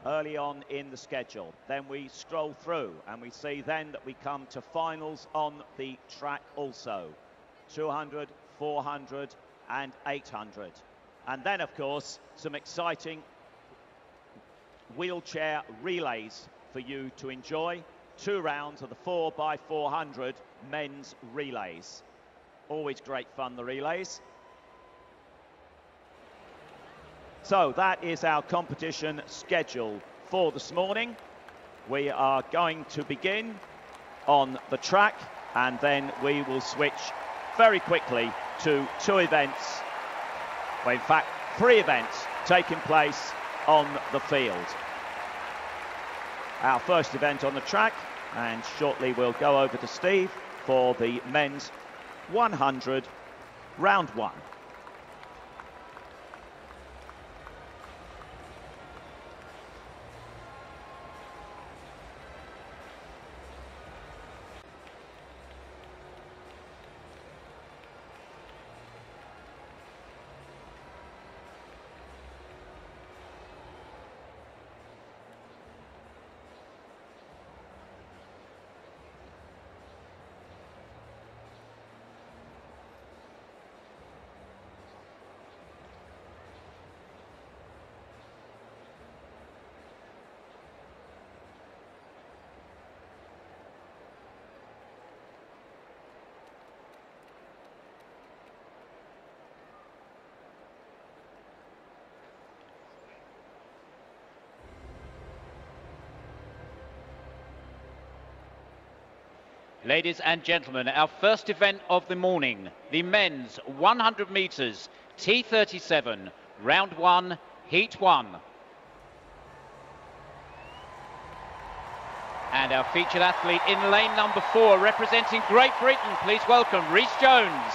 early on in the schedule. Then we scroll through and we see then that we come to finals on the track also. 200, 400 and 800. And then, of course, some exciting wheelchair relays for you to enjoy. 2 rounds of the 4x400 men's relays. Always great fun, the relays. So that is our competition schedule for this morning. We are going to begin on the track and then we will switch very quickly to 2 events, well, in fact 3 events taking place on the field. Our first event on the track, and shortly we'll go over to Steve for the men's 100 round 1. Ladies and gentlemen, our first event of the morning, the men's 100 metres, T37, round 1, heat 1. And our featured athlete in lane number 4, representing Great Britain, please welcome Rhys Jones.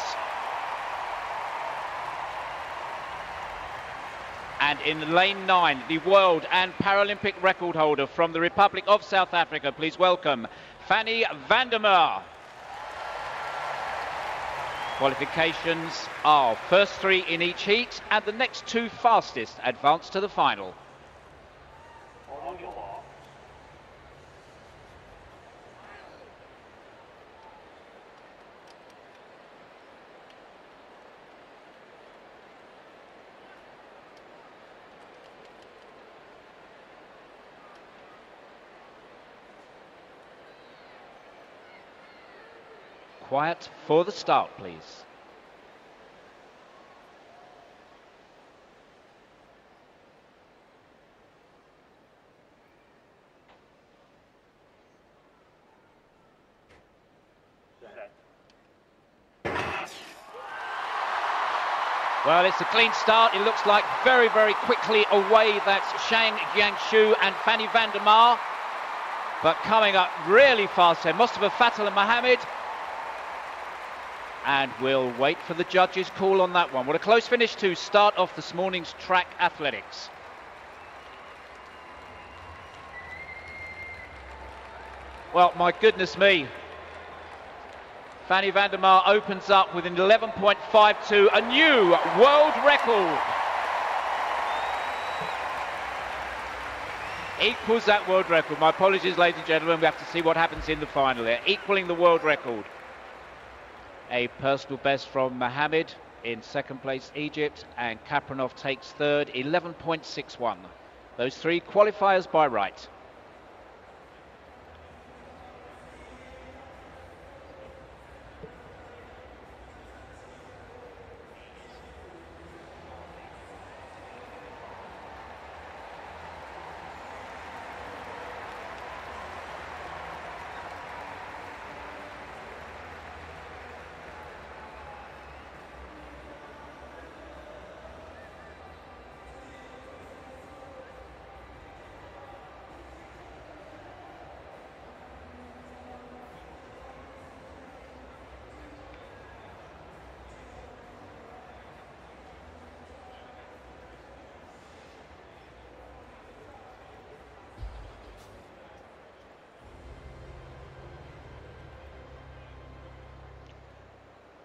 And in lane 9, the world and Paralympic record holder from the Republic of South Africa, please welcome Fanny van der Merwe. Qualifications are first 3 in each heat and the next 2 fastest advance to the final. Quiet for the start, please. Well, it's a clean start. It looks like very, very quickly away. That's Shang Jiangshu and Fanny van der Merwe. But coming up really fast there, Mustafa Fatal and Mohammed. And we'll wait for the judges' call on that one. What a close finish to start off this morning's track athletics. Well, my goodness me. Fanny van der Merwe opens up with an 11.52, a new world record. Equals that world record. My apologies, ladies and gentlemen. We have to see what happens in the final there. Equaling the world record. A personal best from Mohammed in second place, Egypt, and Kapranov takes third, 11.61. Those 3 qualifiers by right.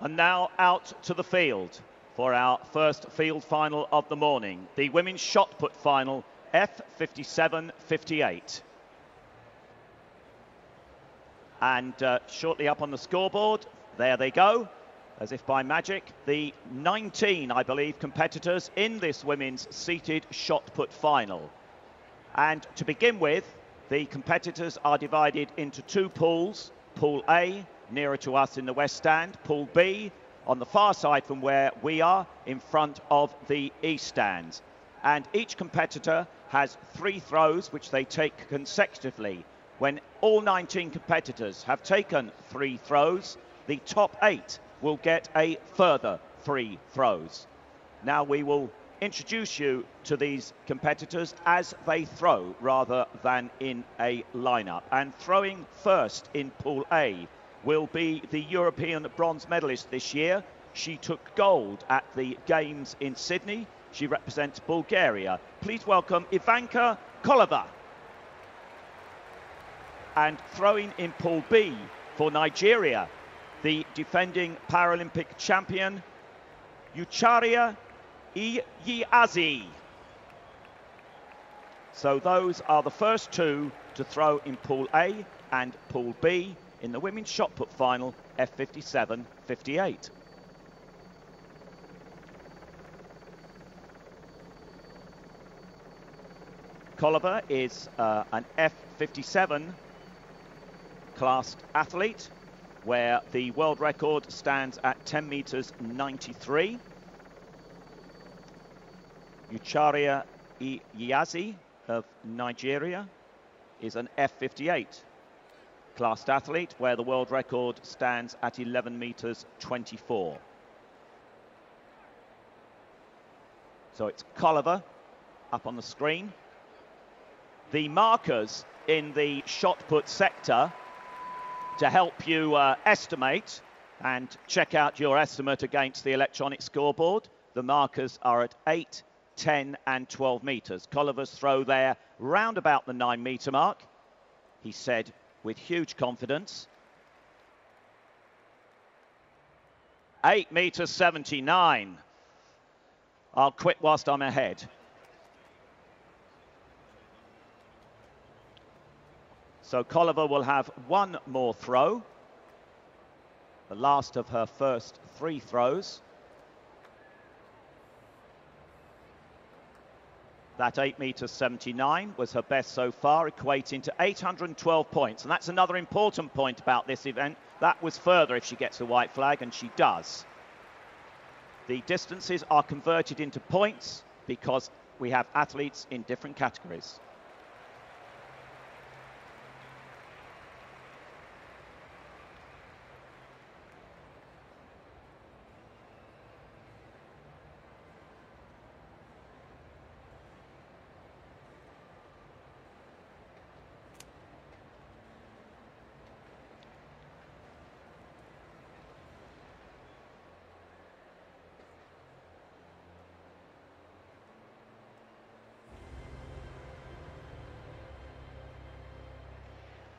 And now out to the field for our first field final of the morning. The women's shot put final F57.58. And shortly up on the scoreboard, there they go, as if by magic, the 19, I believe, competitors in this women's seated shot put final. And to begin with, the competitors are divided into two pools. Pool A, nearer to us in the west stand. Pool B, on the far side from where we are, in front of the east stands. And each competitor has 3 throws, which they take consecutively. When all 19 competitors have taken 3 throws, the top 8 will get a further 3 throws. Now we will introduce you to these competitors as they throw rather than in a lineup. And throwing first in Pool A will be the European bronze medalist this year. She took gold at the Games in Sydney. She represents Bulgaria. Please welcome Ivanka Kolova. And throwing in Pool B for Nigeria, the defending Paralympic champion, Ucharia Iyiazi. So those are the first 2 to throw in Pool A and Pool B in the women's shot put final, F57.58. Kolova is an F57 classed athlete, where the world record stands at 10 meters 93. Ucharia Iyiazi of Nigeria is an F58 classed athlete, where the world record stands at 11 meters 24. So it's Kolova up on the screen. The markers in the shot put sector to help you estimate and check out your estimate against the electronic scoreboard. The markers are at 8, 10 and 12 meters. Kolova's throw there round about the 9 meter mark, he said with huge confidence. 8 meters 79. I'll quit whilst I'm ahead. So Kolova will have 1 more throw, the last of her first 3 throws. That 8 meters 79 was her best so far, equating to 812 points. And that's another important point about this event. That was further if she gets a white flag, and she does. The distances are converted into points because we have athletes in different categories.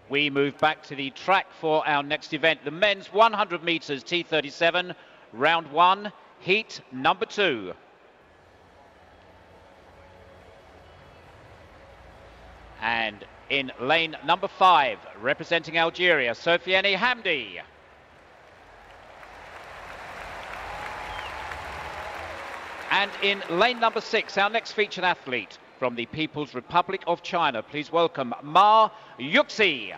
We move back to the track for our next event, the men's 100 meters T37, round 1, heat number 2. And in lane number 5, representing Algeria, Sofiane Hamdi. And in lane number 6, our next featured athlete from the People's Republic of China, please welcome Ma Yuxi.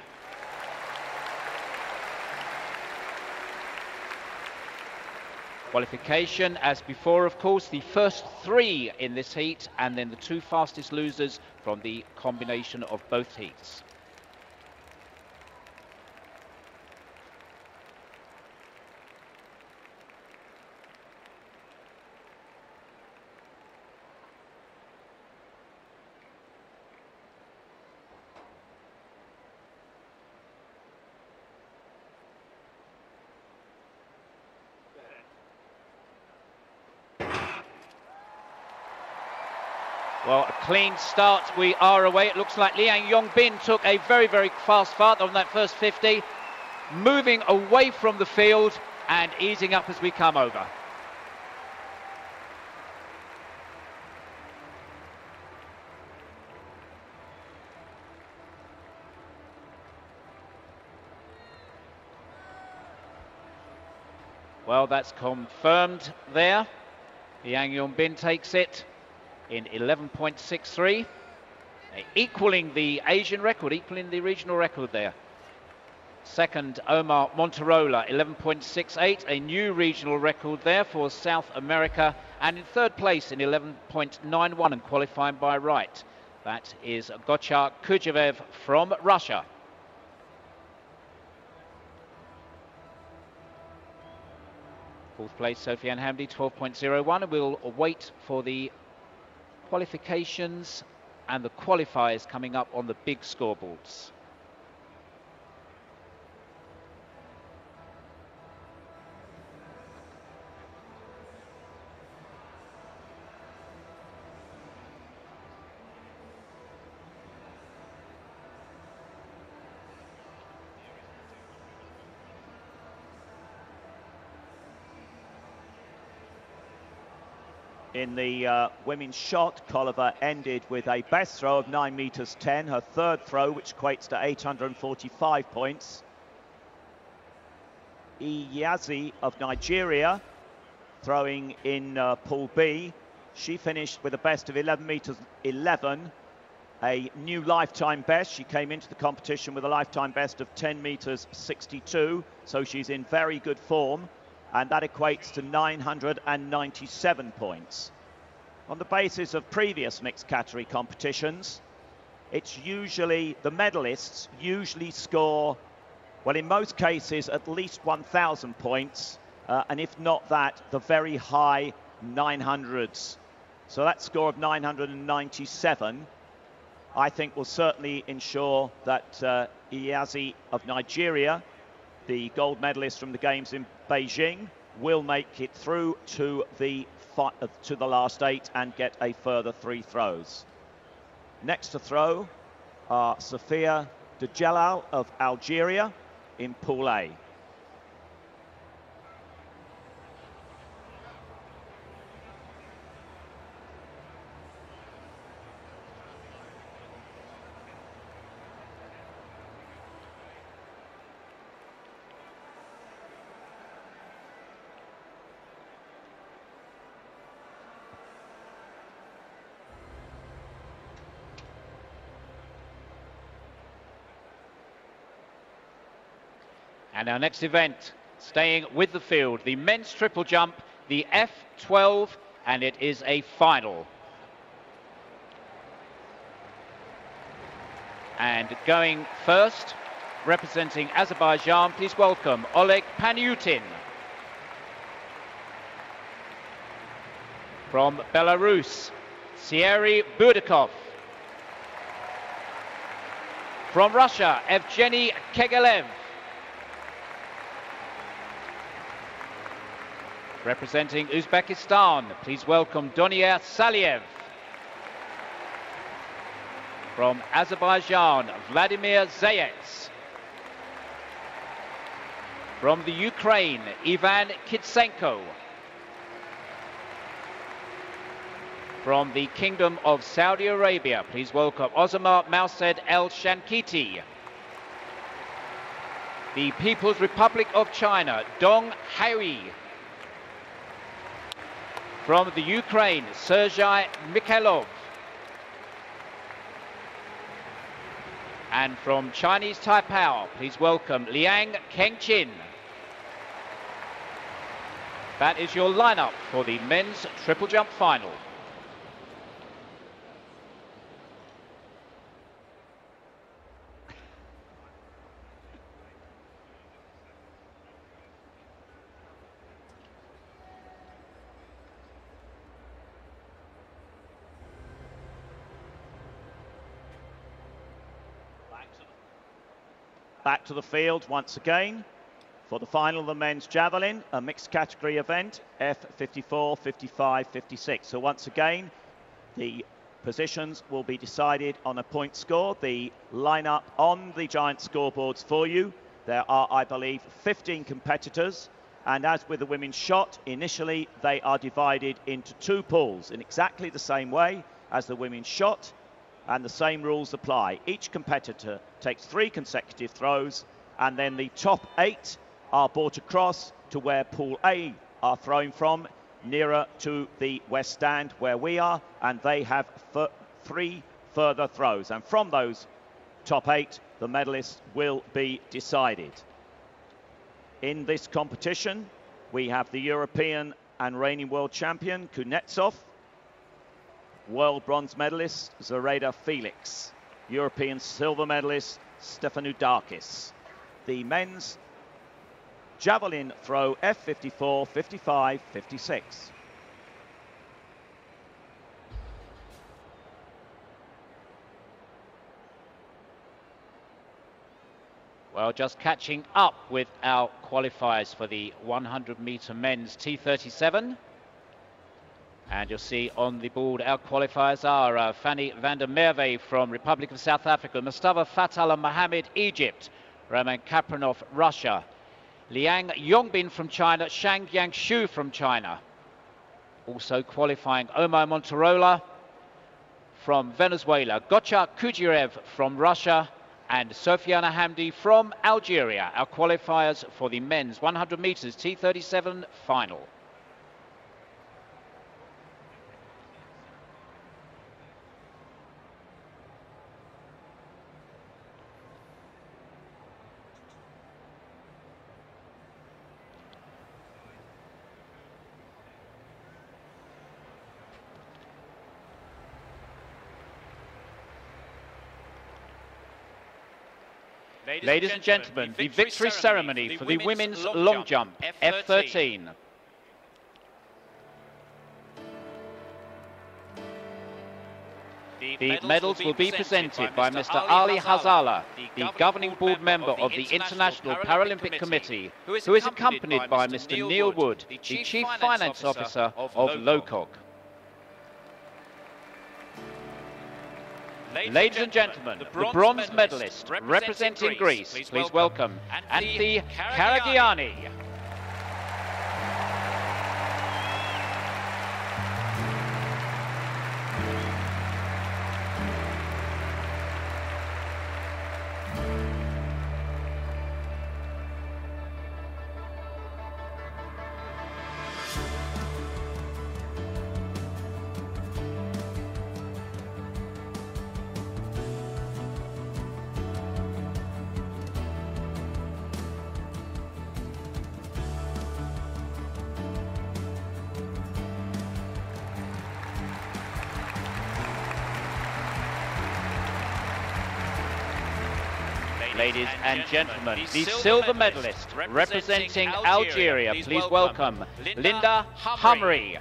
Qualification as before, of course, the first 3 in this heat, and then the 2 fastest losers from the combination of both heats. Well, a clean start, we are away. It looks like Liang Yongbin took a very, very fast start on that first 50, moving away from the field and easing up as we come over. Well, that's confirmed there. Yang Yongbin takes it in 11.63, equaling the Asian record, equaling the regional record there. Second, Omar Monterola, 11.68, a new regional record there for South America. And in third place in 11.91 and qualifying by right. That is Gochar Kujavev from Russia. Fourth place, Sofiane Hamdi, 12.01, and we'll wait for the qualifications and the qualifiers coming up on the big scoreboards. In the women's shot, Kolova ended with a best throw of 9 meters 10, her third throw, which equates to 845 points. Iyazi of Nigeria, throwing in Pool B, she finished with a best of 11 meters 11, a new lifetime best. She came into the competition with a lifetime best of 10 meters 62, so she's in very good form. And that equates to 997 points. On the basis of previous mixed category competitions, it's usually, the medalists usually score, well, in most cases, at least 1,000 points, and if not that, the very high 900s. So that score of 997, I think, will certainly ensure that Iyazi of Nigeria, the gold medalist from the Games in Beijing, will make it through to the last 8 and get a further 3 throws. Next to throw are Sophia Djelal of Algeria in Pool A. And our next event, staying with the field, the men's triple jump, the F12, and it is a final. And going first, representing Azerbaijan, please welcome Oleg Panyutin. From Belarus, Sieri Budikov. From Russia, Evgeny Kegelev. Representing Uzbekistan, please welcome Donier Saliev. From Azerbaijan, Vladimir Zayets. From the Ukraine, Ivan Kitsenko. From the Kingdom of Saudi Arabia, please welcome Ozamar Maused El Shankiti. The People's Republic of China, Dong Haui. From the Ukraine, Sergei Mikhailov. And from Chinese Taipei, please welcome Liang Kengqin. That is your lineup for the men's triple jump final. Back to the field once again for the final of the men's javelin, a mixed category event, F54, 55, 56. So once again, the positions will be decided on a point score. The lineup on the giant scoreboards for you. There are, I believe, 15 competitors. And as with the women's shot, initially they are divided into 2 pools in exactly the same way as the women's shot. And the same rules apply. Each competitor takes 3 consecutive throws, and then the top 8 are brought across to where Pool A are throwing from, nearer to the west stand where we are, and they have 3 further throws. And from those top 8, the medalists will be decided. In this competition, we have the European and reigning world champion Kuznetsov, world bronze medalist Zareda Felix, European silver medalist Stefanudakis. The men's javelin throw F54, 55, 56. Well, just catching up with our qualifiers for the 100-meter men's T37. And you'll see on the board our qualifiers are Fanny van der Merwe from Republic of South Africa, Mustafa Fatala Mohammed, Egypt, Roman Kapranov, Russia, Liang Yongbin from China, Shang Yangshu from China. Also qualifying Omar Monterola from Venezuela, Gocha Kujirev from Russia, and Sofiana Hamdi from Algeria. Our qualifiers for the men's 100 meters T37 final. Ladies and gentlemen, the victory ceremony for the women's long jump, F13. The medals will be presented by Mr. Ali Hazala, the governing board member of the International Paralympic Committee, who is accompanied by Mr. Neil Wood, the Chief Finance Officer of LOCOG. Ladies and gentlemen, the bronze medalist representing Greece, please welcome Anthi Karagiani. Ladies and gentlemen, the silver medalist representing Algeria, please welcome Linda Humry.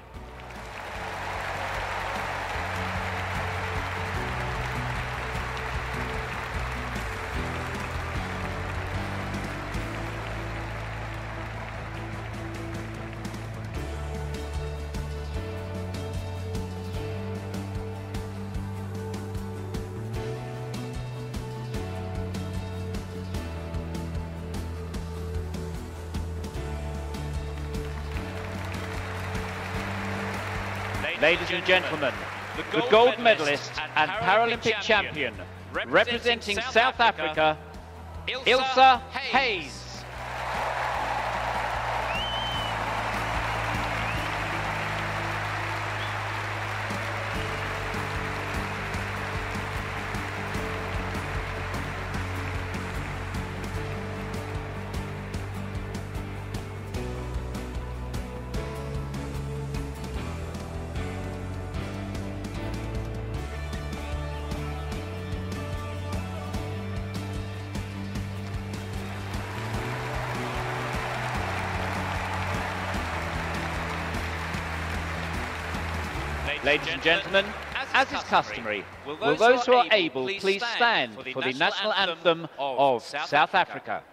Ladies and gentlemen, the gold medalist and Paralympic champion, representing South Africa, Ilse Hayes. Ladies and gentlemen, as is customary, will those who are able please stand for the national anthem of South Africa.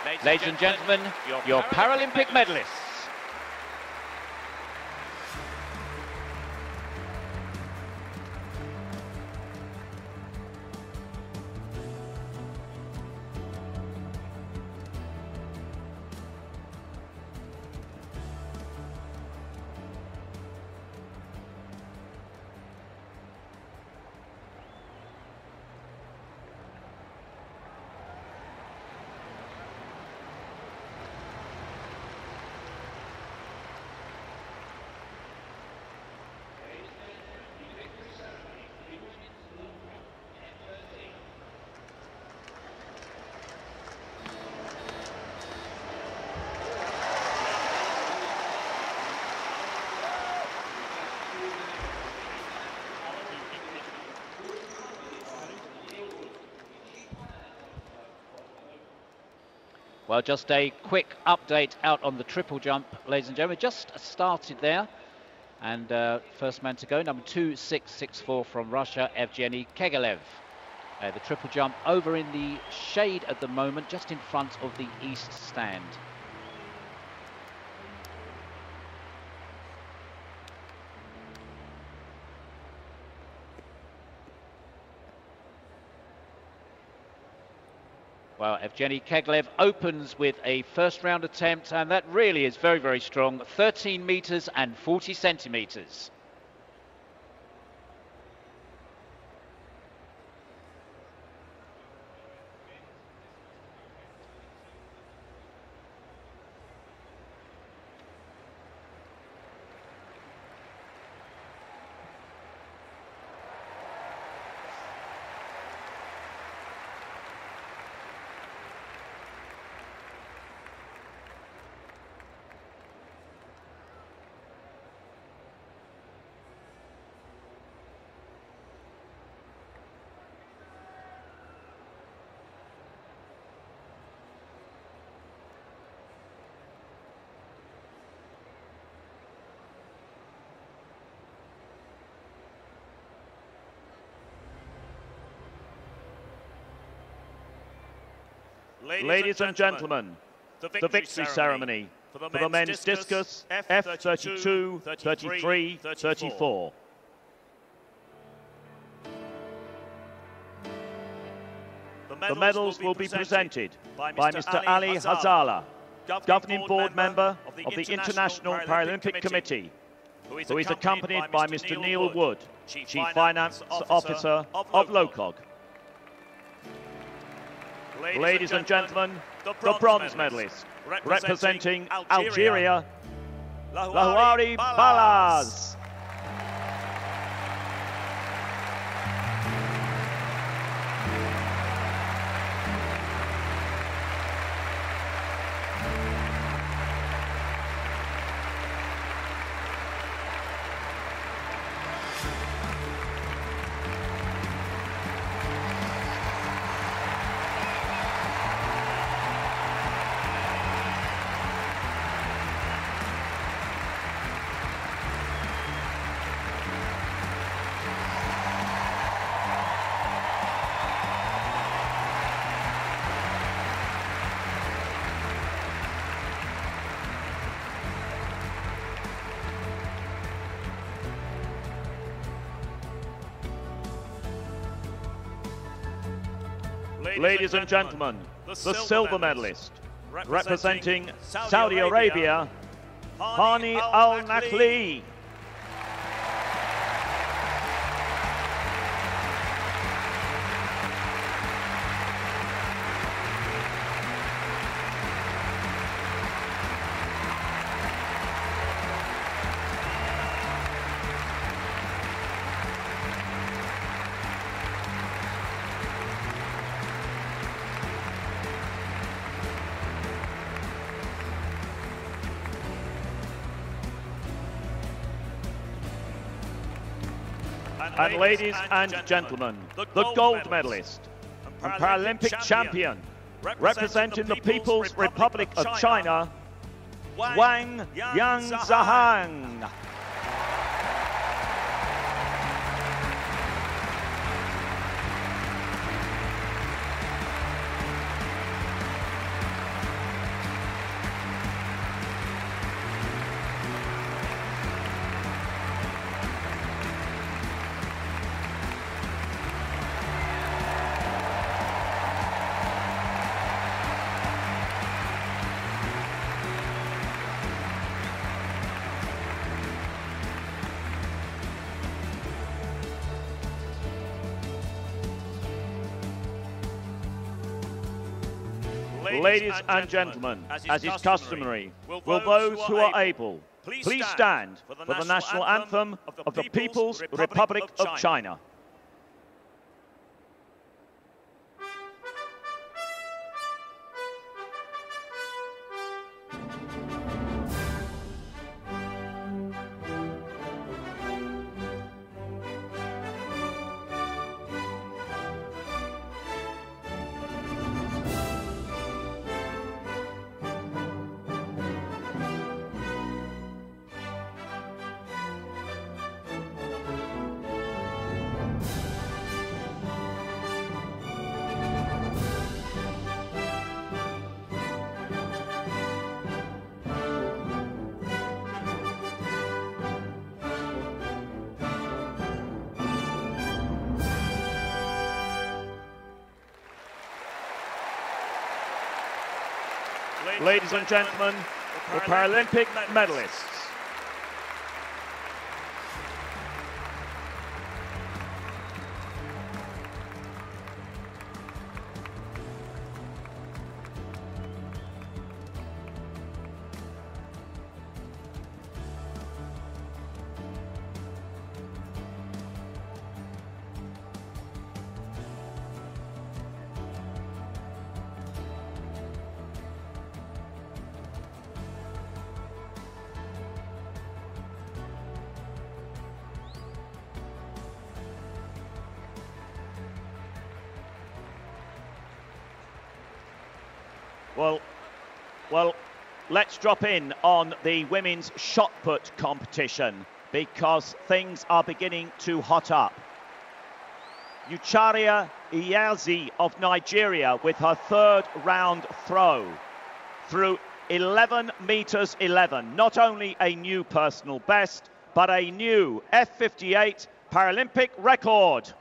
Ladies and gentlemen, your Paralympic medalists. Well, just a quick update out on the triple jump, ladies and gentlemen. Just started there. And first man to go, number 2664 from Russia, Evgeny Kegelev. The triple jump over in the shade at the moment, just in front of the east stand. Well, Evgeny Kegelev opens with a first round attempt, and that really is very, very strong. 13 meters and 40 centimeters. Ladies and gentlemen, the victory ceremony for the men's discus F32, 33, 34. The medals will be presented by Mr. Ali Hazala, Governing Board Member of the International Paralympic Committee, who is accompanied by Mr. Neil Wood, Chief Finance Officer of LOCOG. Ladies and gentlemen, the bronze medalist, representing Algeria, Lahouari Balaz. Ladies and gentlemen, the silver medalist, representing Saudi Arabia, Hani Al-Nakhli. And ladies and gentlemen, the gold medalist and Paralympic champion, representing the People's Republic of China, Wang Yangzhang. Ladies and gentlemen, as is customary, will those who are able please stand for the national anthem of the People's Republic of China. Ladies and gentlemen, the Paralympic medalists. Well, let's drop in on the women's shot put competition because things are beginning to hot up. Ucharia Iyazi of Nigeria with her third round throw through 11 meters 11. Not only a new personal best, but a new F58 Paralympic record.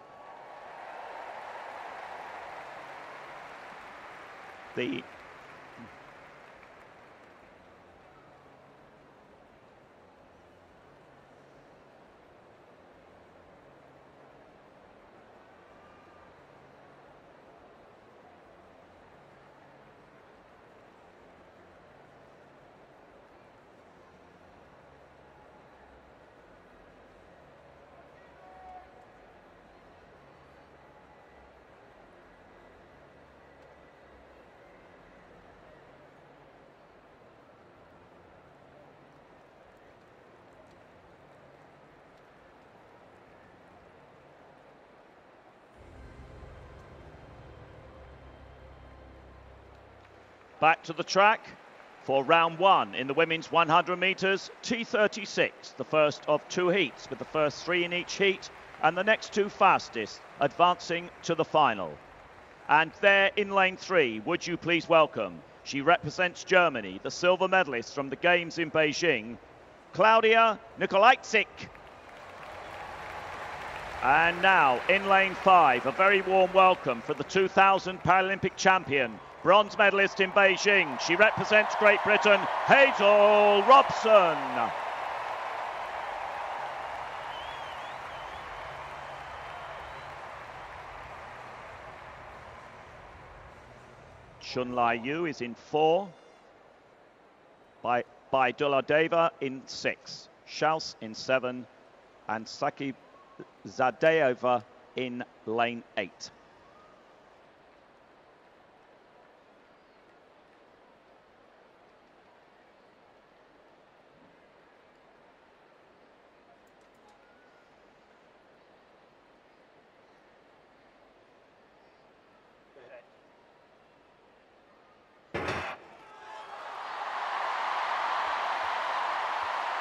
Back to the track for round one in the women's 100 metres, T36, the first of two heats, with the first three in each heat and the next two fastest advancing to the final. And there in lane three, would you please welcome, she represents Germany, the silver medalist from the Games in Beijing, Claudia Nikolaitzik. And now in lane five, a very warm welcome for the 2000 Paralympic champion, bronze medalist in Beijing. She represents Great Britain, Hazel Robson. Chunlai Yu is in 4, by Duladeva in 6, Schaus in 7, and Saki Zadeova in lane 8.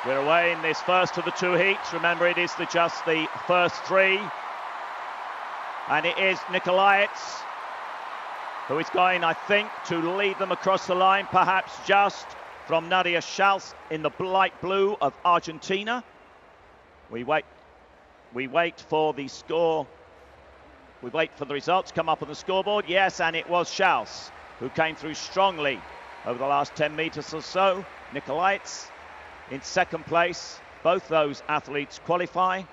We're away in this first of the two heats. Remember, it is just the first three. And it is Nikolaitz who is going, I think, to lead them across the line, perhaps just from Nadia Schaus in the light blue of Argentina. We wait for the score. We wait for the results to come up on the scoreboard. Yes, and it was Schaus who came through strongly over the last 10 meters or so. Nikolaitz in second place. Both those athletes qualify.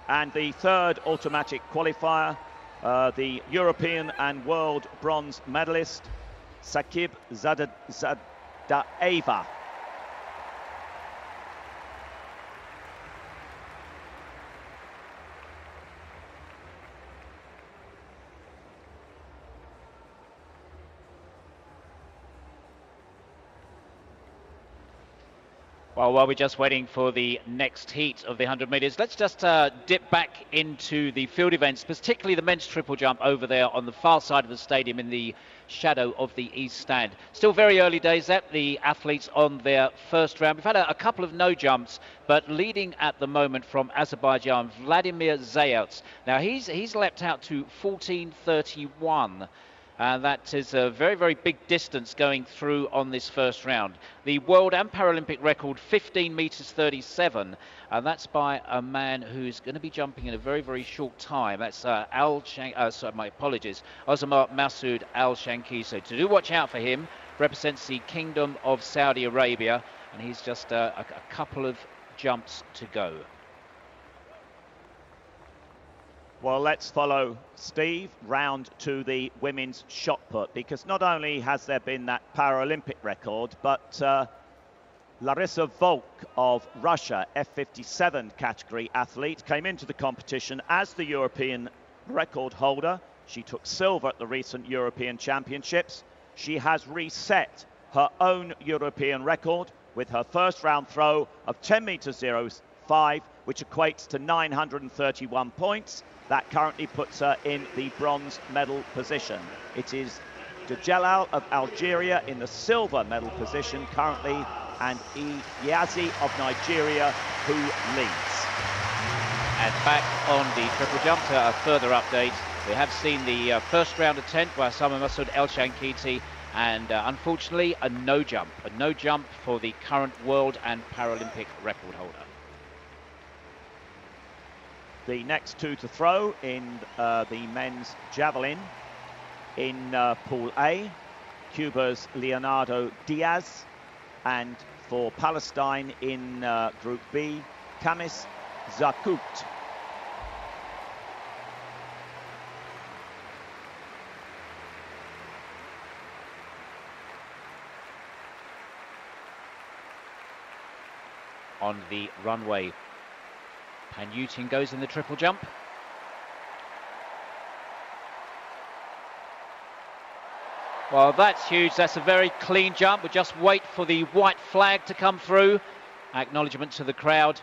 And the third automatic qualifier the European and world bronze medalist Sakib Zadaeva. Well, while we're just waiting for the next heat of the 100 metres, let's just dip back into the field events, particularly the men's triple jump over there on the far side of the stadium in the shadow of the east stand. Still very early days at the athletes on their first round. We've had a couple of no jumps, but leading at the moment from Azerbaijan, Vladimir Zayats. Now he's leapt out to 14:31. That is a very, very big distance going through on this first round. The world and Paralympic record, 15 metres 37. And that's by a man who's going to be jumping in a very, very short time. That's my apologies, Ozamar Masoud Al-Shanki. So to do watch out for him, represents the Kingdom of Saudi Arabia. And he's just a couple of jumps to go. Well, let's follow Steve round to the women's shot put, because not only has there been that Paralympic record, but Larissa Volk of Russia, F57 category athlete, came into the competition as the European record holder. She took silver at the recent European Championships. She has reset her own European record with her first round throw of 10 metres 05, which equates to 931 points. That currently puts her in the bronze medal position. It is Djalal of Algeria in the silver medal position currently, and Iyazi of Nigeria who leads. And back on the triple jump, a further update. We have seen the first round attempt by Ozamar Masoud El-Shankiti, and unfortunately a no jump for the current world and Paralympic record holder. The next two to throw in the men's javelin in Pool A, Cuba's Leonardo Diaz, and for Palestine in Group B, Kamis Zakut. On the runway, Panyutin goes in the triple jump. Well, that's huge. That's a very clean jump. We'll just wait for the white flag to come through. Acknowledgement to the crowd.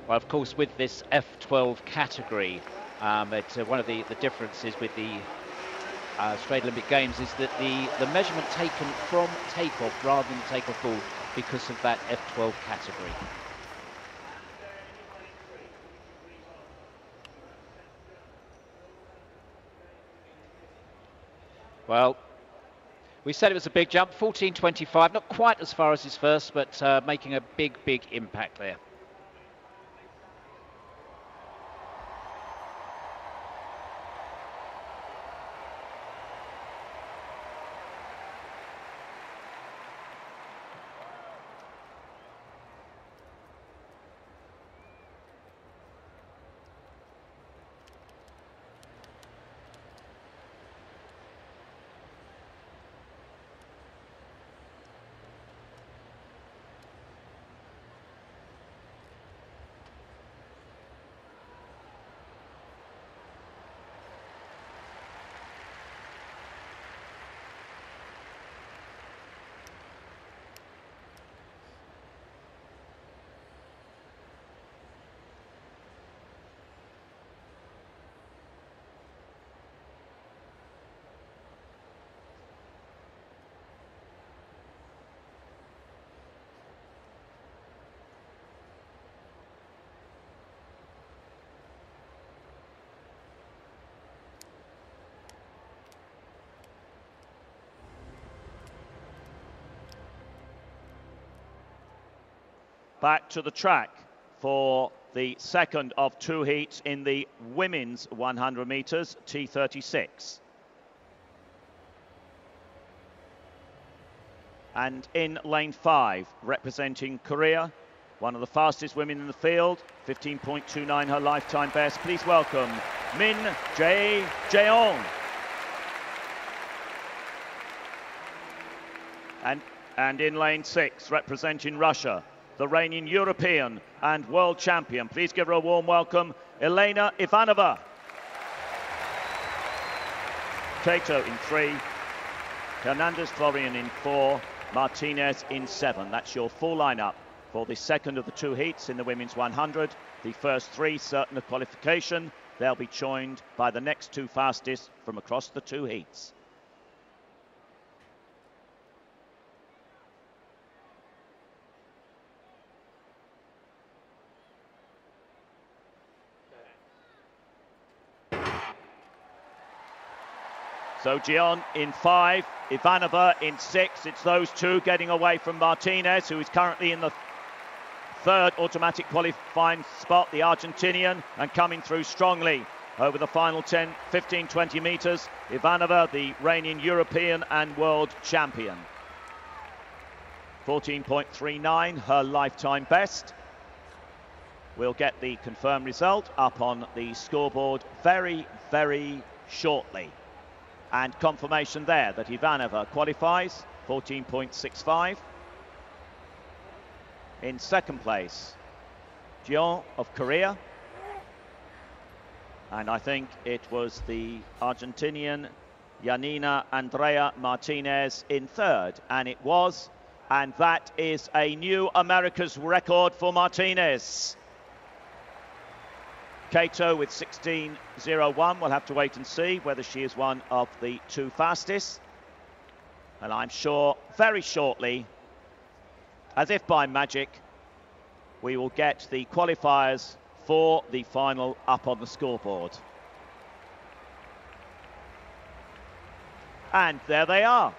Well, of course, with this F12 category, one of the differences with the Straight Olympic Games is that the measurement taken from takeoff rather than takeoff ball because of that F12 category. Well, we said it was a big jump, 14:25, not quite as far as his first, but making a big, big impact there. Back to the track for the second of two heats in the women's 100 meters, T36. And in lane 5, representing Korea, one of the fastest women in the field, 15.29 her lifetime best. Please welcome Min Jae-jeong. And in lane 6, representing Russia, the reigning European and world champion. Please give her a warm welcome, Elena Ivanova. Kato in 3, Hernandez Florian in 4, Martinez in 7. That's your full lineup for the second of the two heats in the women's 100. The first 3 certain of qualification. They'll be joined by the next 2 fastest from across the 2 heats. So Jeon in 5, Ivanova in 6. It's those two getting away from Martinez, who is currently in the 3rd automatic qualifying spot, the Argentinian, and coming through strongly over the final 10, 15, 20 meters. Ivanova, the reigning European and world champion. 14.39, her lifetime best. We'll get the confirmed result up on the scoreboard very, very shortly. And confirmation there that Ivanova qualifies, 14.65. In second place, Jeon of Korea. And I think it was the Argentinian Yanina Andrea Martinez in 3rd. And it was, and that is a new America's record for Martinez. Kato with 16.01. We'll have to wait and see whether she is one of the 2 fastest. And I'm sure very shortly, as if by magic, we will get the qualifiers for the final up on the scoreboard. And there they are.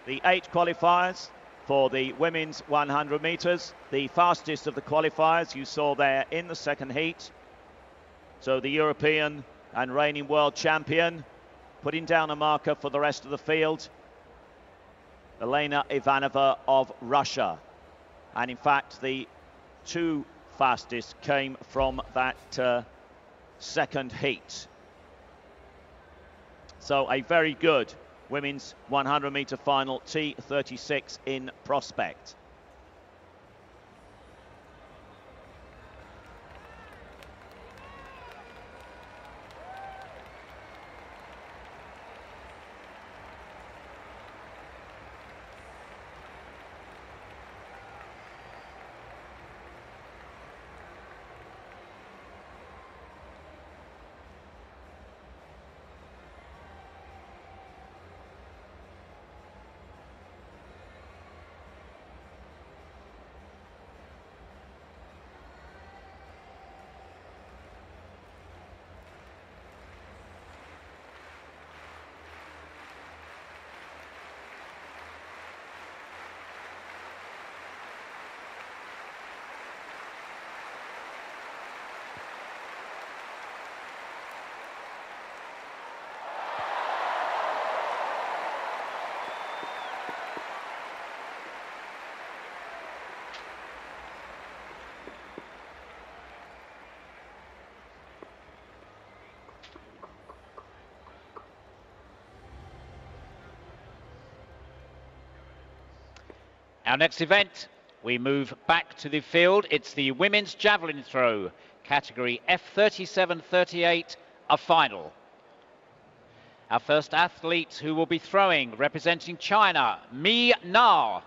The 8 qualifiers for the women's 100 meters, the fastest of the qualifiers you saw there in the second heat. So the European and reigning world champion putting down a marker for the rest of the field, Elena Ivanova of Russia. And in fact, the 2 fastest came from that second heat. So a very good women's 100 meter final, T36 in prospect. Our next event, we move back to the field. It's the women's javelin throw, category F37-38, a final. Our first athlete who will be throwing, representing China, Mi Na.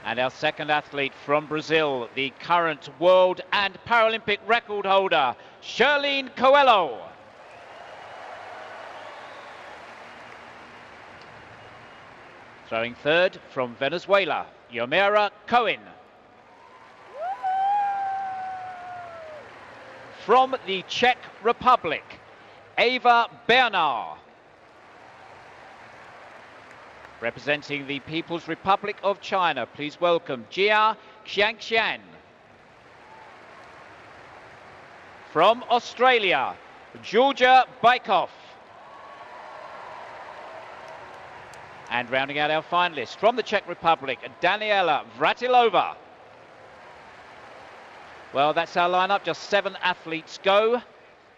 And our second athlete from Brazil, the current world and Paralympic record holder, Shirlene Coelho. Throwing third from Venezuela, Yomera Cohen. From the Czech Republic, Eva Bernard. Representing the People's Republic of China, please welcome Jia Xiangxian. From Australia, Georgia Bykov. And rounding out our finalists, from the Czech Republic, Daniela Vratilova. Well, that's our lineup. Just 7 athletes go.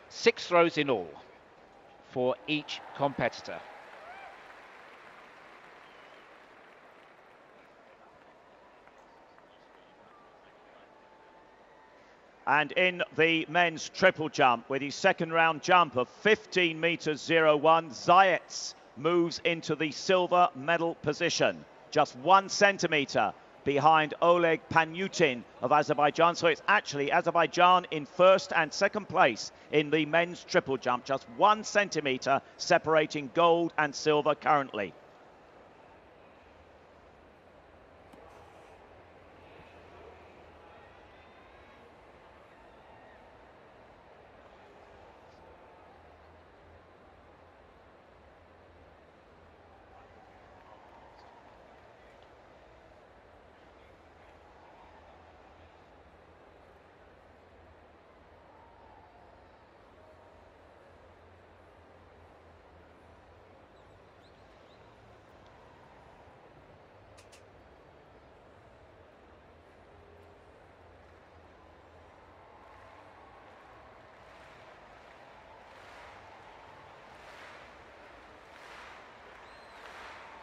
6 throws in all for each competitor. And in the men's triple jump, with his second round jump of 15 meters 01, Zayets moves into the silver medal position, just 1 centimeter behind Oleg Panyutin of Azerbaijan. So it's actually Azerbaijan in first and second place in the men's triple jump, just 1 centimeter separating gold and silver currently.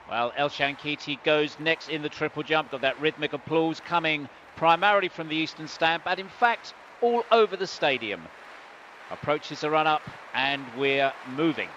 Well, El Shankiti goes next in the triple jump. Got that rhythmic applause coming primarily from the eastern stand, but in fact all over the stadium. Approaches the run-up and we're moving.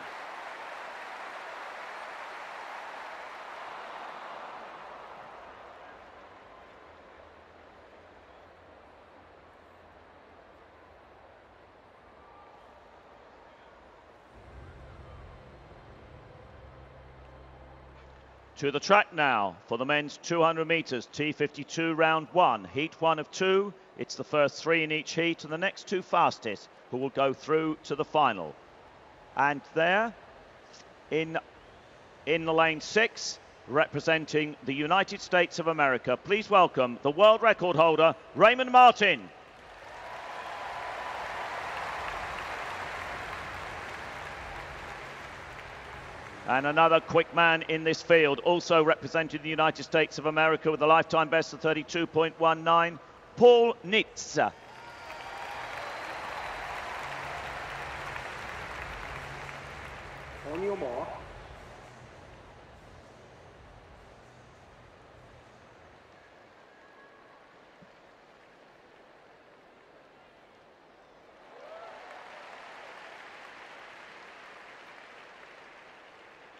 To the track now for the men's 200 meters, T52 round 1, heat 1 of 2. It's the first 3 in each heat and the next 2 fastest who will go through to the final. And there in the lane 6, representing the United States of America, please welcome the world record holder, Raymond Martin. And another quick man in this field, also representing the United States of America with a lifetime best of 32.19, Paul Nitz. On your mark.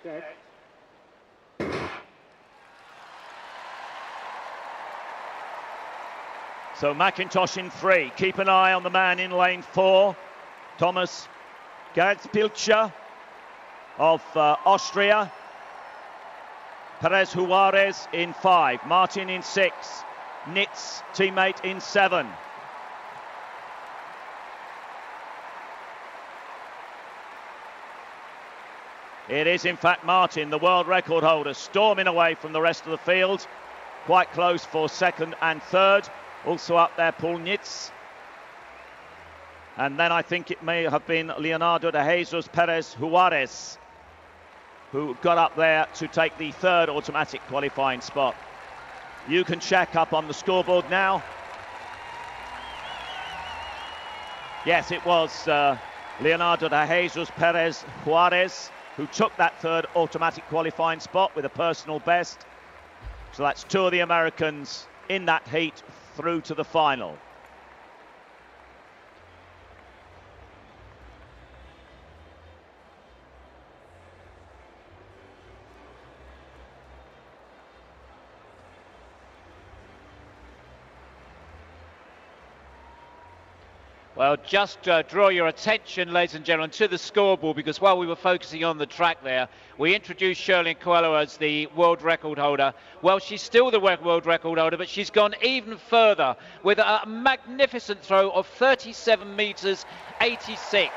Set. So McIntosh in 3. Keep an eye on the man in lane 4, Thomas Gadzpilcha of Austria. Perez Juarez in 5. Martin in 6. Nitz, teammate, in 7. It is in fact Martin, the world record holder, storming away from the rest of the field. Quite close for second and third. Also up there, Paul Nitz. And then I think it may have been Leonardo de Jesus Perez Juarez who got up there to take the third automatic qualifying spot. You can check up on the scoreboard now. Yes, it was Leonardo de Jesus Perez Juarez who took that third automatic qualifying spot with a personal best. So that's 2 of the Americans in that heat through to the final. Well, just draw your attention, ladies and gentlemen, to the scoreboard, because while we were focusing on the track there, we introduced Shirley Coelho as the world record holder. Well, she's still the world record holder, but she's gone even further with a magnificent throw of 37 meters 86.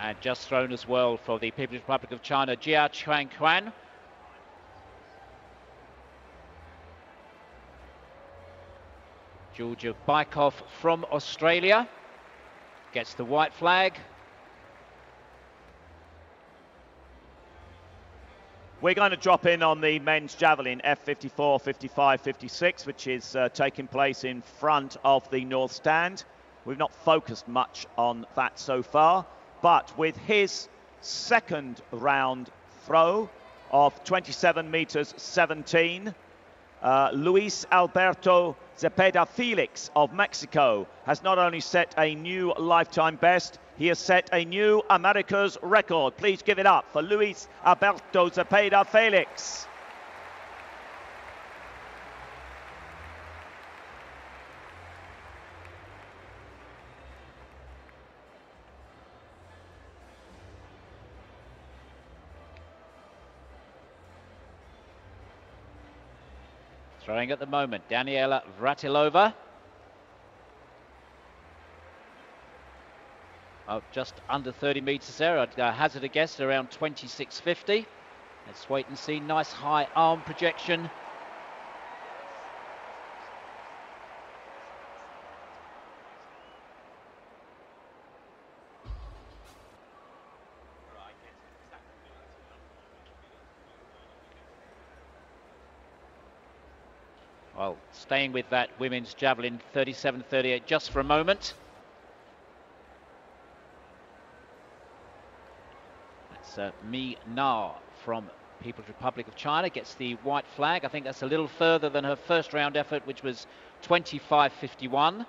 And just thrown as well for the People's Republic of China, Jia Chuan. Georgia Bykov from Australia gets the white flag. We're going to drop in on the men's javelin F54, 55, 56, which is taking place in front of the north stand. We've not focused much on that so far, but with his second round throw of 27 meters 17, Luis Alberto Zepeda Felix of Mexico has not only set a new lifetime best, he has set a new America's record. Please give it up for Luis Alberto Zepeda Felix. Throwing at the moment, Daniela Vratilova. Oh, just under 30 meters there. I'd hazard a guess around 26.50. Let's wait and see. Nice high arm projection. Well, staying with that women's javelin 37-38 just for a moment. That's Mi Na from People's Republic of China gets the white flag. I think that's a little further than her first round effort, which was 25.51.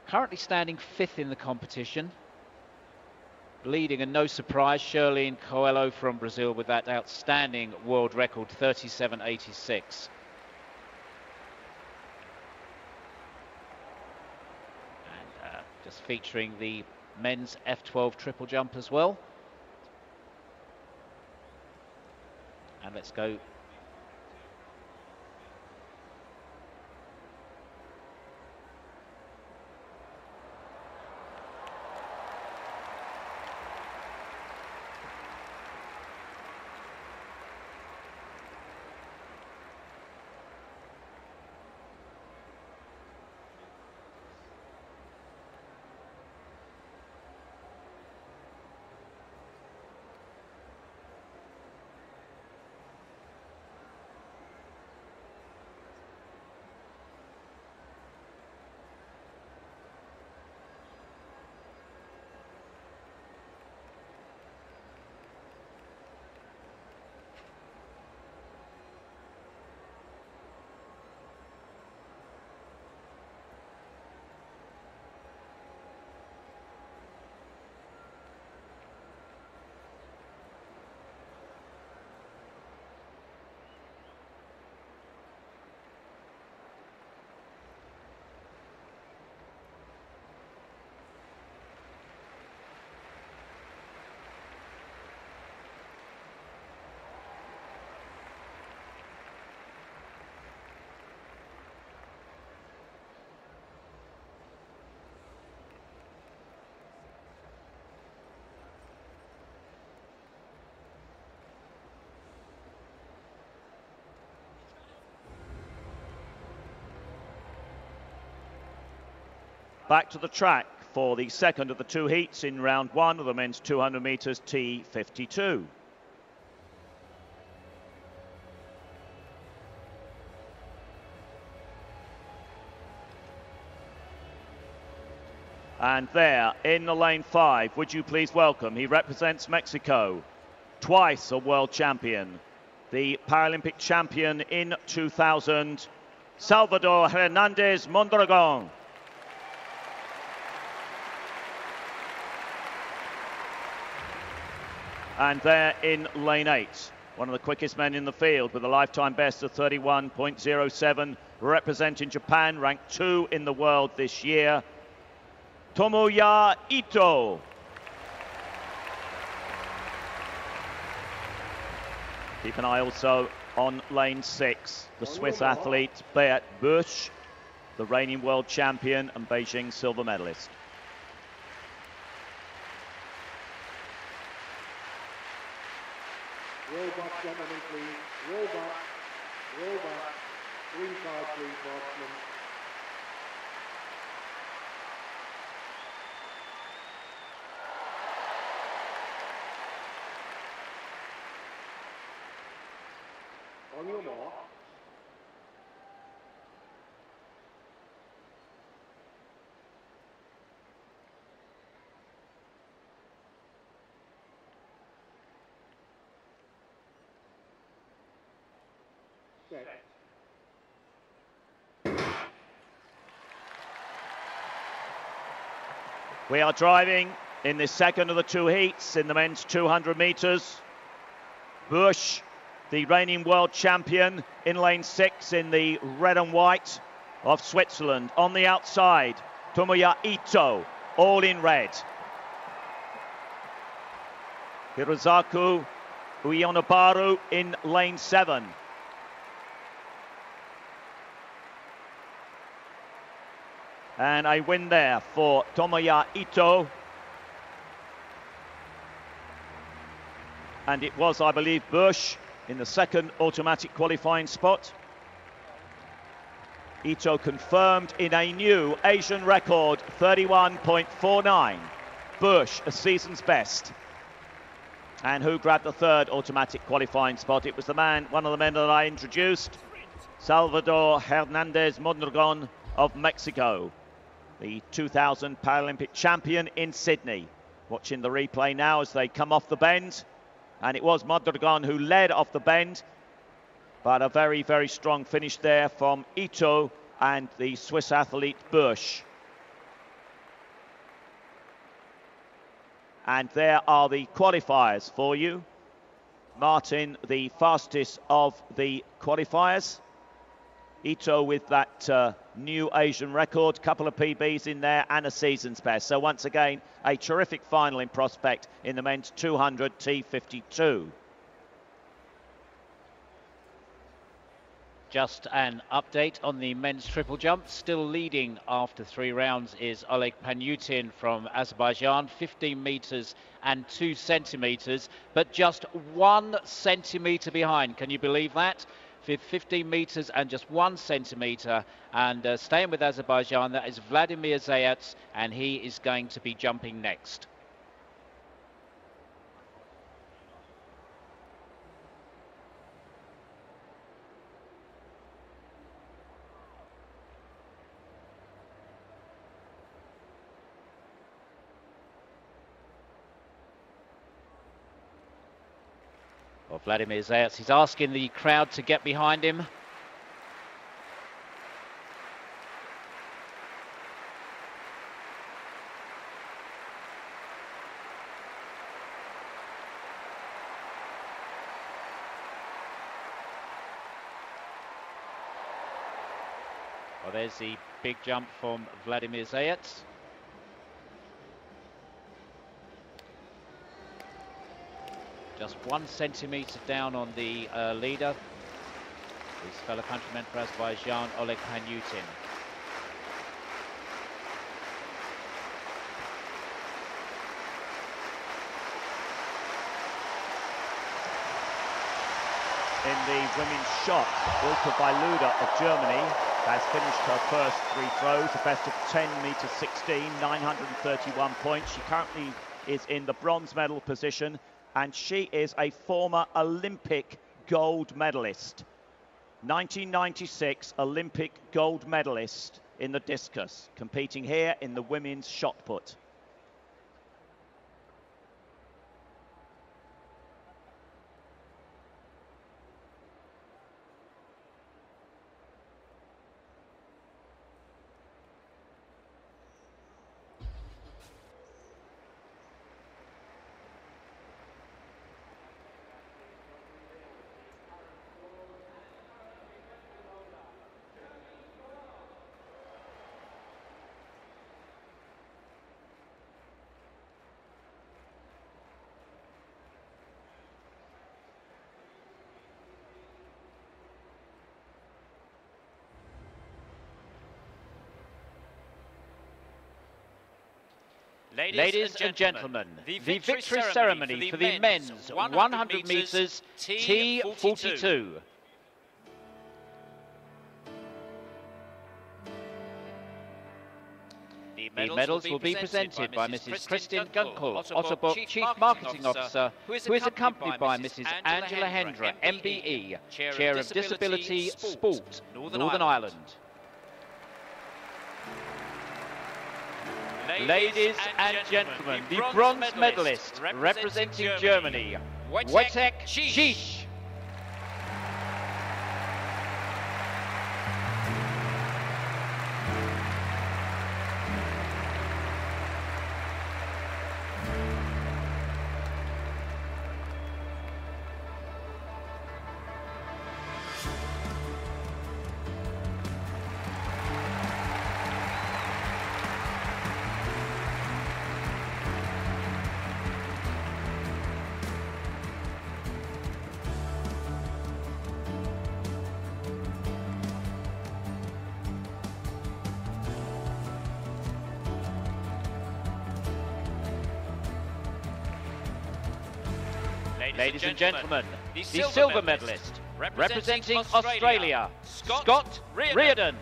Currently standing 5th in the competition. Leading, and no surprise, Shirlene Coelho from Brazil with that outstanding world record 37.86. Just featuring the men's F12 triple jump as well. And let's go. Back to the track for the second of the two heats in round one of the men's 200 meters T52. And there in the lane 5, would you please welcome, he represents Mexico, twice a world champion, the Paralympic champion in 2000, Salvador Hernandez Mondragon. And there in lane 8, one of the quickest men in the field with a lifetime best of 31.07, representing Japan, ranked 2 in the world this year, Tomoya Ito. Keep an eye also on lane 6, the Swiss athlete Beat Busch, the reigning world champion and Beijing silver medalist. box, gentlemen, please. Roll back. Roll back. Green card, please, boxman. On your mark. Set. We are driving in the second of the two heats in the men's 200 metres. Bush, the reigning world champion, in lane 6 in the red and white of Switzerland. On the outside, Tomoya Ito, all in red. Hirozaku Uyonobaru in lane 7. And a win there for Tomoya Ito. And it was, I believe, Bush in the second automatic qualifying spot. Ito confirmed in a new Asian record, 31.49. Bush, a season's best. And who grabbed the third automatic qualifying spot? It was the man, one of the men that I introduced, Salvador Hernandez Mondragon of Mexico, the 2000 Paralympic champion in Sydney. Watching the replay now as they come off the bend. And it was Mondragon who led off the bend. But a very, very strong finish there from Ito and the Swiss athlete Bush. And there are the qualifiers for you. Martin, the fastest of the qualifiers. Ito with that new Asian record, couple of PBs in there and a season's best. So once again, a terrific final in prospect in the men's 200 T52. Just an update on the men's triple jump. Still leading after 3 rounds is Oleg Panyutin from Azerbaijan, 15 meters and 2 centimeters, but just 1 centimeter behind. Can you believe that? 15 meters and just 1 centimeter. And staying with Azerbaijan, that is Vladimir Zayats, and he is going to be jumping next. Well, Vladimir Zayats, he's asking the crowd to get behind him. Well, there's the big jump from Vladimir Zayats. Just 1 centimeter down on the leader, his fellow countryman for Azerbaijan, Oleg Panyutin. In the women's shot, Ilka Bailuda of Germany has finished her first 3 throws, a best of 10 meters 16, 931 points. She currently is in the bronze medal position, and she is a former Olympic gold medalist. 1996 Olympic gold medalist in the discus, competing here in the women's shot put. Ladies and gentlemen, the victory ceremony for the men's 100 metres T42. The medals will be presented by Mrs. Kristin Gunkel, Otterbock Chief Marketing Officer, who is accompanied by Mrs. Angela Hendra, MBE, Chair of Disability Sport, Northern Ireland. Ladies and gentlemen, the bronze medalist representing Germany, Wojtek Schisch. Ladies and gentlemen, the silver medalist representing Australia, Scott Reardon.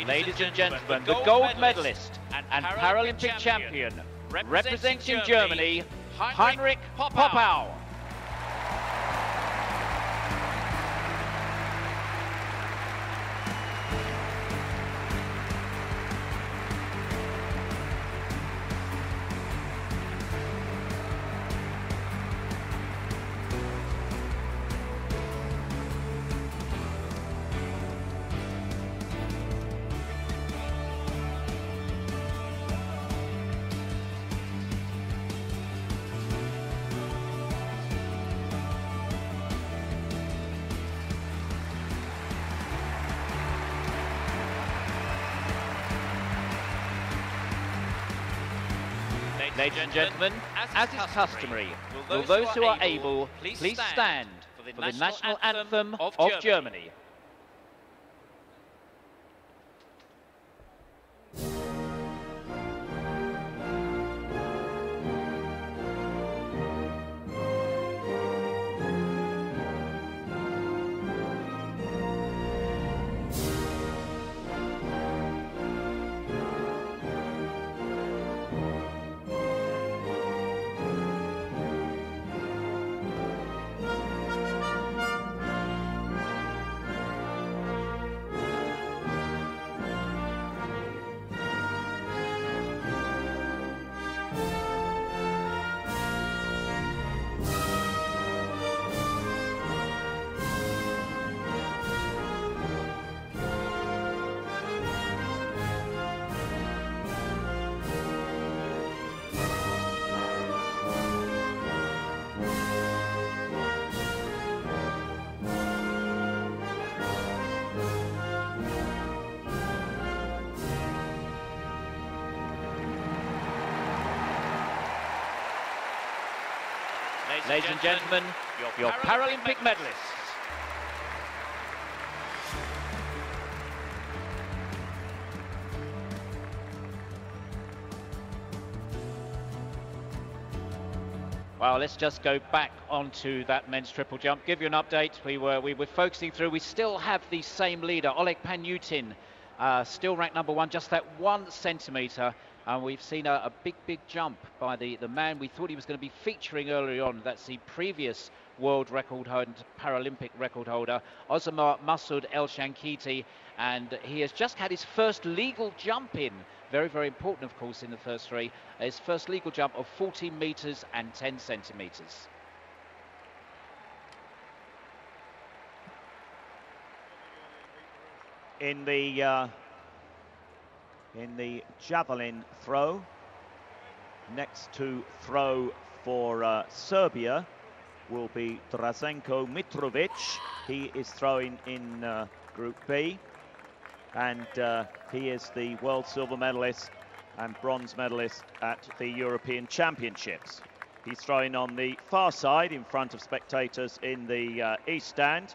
Ladies and gentlemen, the gold medalist and Paralympic champion representing Germany, Heinrich Poppau. Ladies and gentlemen, as is customary, will those who are able please stand for the national anthem of Germany. Ladies and gentlemen, your Paralympic medalists. Well, let's just go back onto that men's triple jump, give you an update. We were focusing through, we still have the same leader, Oleg Panyutin, still ranked number one, just that 1 centimetre. And we've seen a big jump by the man we thought he was going to be featuring earlier on. That's the previous world record holder, Paralympic record holder, Ozamar Masoud El Shankiti. And he has just had his first legal jump in. Very, very important, of course, in the first three. His first legal jump of 14 metres and 10 centimetres. In the in the javelin throw. Next to throw for Serbia will be Drazenko Mitrovic. He is throwing in Group B, and he is the world silver medalist and bronze medalist at the European Championships. He's throwing on the far side in front of spectators in the east stand,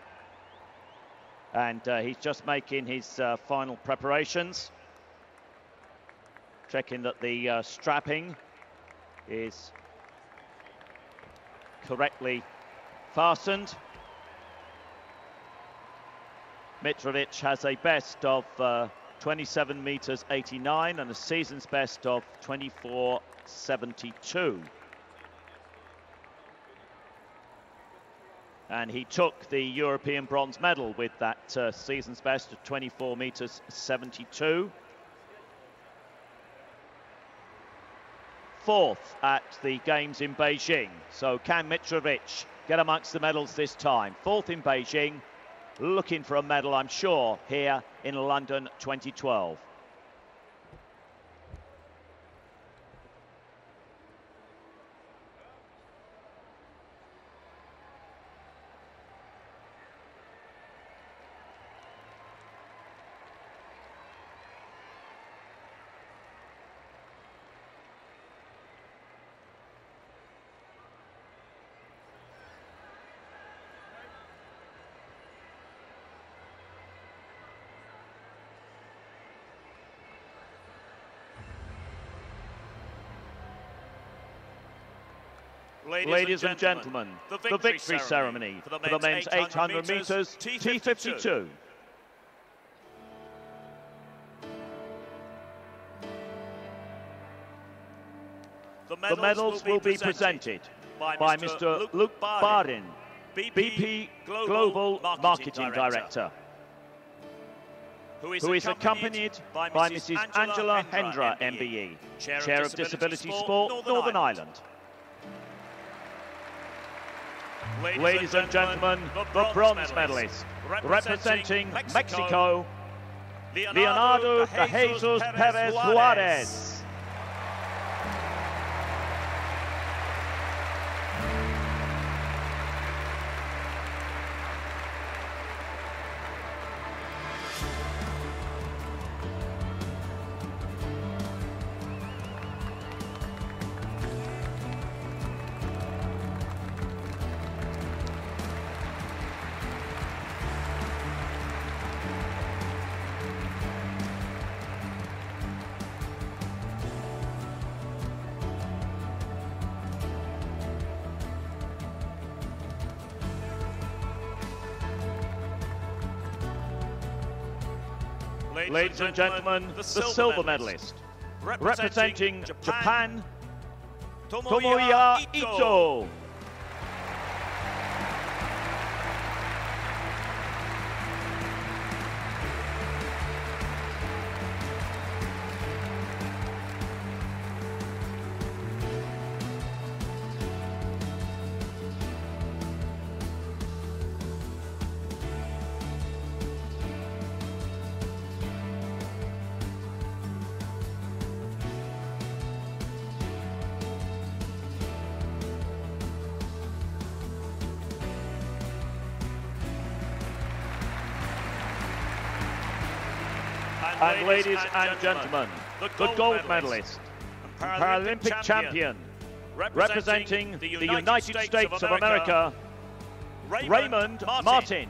and he's just making his final preparations, checking that the strapping is correctly fastened. Mitrovic has a best of 27 meters 89 and a season's best of 24.72. And he took the European bronze medal with that season's best of 24 meters 72. Fourth at the Games in Beijing. So can Mitrovic get amongst the medals this time? Fourth in Beijing, looking for a medal, I'm sure, here in London 2012. Ladies and gentlemen, the victory ceremony for the men's 800 meters T52. The medals will be presented by Mr. Luke Bardin, BP Global Marketing Director, who is accompanied by Mrs. Angela Hendra, MBE, Chair of Disability Sport, Northern Ireland. Ladies and gentlemen, the bronze medalist, representing Mexico, Leonardo de Jesus Perez Juarez. Ladies and gentlemen, the silver medalist, representing Japan, Tomoya Ito. And ladies and gentlemen, the gold medalist, Paralympic champion, representing the United States of America, Raymond Martin.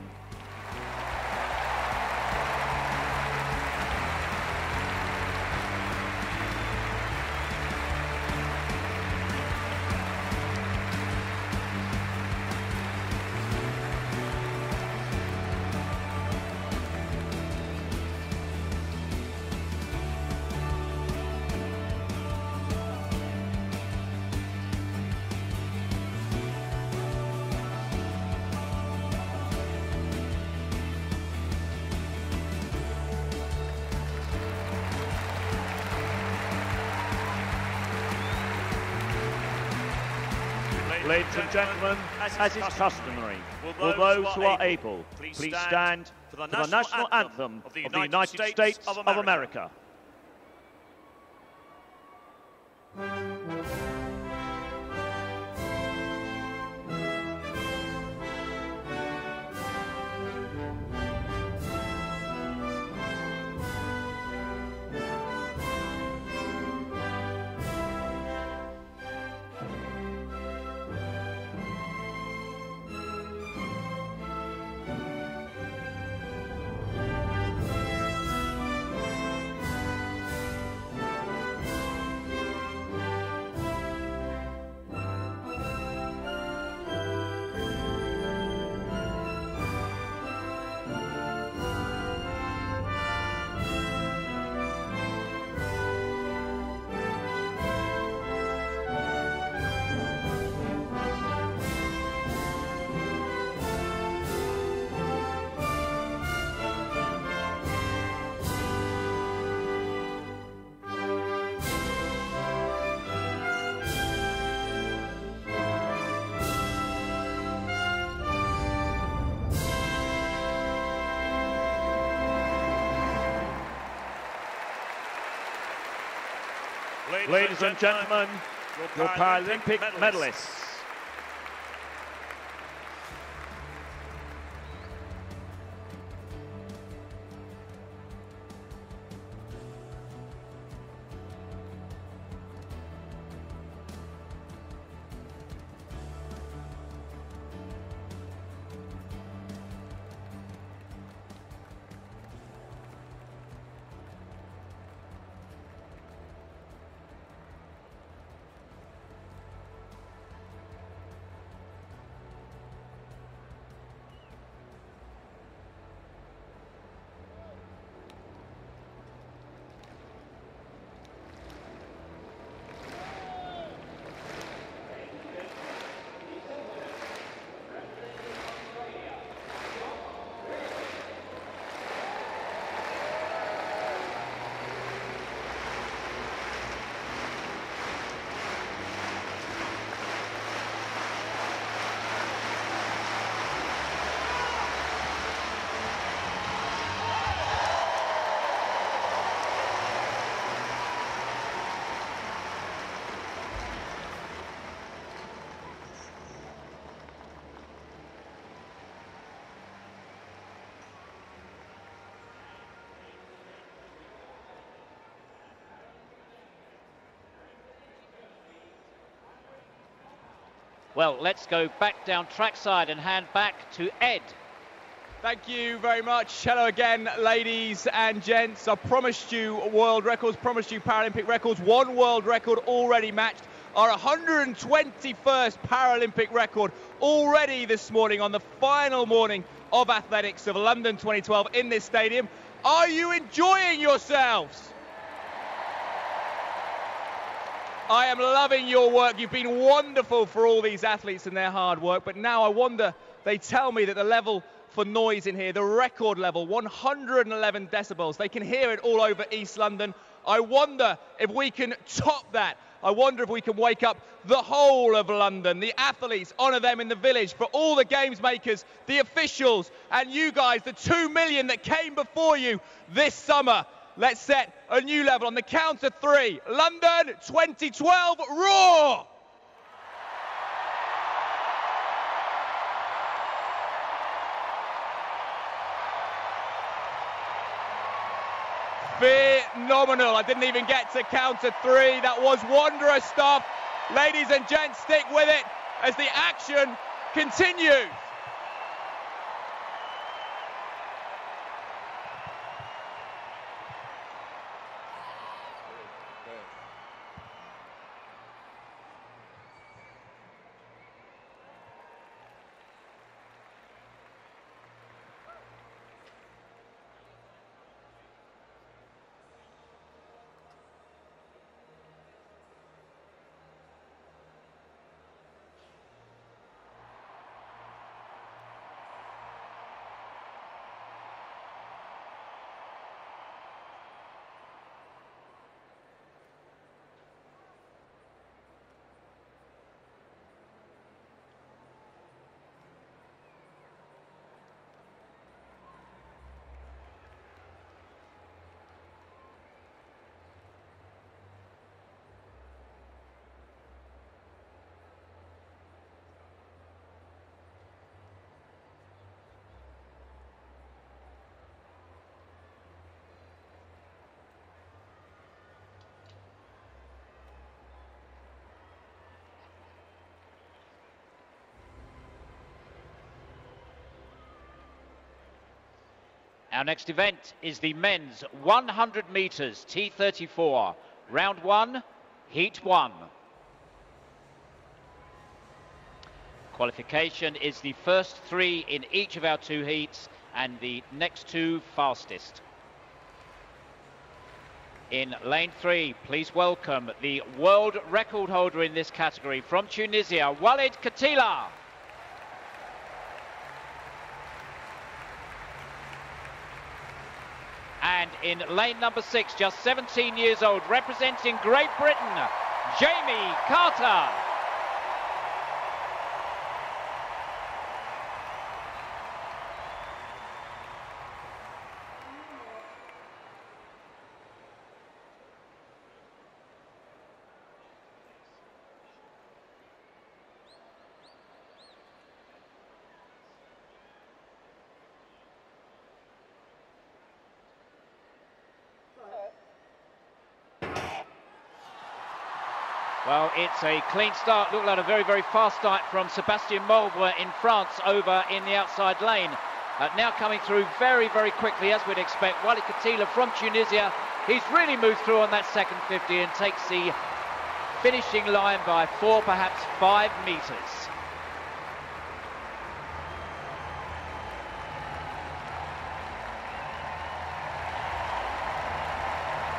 Ladies and gentlemen, as is customary, will those who are able please stand for the national anthem of the United States of America. Ladies and gentlemen, your Paralympic medalists. Well, let's go back down trackside and hand back to Ed. Thank you very much. Hello again, ladies and gents. I promised you world records, promised you Paralympic records. One world record already matched. Our 121st Paralympic record already this morning on the final morning of athletics of London 2012 in this stadium. Are you enjoying yourselves? I am loving your work. You've been wonderful for all these athletes and their hard work. But now I wonder, they tell me that the level for noise in here, the record level, 111 decibels. They can hear it all over East London. I wonder if we can top that. I wonder if we can wake up the whole of London, the athletes, honour them in the village, for all the games makers, the officials, and you guys, the 2 million that came before you this summer. Let's set a new level on the count of three. London 2012, roar! Phenomenal. I didn't even get to count to three. That was wondrous stuff. Ladies and gents, stick with it as the action continues. Our next event is the men's 100 metres T34, round 1, heat 1. Qualification is the first 3 in each of our 2 heats and the next 2 fastest. In lane 3, please welcome the world record holder in this category from Tunisia, Walid Katila. And in lane number 6, just 17 years old, representing Great Britain, Jamie Carter. Well, it's a clean start. Looked like a very, very fast start from Sébastien Marbre in France over in the outside lane. Now coming through very, very quickly, as we'd expect. Walid Katila from Tunisia. He's really moved through on that second 50 and takes the finishing line by 4, perhaps 5 metres.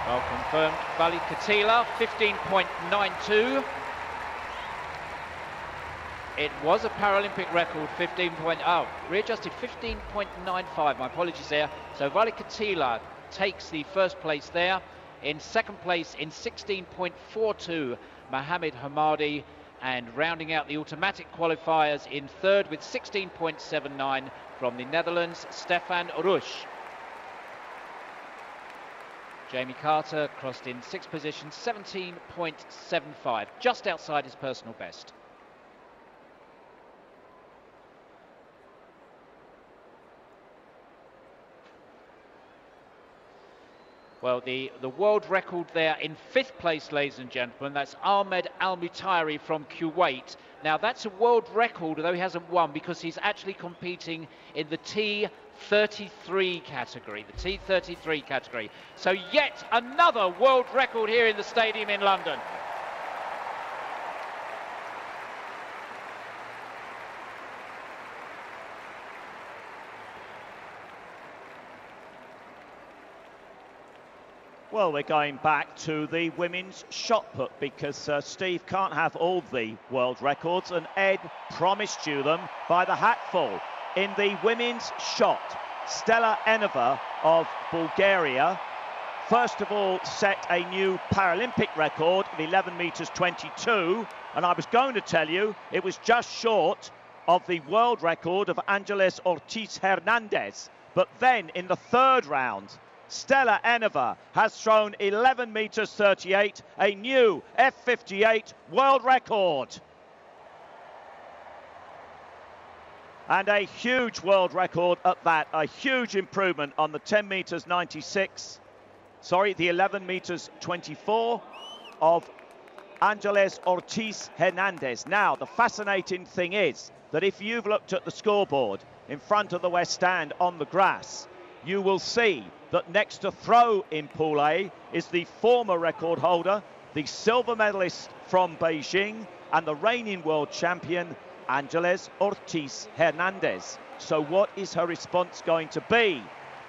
Well confirmed, Walid Katila, 15.92. It was a Paralympic record, readjusted 15.95, my apologies there. So Walid Katila takes the first place there. In second place, in 16.42, Mohamed Hamadi. And rounding out the automatic qualifiers in third with 16.79 from the Netherlands, Stefan Rusch. Jamie Carter crossed in 6th position, 17.75, just outside his personal best. Well, the world record there in 5th place, ladies and gentlemen, that's Ahmed Al-Mutairi from Kuwait. Now, that's a world record, although he hasn't won, because he's actually competing in the T33 category, the T33 category. So yet another world record here in the stadium in London. Well, we're going back to the women's shot put because Steve can't have all the world records, and Ed promised you them by the hatful. In the women's shot, Stella Eneva of Bulgaria, first of all, set a new Paralympic record of 11 meters 22, and I was going to tell you it was just short of the world record of Angeles Ortiz Hernandez. But then in the third round, Stella Eneva has thrown 11 meters 38, a new F58 world record. And a huge world record at that, a huge improvement on the 10 meters 96, the 11 meters 24 of Angeles Ortiz Hernandez. Now, the fascinating thing is that if you've looked at the scoreboard in front of the West Stand on the grass, you will see that next to throw in Pool A is the former record holder, the silver medalist from Beijing, and the reigning world champion, Angeles Ortiz Hernandez. So what is her response going to be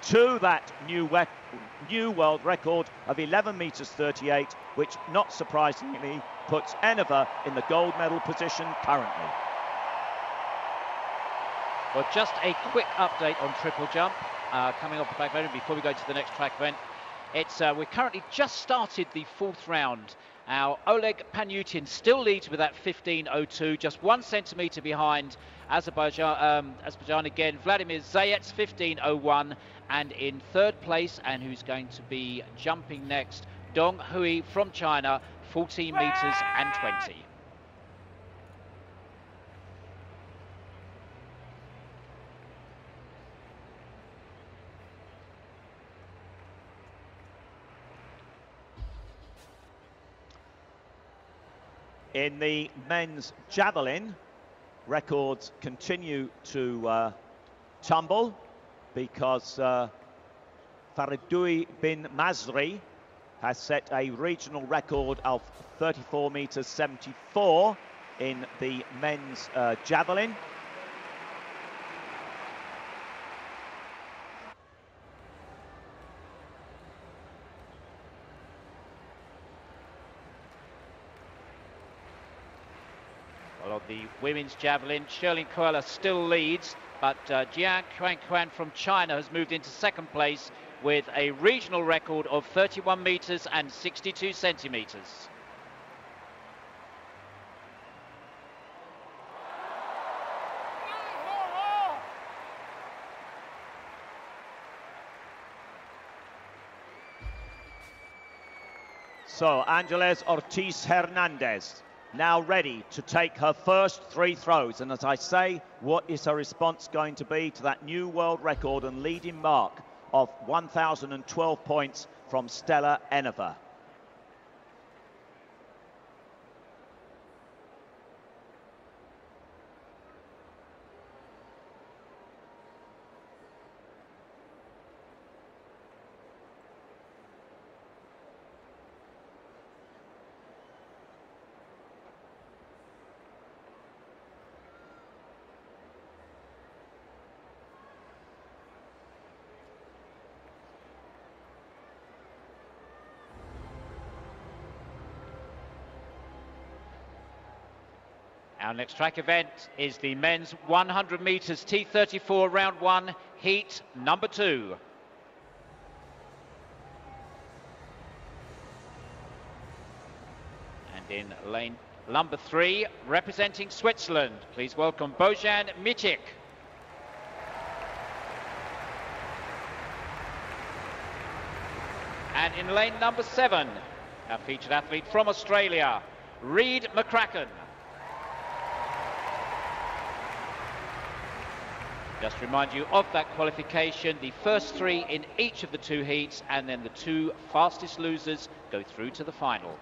to that new world record of 11 meters 38, which not surprisingly puts Eneva in the gold medal position currently? Well, just a quick update on triple jump. Coming off the back event before we go to the next track event. We're currently just started the 4th round. Our Oleg Panyutin still leads with that 15.02, just 1 centimetre behind Azerbaijan again. Vladimir Zayets 15.01, and in 3rd place, and who's going to be jumping next, Dong Hui from China, 14 metres and 20. In the men's javelin, records continue to tumble because Faridoui bin Masri has set a regional record of 34 meters 74 in the men's javelin. Well, on the women's javelin, Shirley Koala still leads, but Jiang Quan from China has moved into second place with a regional record of 31 meters and 62 centimeters. So Angeles Ortiz Hernandez now ready to take her first 3 throws, and as I say, what is her response going to be to that new world record and leading mark of 1,012 points from Stella Eneva? Our next track event is the men's 100 meters T34 round 1, heat number 2. And in lane number 3, representing Switzerland, please welcome Bojan Micic. And in lane number 7, our featured athlete from Australia, Reid McCracken. Just remind you of that qualification, the first 3 in each of the 2 heats, and then the 2 fastest losers go through to the final.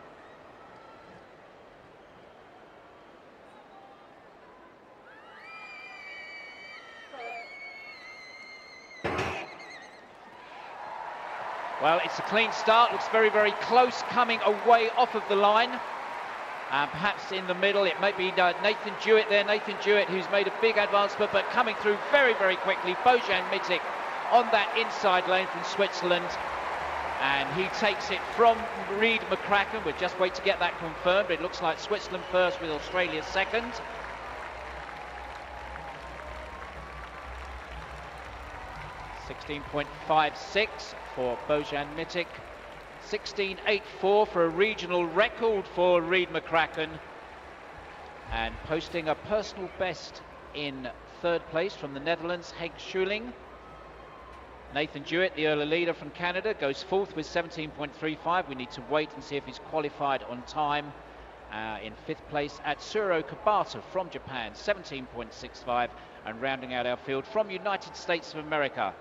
Well, it's a clean start, looks very, very close, coming away off of the line. Perhaps in the middle, it might be Nathan Jewett there. Nathan Jewett, who's made a big advancement, but coming through very, very quickly. Bojan Micic on that inside lane from Switzerland. And he takes it from Reid McCracken. We'll just wait to get that confirmed. It looks like Switzerland first with Australia second. .56 for Bojan Micic. 16.84 for a regional record for Reid McCracken, and posting a personal best in 3rd place from the Netherlands, Henk Schuling. Nathan Jewett, the early leader from Canada, goes 4th with 17.35. We need to wait and see if he's qualified on time. In 5th place at Tsuro Kabata from Japan, 17.65, and rounding out our field from United States of America,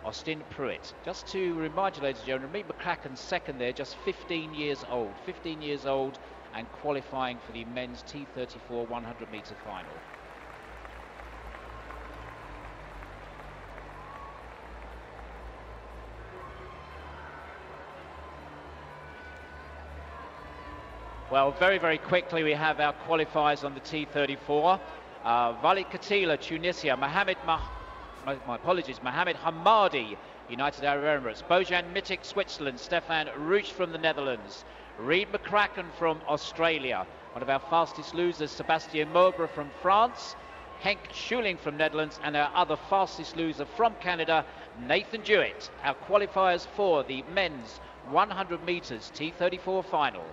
Austin Pruitt. Just to remind you, ladies and gentlemen, Reid McCracken second there, just 15 years old. 15 years old and qualifying for the men's T34 100 meter final. Well, very, very quickly we have our qualifiers on the T34. Walid Katila, Tunisia. Mohamed Hamadi, United Arab Emirates. Bojan Micic, Switzerland. Stefan Ruch from the Netherlands. Reid McCracken from Australia. One of our fastest losers, Sebastien Maubre from France. Henk Schuling from Netherlands. And our other fastest loser from Canada, Nathan Jewett. Our qualifiers for the men's 100 meters T34 final.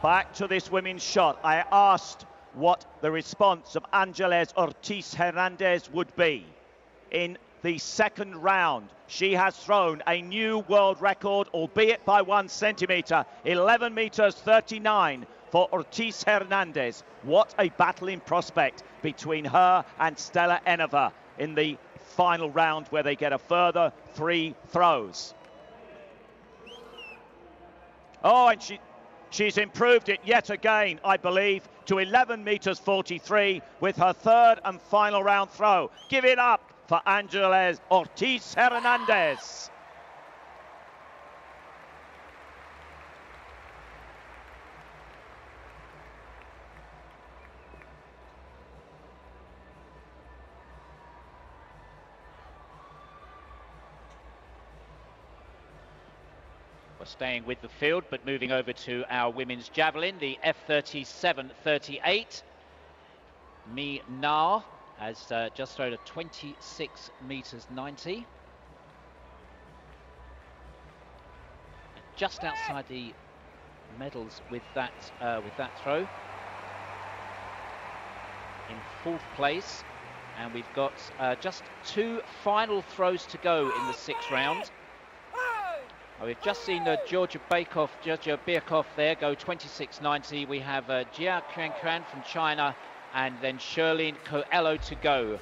Back to this women's shot. I asked what the response of Angeles Ortiz Hernandez would be in the second round. She has thrown a new world record, albeit by 1 centimetre, 11 metres 39 for Ortiz Hernandez. What a battle in prospect between her and Stella Enova in the final round, where they get a further 3 throws. Oh, and she's improved it yet again, I believe, to 11 metres 43 with her third and final round throw. Give it up for Angeles Ortiz Hernandez. Staying with the field, but moving over to our women's javelin, the F37-38. Mi Na has just thrown a 26 metres 90. Just outside the medals with that throw. In 4th place, and we've got just 2 final throws to go in the 6th round. We've just seen Georgia Birkhoff there go 26.90. We have Jia Qian from China, and then Sherlyn Coelho to go.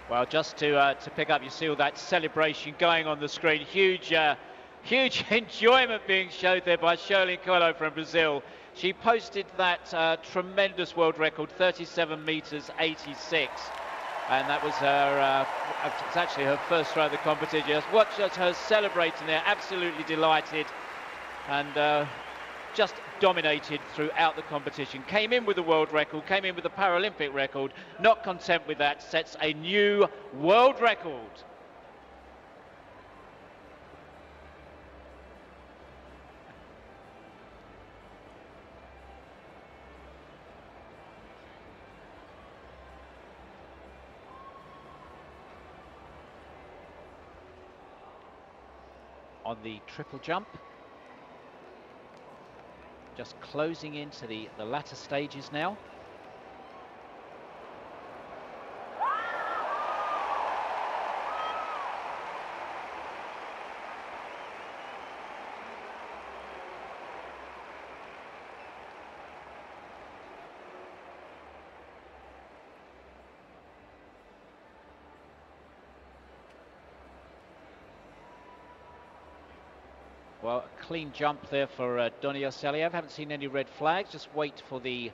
Well, just to pick up, you see all that celebration going on the screen. Huge enjoyment being showed there by Sherlyn Coelho from Brazil. She posted that tremendous world record, 37 metres 86. And that was her, it's actually her first throw of the competition. Just watch her celebrating there, absolutely delighted. And just dominated throughout the competition. Came in with the world record, came in with the Paralympic record. Not content with that, sets a new world record. On the triple jump. Just closing into the latter stages now. Well, a clean jump there for Donia Saliev. Haven't seen any red flags. Just wait for the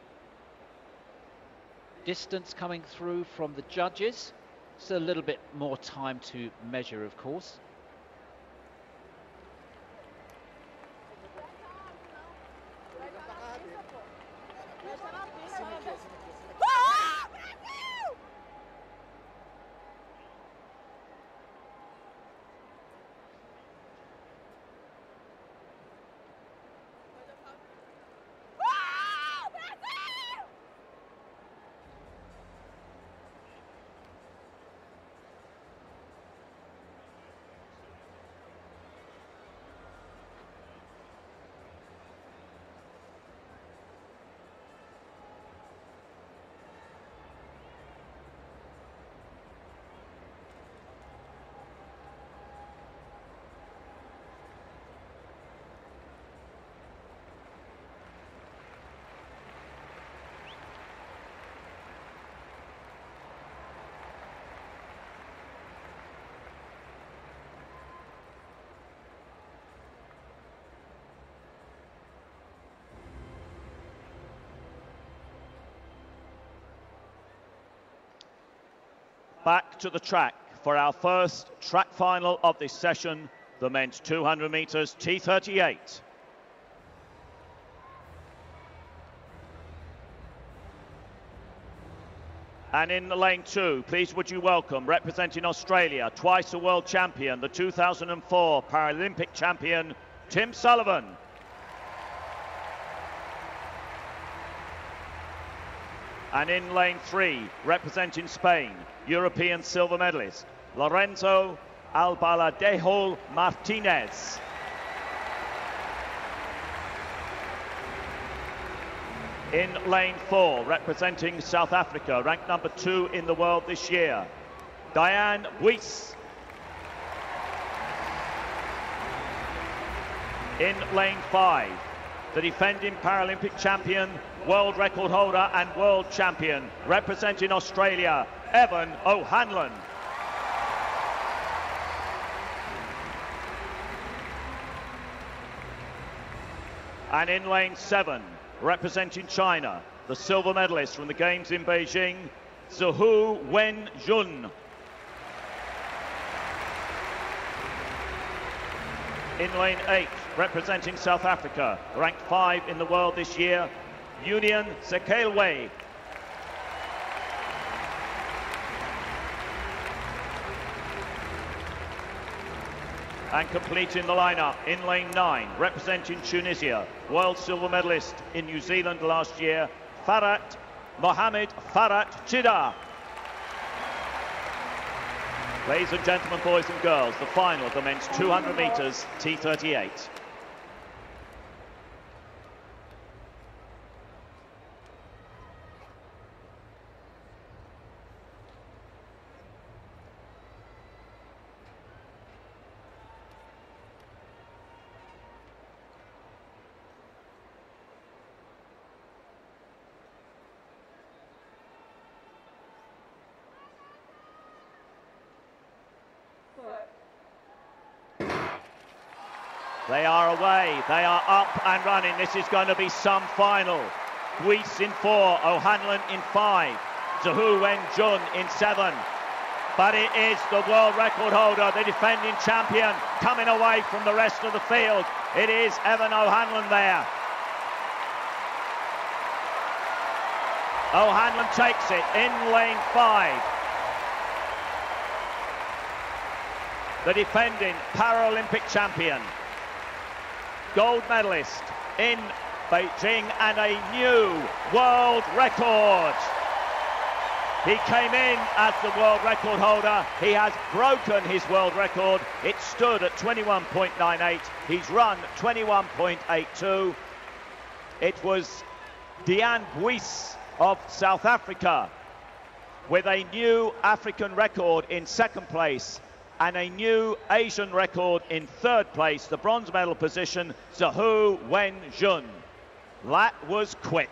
distance coming through from the judges. Still a little bit more time to measure, of course. back to the track for our first track final of this session, the men's 200 metres T38. And in the lane 2, please would you welcome, representing Australia, twice a world champion, the 2004 Paralympic champion, Tim Sullivan. And in lane 3, representing Spain, European silver medalist, Lorenzo Albaladejo Martinez. In lane 4, representing South Africa, ranked number 2 in the world this year, Diane Buys. In lane 5, the defending Paralympic champion, world record holder and world champion, representing Australia, Evan O'Hanlon. And in lane 7, representing China, the silver medalist from the Games in Beijing, Zhu Wenjun. In lane 8, representing South Africa, ranked 5 in the world this year, Union Sekelwe. And completing the lineup in lane 9, representing Tunisia, world silver medalist in New Zealand last year, Mohamed Farhat Chida. Ladies and gentlemen, boys and girls, the final of the men's 200 metres T38. They are away, they are up and running. This is going to be some final. Buys in 4, O'Hanlon in 5, Zhu Wenjun in 7. But it is the world record holder, the defending champion, coming away from the rest of the field. It is Evan O'Hanlon there. O'Hanlon takes it in lane 5. The defending Paralympic champion, gold medalist in Beijing, and a new world record. He came in as the world record holder. He has broken his world record. It stood at 21.98. He's run 21.82. It was Diane Buys of South Africa with a new African record in 2nd place and a new Asian record in 3rd place, the bronze medal position, Zhu Wenjun. That was quick.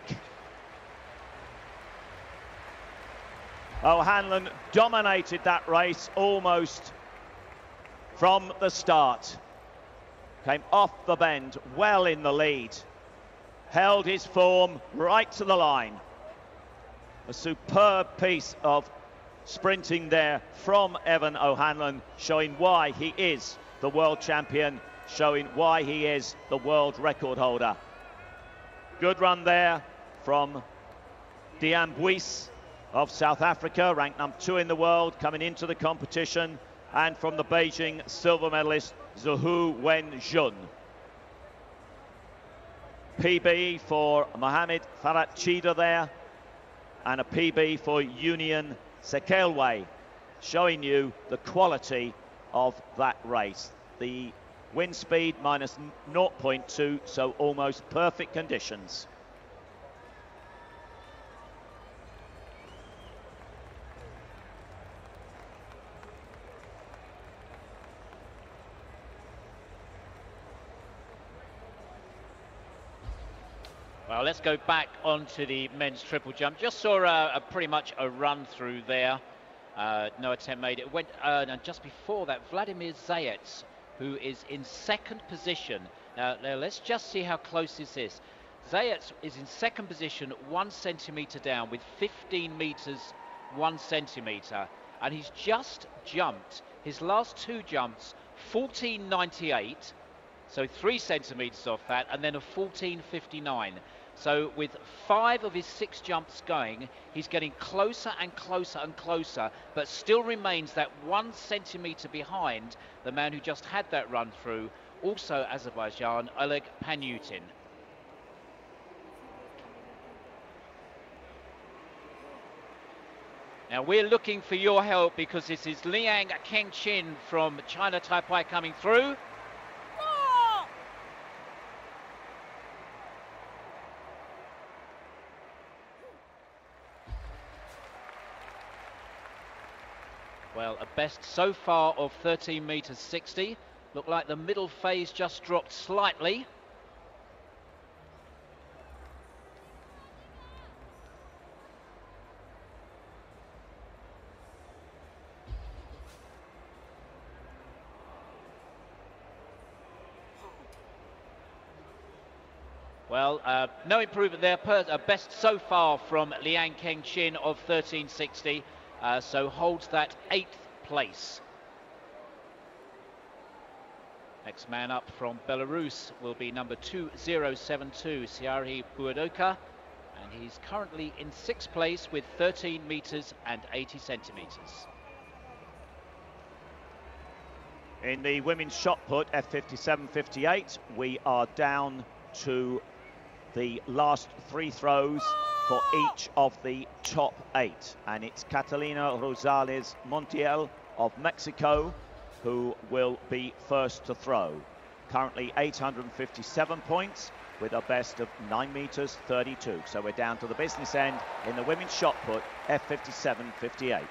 O'Hanlon dominated that race almost from the start. Came off the bend, well in the lead. Held his form right to the line. A superb piece of sprinting there from Evan O'Hanlon, showing why he is the world champion, showing why he is the world record holder. Good run there from Diane Buys of South Africa, ranked number 2 in the world, coming into the competition, and from the Beijing silver medalist Zhu Wenjun. PB for Mohamed Farhat Chida there, and a PB for Union Sekelwe, showing you the quality of that race. The wind speed minus 0.2, so almost perfect conditions. Well, let's go back onto the men's triple jump. Just saw pretty much a run through there. No attempt made. It went and just before that, Vladimir Zayats, who is in 2nd position. Now let's just see how close this is. Zayats is in 2nd position, 1 centimetre down with 15 metres 1 centimetre. and he's just jumped his last 2 jumps 14.98, so 3 centimetres off that, and then a 14.59. So with 5 of his 6 jumps going, he's getting closer and closer and closer, but still remains that 1 centimetre behind the man who just had that run through, also Azerbaijan, Oleg Panyutin. Now we're looking for your help, because this is Liang Kengqin from China Taipei coming through. Well, a best so far of 13 meters 60. Looked like the middle phase just dropped slightly. Well, no improvement there. Best so far from Liang Kengqin of 13.60. So holds that 8th place. Next man up from Belarus will be number 2072, Siari Puadoka, and he's currently in 6th place with 13 meters and 80 centimeters. In the women's shot put, F57.58, we are down to the last 3 throws for each of the top 8, and it's Catalina Rosales Montiel of Mexico who will be first to throw. Currently 857 points with a best of 9 meters 32. So we're down to the business end in the women's shot put, F57.58.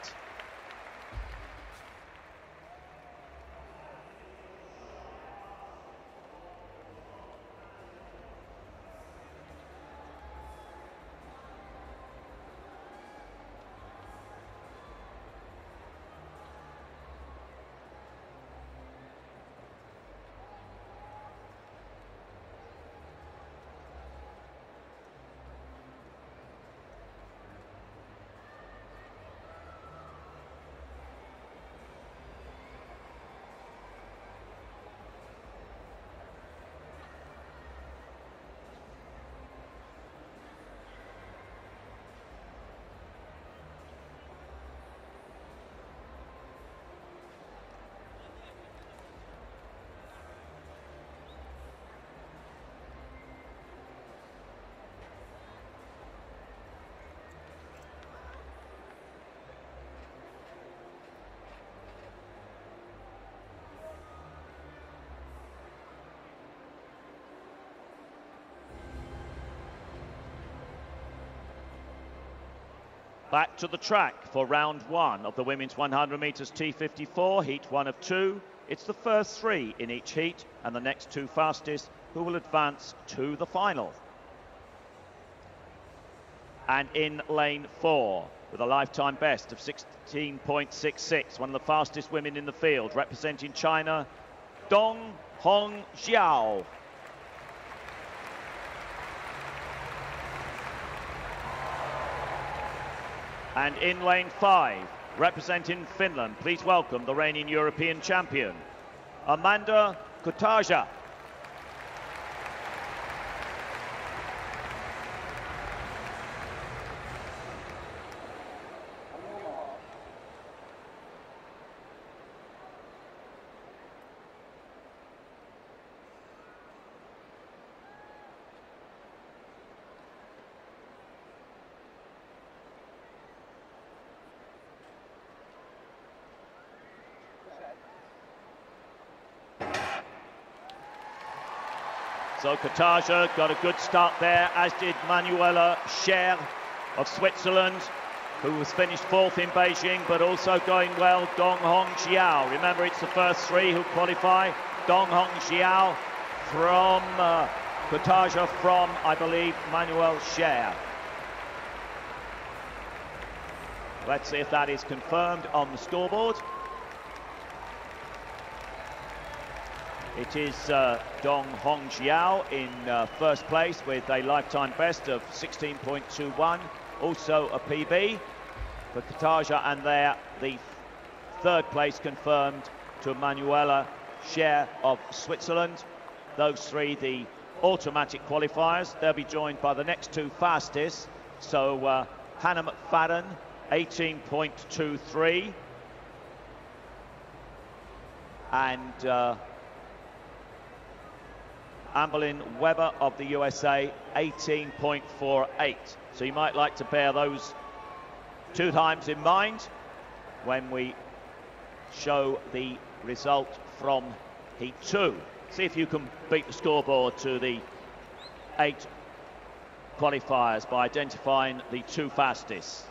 Back to the track for round 1 of the women's 100 metres T54, heat 1 of 2. It's the first 3 in each heat, and the next 2 fastest who will advance to the final. And in lane 4, with a lifetime best of 16.66, one of the fastest women in the field, representing China, Dong Hong Xiao. And in lane 5, representing Finland, please welcome the reigning European champion, Amanda Kutaja. So Kutaja got a good start there, as did Manuela Scher of Switzerland, who was finished 4th in Beijing, but also going well, Dong Hong Xiao. Remember, it's the first 3 who qualify. Dong Hong Xiao from Kutaja from, I believe, Manuel Scher. Let's see if that is confirmed on the scoreboard. It is Dong Hong Xiao in first place with a lifetime best of 16.21, also a PB for Kutaja, and there the Third place confirmed to Manuela Scher of Switzerland. Those three, the automatic qualifiers. They'll be joined by the next two fastest. So Hannah McFadden, 18.23. And Amberlyn Weber of the USA, 18.48. So you might like to bear those two times in mind when we show the result from Heat 2. See if you can beat the scoreboard to the 8 qualifiers by identifying the two fastest.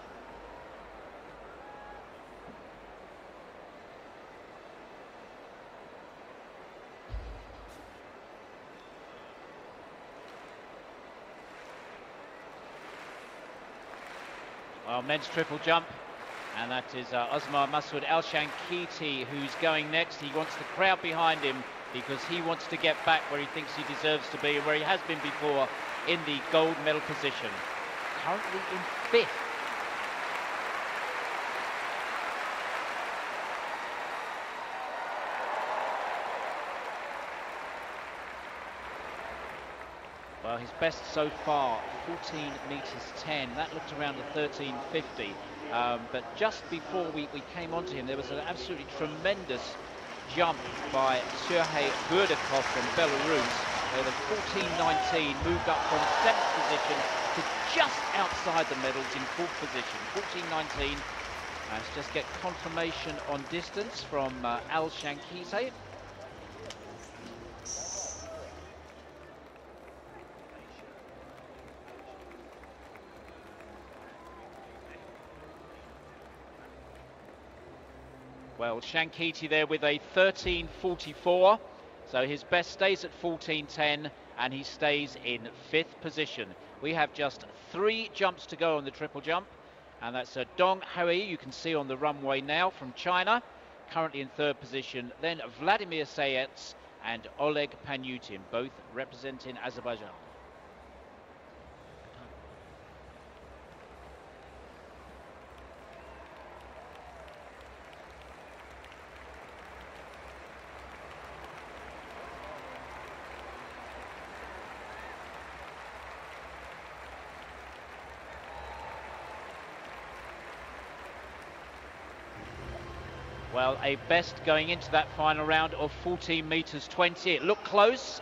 Well, men's triple jump, and that is Osmar Masoud Al-Shankiti who's going next. He wants the crowd behind him because he wants to get back where he thinks he deserves to be and where he has been before, in the gold medal position. Currently in 5th. Well, his best so far, 14 metres 10. That looked around the 13.50. But just before we came onto him, there was an absolutely tremendous jump by Sergei Burdakov from Belarus, where the 14.19 moved up from 7th position to just outside the medals in 4th position. 14.19. Let's just get confirmation on distance from Al-Shankiti. Well, Shankiti there with a 13.44, so his best stays at 14.10 and he stays in 5th position. We have just 3 jumps to go on the triple jump, and that's Dong Hui, you can see on the runway now, from China, currently in 3rd position. Then Vladimir Sayets and Oleg Panyutin, both representing Azerbaijan. Well, a best going into that final round of 14 metres 20. It looked close.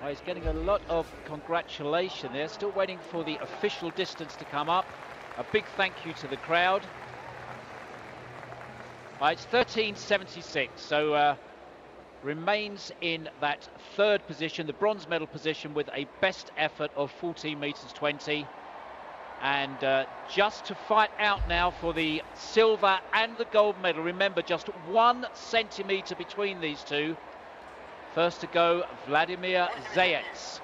He's getting a lot of congratulation there. Still waiting for the official distance to come up. A big thank you to the crowd. It's 13.76, so remains in that 3rd position, the bronze medal position, with a best effort of 14 metres 20. And just to fight out now for the silver and the gold medal. Remember, just 1 centimetre between these two. First to go, Vladimir Zayets.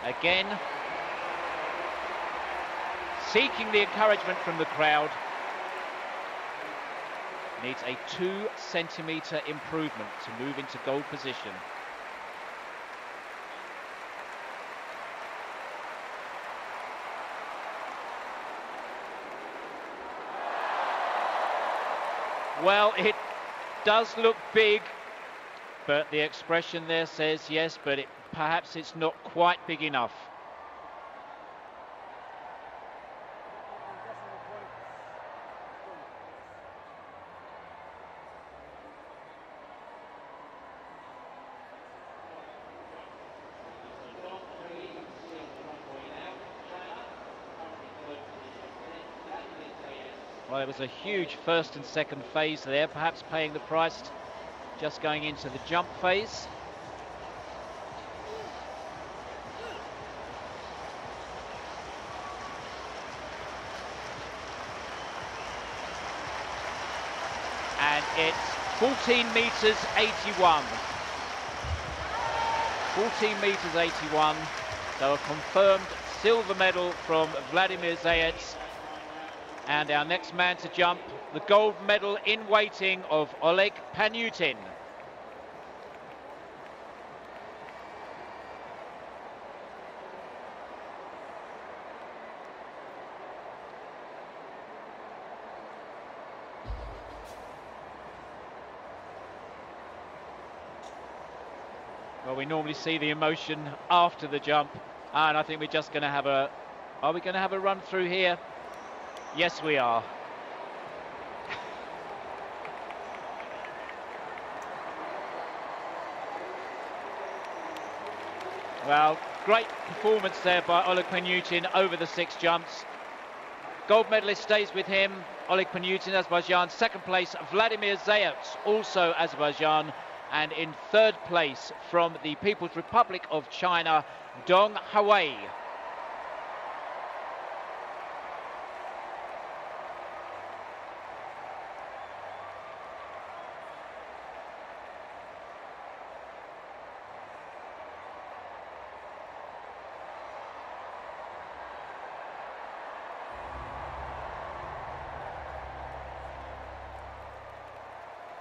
Again, seeking the encouragement from the crowd. Needs a 2 centimetre improvement to move into gold position. Well, it does look big, but the expression there says yes, but perhaps it's not quite big enough. Well, it was a huge 1st and 2nd phase there, perhaps paying the price just going into the jump phase. It's 14 metres 81. 14 metres 81. So a confirmed silver medal from Vladimir Zayats. And our next man to jump, the gold medal in waiting of Oleg Panyutin. Well, we normally see the emotion after the jump, and I think we're just going to have a... Are we going to have a run through here? Yes, we are. Well, great performance there by Oleg Panyutin over the 6 jumps. Gold medalist stays with him. Oleg Panyutin, Azerbaijan. Second place, Vladimir Zayats, also Azerbaijan. And in third place from the People's Republic of China, Dong Hawei.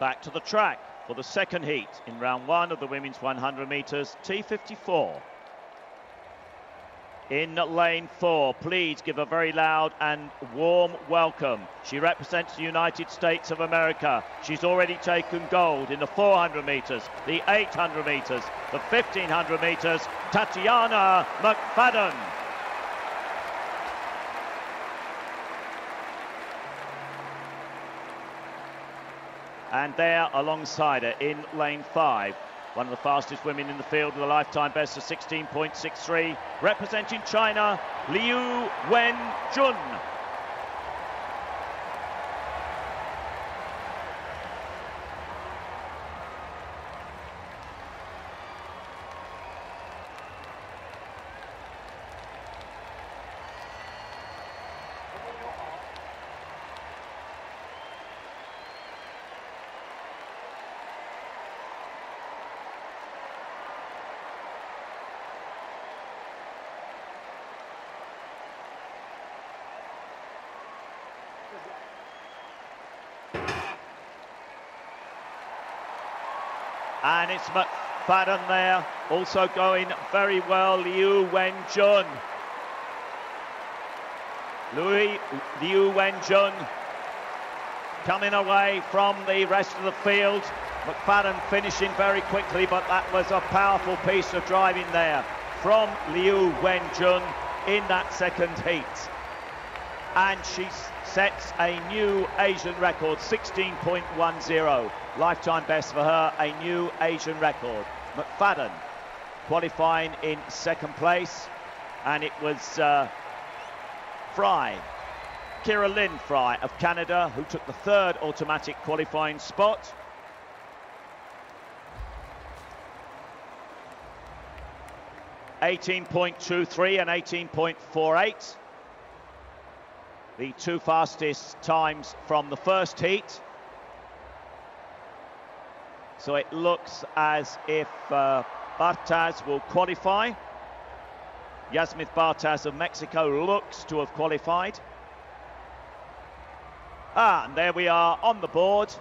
Back to the track for the second heat in round 1 of the women's 100 metres T54. In lane 4, please give a very loud and warm welcome. She represents the United States of America. She's already taken gold in the 400 metres, the 800 metres, the 1500 metres, Tatiana McFadden. And there alongside her in lane 5, one of the fastest women in the field with a lifetime best of 16.63, representing China, Liu Wenjun. And it's McFadden there, also going very well, Liu Wenjun. Liu Wenjun coming away from the rest of the field. McFadden finishing very quickly, but that was a powerful piece of driving there from Liu Wenjun in that second heat. And she sets a new Asian record, 16.10. Lifetime best for her, a new Asian record. McFadden qualifying in second place, and it was Fry, Kira Lynn Fry of Canada, who took the third automatic qualifying spot. (18.23 and 18.48). The 2 fastest times from the first heat. So it looks as if Bartaz will qualify. Yasmith Bartaz of Mexico looks to have qualified. And there we are on the board.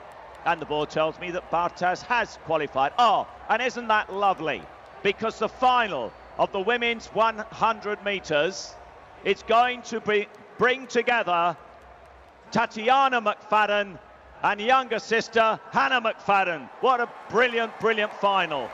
And the board tells me that Bartaz has qualified. Oh, and isn't that lovely? Because the final of the women's 100 metres is going to bring together Tatiana McFadden and younger sister Hannah McFadden. What a brilliant, brilliant final.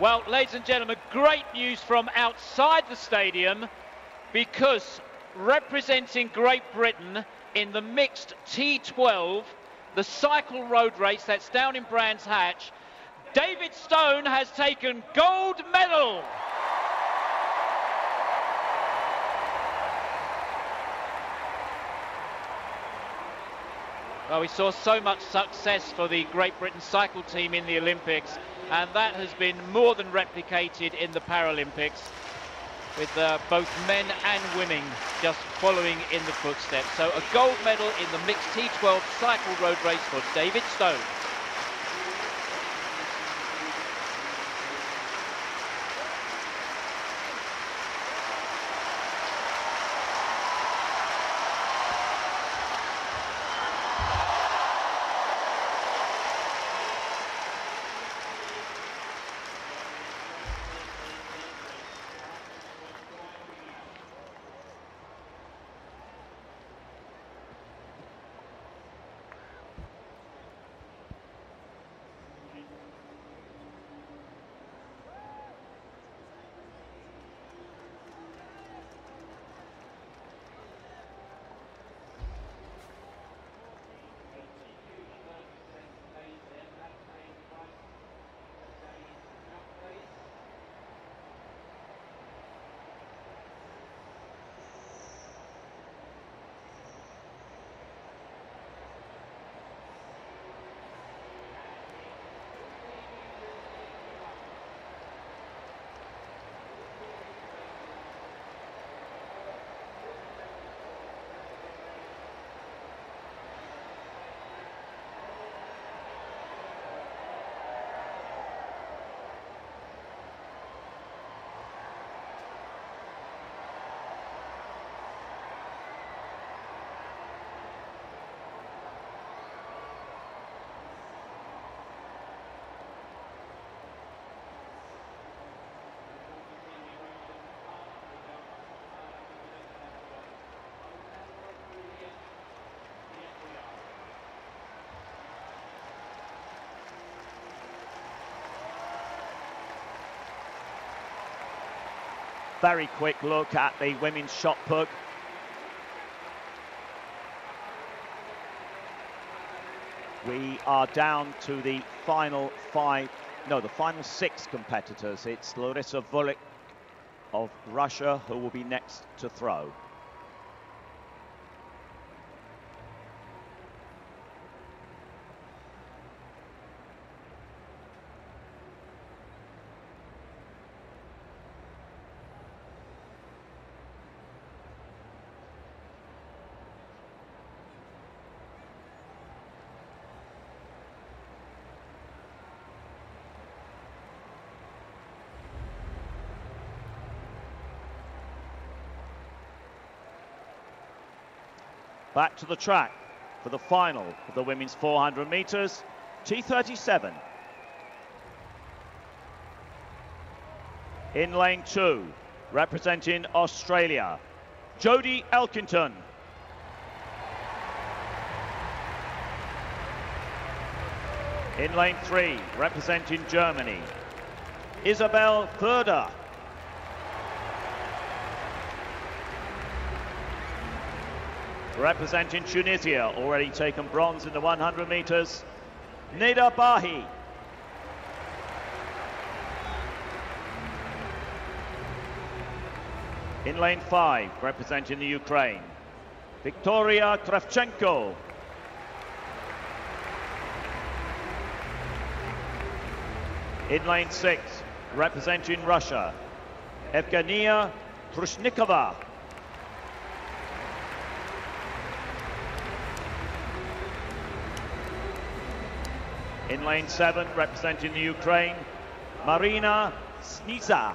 Well, ladies and gentlemen, great news from outside the stadium, because representing Great Britain in the mixed T12, the cycle road race that's down in Brands Hatch, David Stone has taken gold medal. Well, we saw so much success for the Great Britain cycle team in the Olympics, and that has been more than replicated in the Paralympics, with both men and women just following in the footsteps. So a gold medal in the mixed T12 cycle road race for David Stone. Very quick look at the women's shot put. We are down to the final six competitors. It's Larissa Vulik of Russia who will be next to throw. Back to the track for the final of the women's 400 metres, T37. In lane 2, representing Australia, Jodie Elkington. In lane 3, representing Germany, Isabel Thurder. Representing Tunisia, already taken bronze in the 100 metres, Neda Bahi. In lane 5, representing the Ukraine, Victoria Kravchenko. In lane 6, representing Russia, Evgenia Trushnikova. In lane 7, representing the Ukraine, Marina Sniza.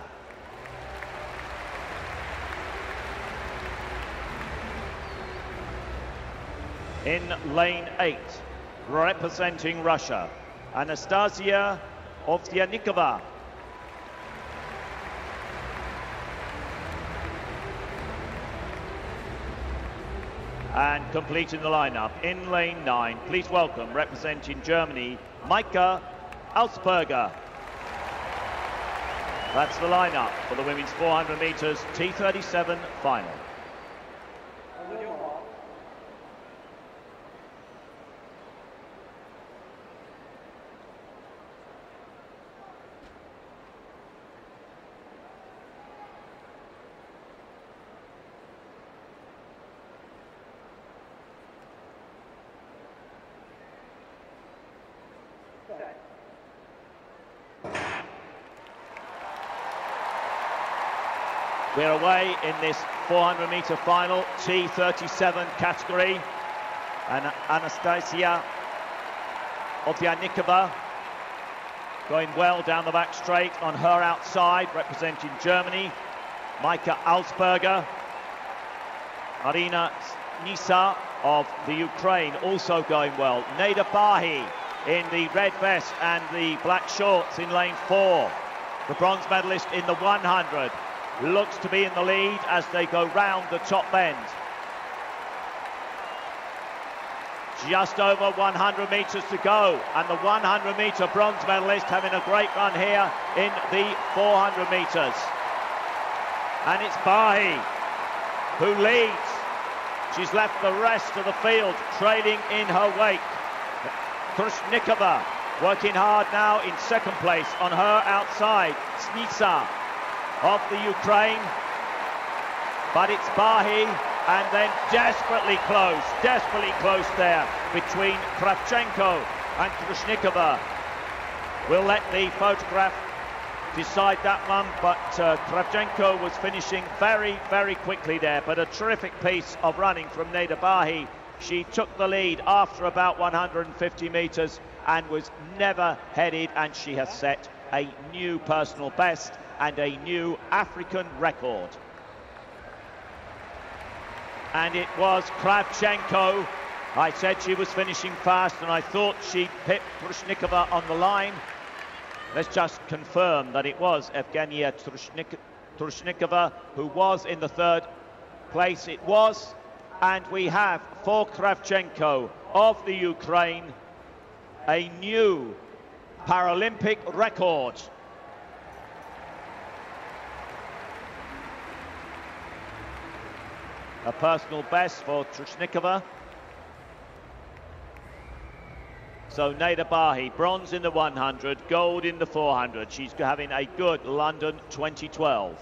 In lane 8, representing Russia, Anastasia Ovsyannikova. And completing the lineup, in lane 9, please welcome, representing Germany, Maika Alsberger. That's the lineup for the women's 400 metres T37 final. We're away in this 400-meter final, T37 category. And Anastasia Ovyanikova going well down the back straight on her outside, representing Germany. Maika Alsberger. Marina Nisa of the Ukraine also going well. Neda Bahi in the red vest and the black shorts in lane 4. The bronze medalist in the 100 looks to be in the lead as they go round the top bend. Just over 100 metres to go, and the 100-metre bronze medalist having a great run here in the 400 metres. And it's Bahi who leads. She's left the rest of the field trailing in her wake. Trushnikova working hard now in second place on her outside. Snitsa of the Ukraine. But it's Bahi, and then desperately close there between Kravchenko and Trushnikova. We'll let the photograph decide that one, but Kravchenko was finishing very, very quickly there, but a terrific piece of running from Neda Bahi. She took the lead after about 150 metres and was never headed, and she has set a new personal best and a new African record. And it was Kravchenko. I said she was finishing fast, and I thought she'd hit Trushnikova on the line. Let's just confirm that it was Evgenia Trushnikova who was in the third place. It was, and we have for Kravchenko of the Ukraine a new Paralympic record. A personal best for Trushnikova. So Neda Bahi, bronze in the 100, gold in the 400. She's having a good London 2012.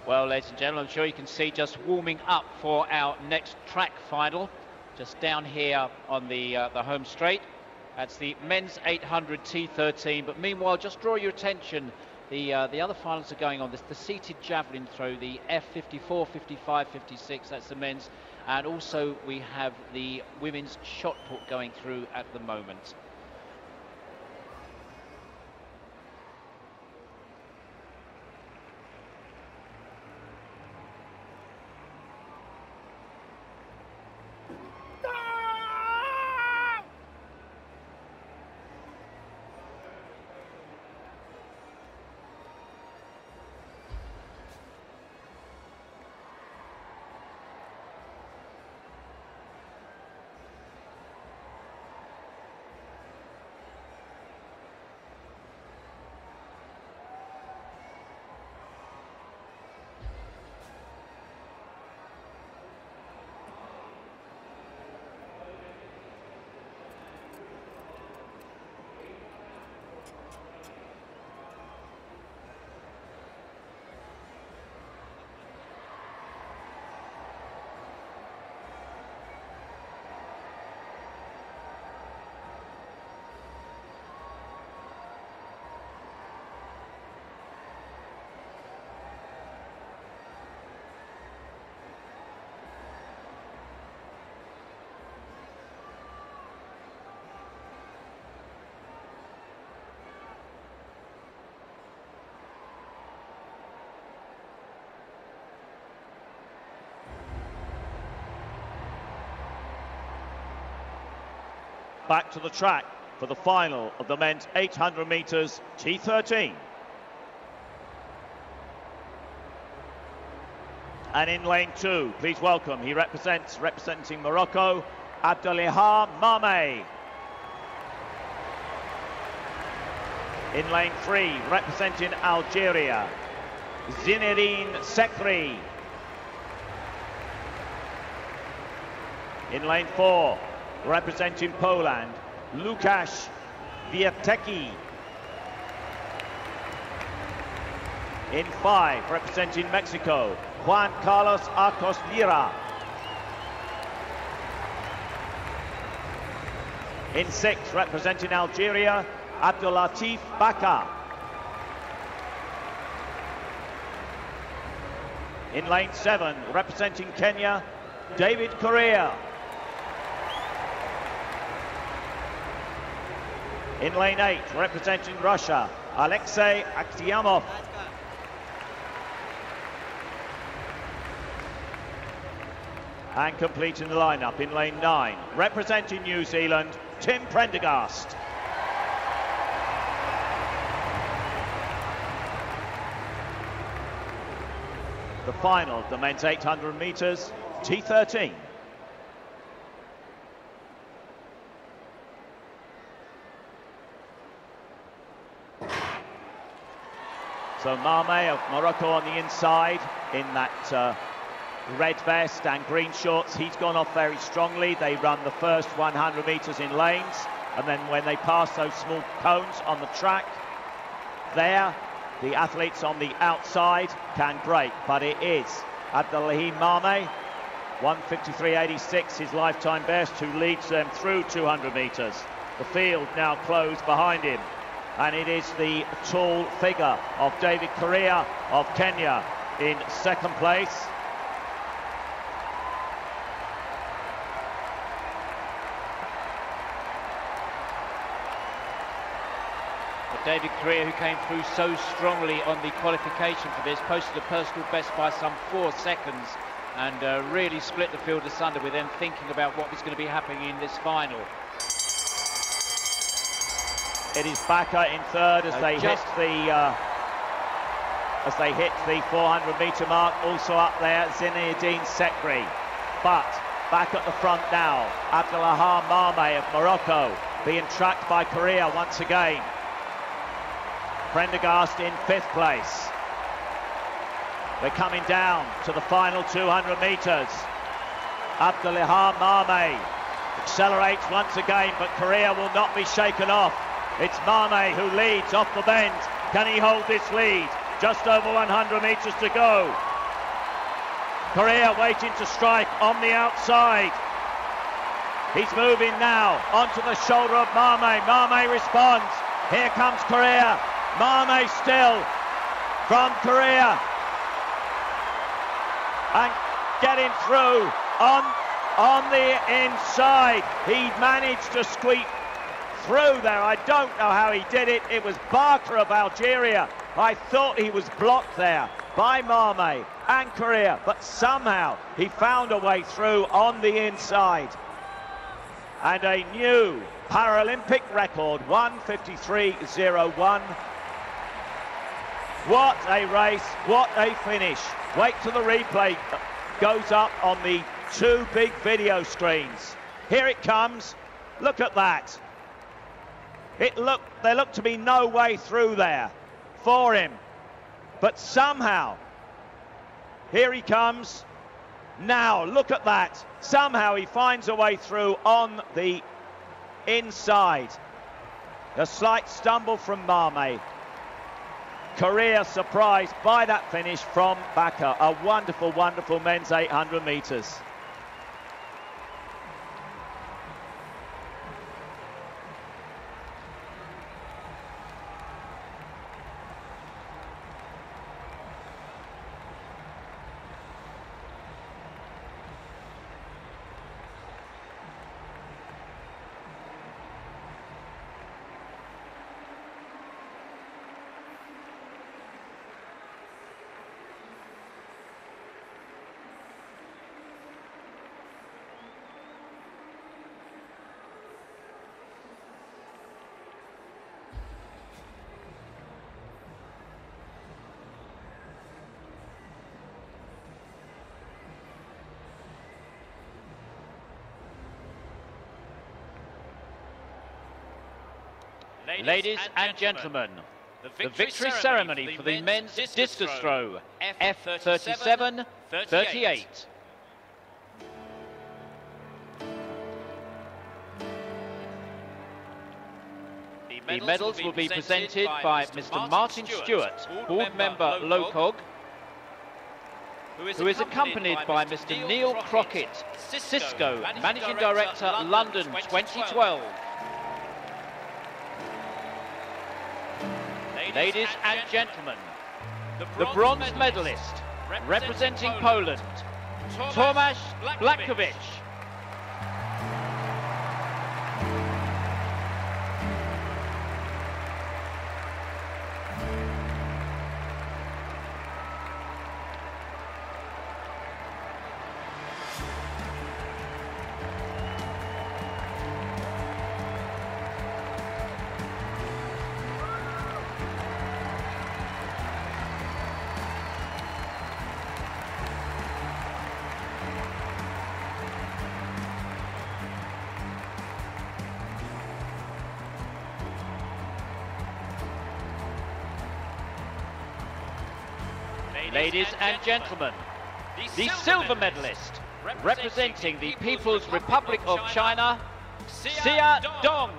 Well, ladies and gentlemen, I'm sure you can see just warming up for our next track final, just down here on the home straight. That's the men's 800 T13. But meanwhile, just draw your attention The other finals are going on. The seated javelin throw, the F54, 55, 56, that's the men's. And also we have the women's shot put going through at the moment. Back to the track for the final of the men's 800 metres T13. And in lane 2, please welcome, he representing Morocco, Abdelihar Mameh. In lane 3, representing Algeria, Zinedine Sekri. In lane 4, representing Poland, Łukasz Wiatecki. In 5, representing Mexico, Juan Carlos Arcos Lira. In 6, representing Algeria, Abdulatif Baka. In lane 7, representing Kenya, David Correa. In lane 8, representing Russia, Alexei Akhtiamov. And completing the lineup in lane 9, representing New Zealand, Tim Prendergast. The final of the men's 800 metres, T13. So Mameh of Morocco on the inside in that red vest and green shorts. He's gone off very strongly. They run the first 100 metres in lanes, and then when they pass those small cones on the track, there the athletes on the outside can break. But it is Abdelihar Mameh, 1:53.86, his lifetime best, who leads them through 200 metres. The field now closed behind him. And it is the tall figure of David Correa of Kenya in second place. But David Correa, who came through so strongly on the qualification for this, posted a personal best by some 4 seconds and really split the field asunder with them thinking about what was going to be happening in this final. It is Baka in third as they hit the 400-metre mark. Also up there, Zinedine Sekri. But back at the front now, Abdelihar Mameh of Morocco being tracked by Correa once again. Prendergast in 5th place. They're coming down to the final 200 metres. Abdelihar Mameh accelerates once again, but Correa will not be shaken off. It's Mameh who leads off the bend. Can he hold this lead? Just over 100 metres to go. Correa waiting to strike on the outside. He's moving now onto the shoulder of Mameh. Mameh responds. Here comes Correa. Mameh still from Korea. And getting through on the inside. He managed to squeak through there. I don't know how he did it. It was Barker of Algeria. I thought he was blocked there by Mame and Korea, but somehow he found a way through on the inside. And a new Paralympic record, 1:53.01. What a race, what a finish. Wait till the replay goes up on the two big video screens. Here it comes. Look at that. There looked to be no way through there for him. But somehow, here he comes. Now, look at that. Somehow he finds a way through on the inside. A slight stumble from Mame. Korea surprised by that finish from Bakker. A wonderful, wonderful men's 800 metres. Ladies and gentlemen, the victory ceremony for the men's discus throw, F37-38. The medals will be presented by Mr. Martin Stewart, board member LOCOG, who is accompanied by Mr. Neil Crockett, Cisco, Managing Director, London 2012. Ladies and gentlemen, the bronze medalist representing Poland, Tomasz Blackowicz. Ladies and gentlemen, the silver medalist representing the People's Republic of China, Xia Dong.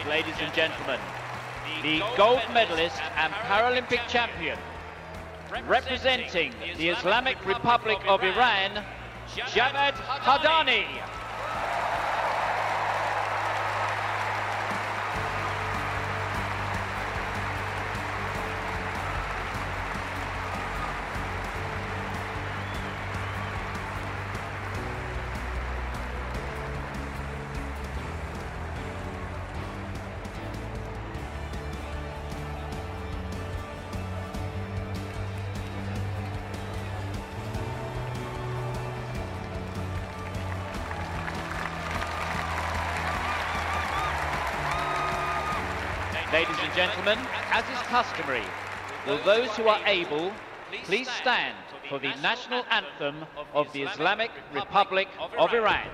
Ladies and gentlemen, the gold medalist and Paralympic champion, representing the Islamic Republic of Iran, Javed Hadani. Ladies and gentlemen, as is customary, will those who are able please stand for the national anthem of the Islamic Republic of Iran.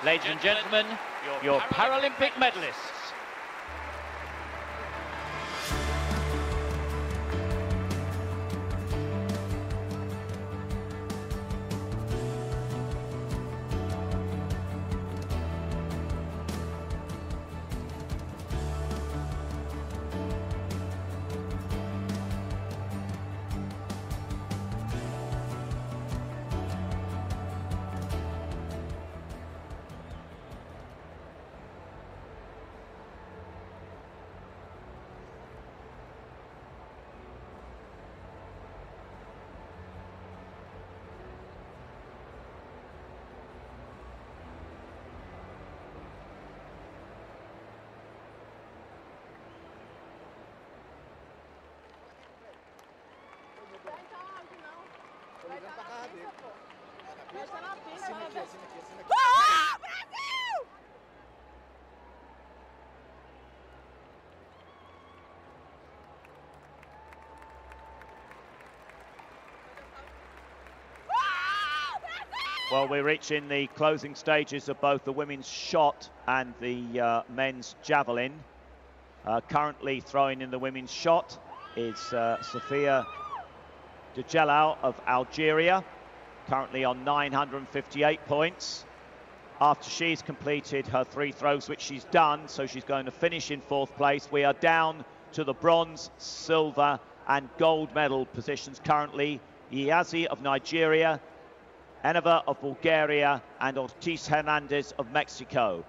Ladies and gentlemen, your Paralympic medalists. Well, we're reaching the closing stages of both the women's shot and the men's javelin. Currently throwing in the women's shot is Sofia Djelau of Algeria, currently on 958 points. After she's completed her 3 throws, which she's done, so she's going to finish in 4th place. We are down to the bronze, silver and gold medal positions currently. Iyazi of Nigeria, Eneva of Bulgaria and Ortiz Hernandez of Mexico.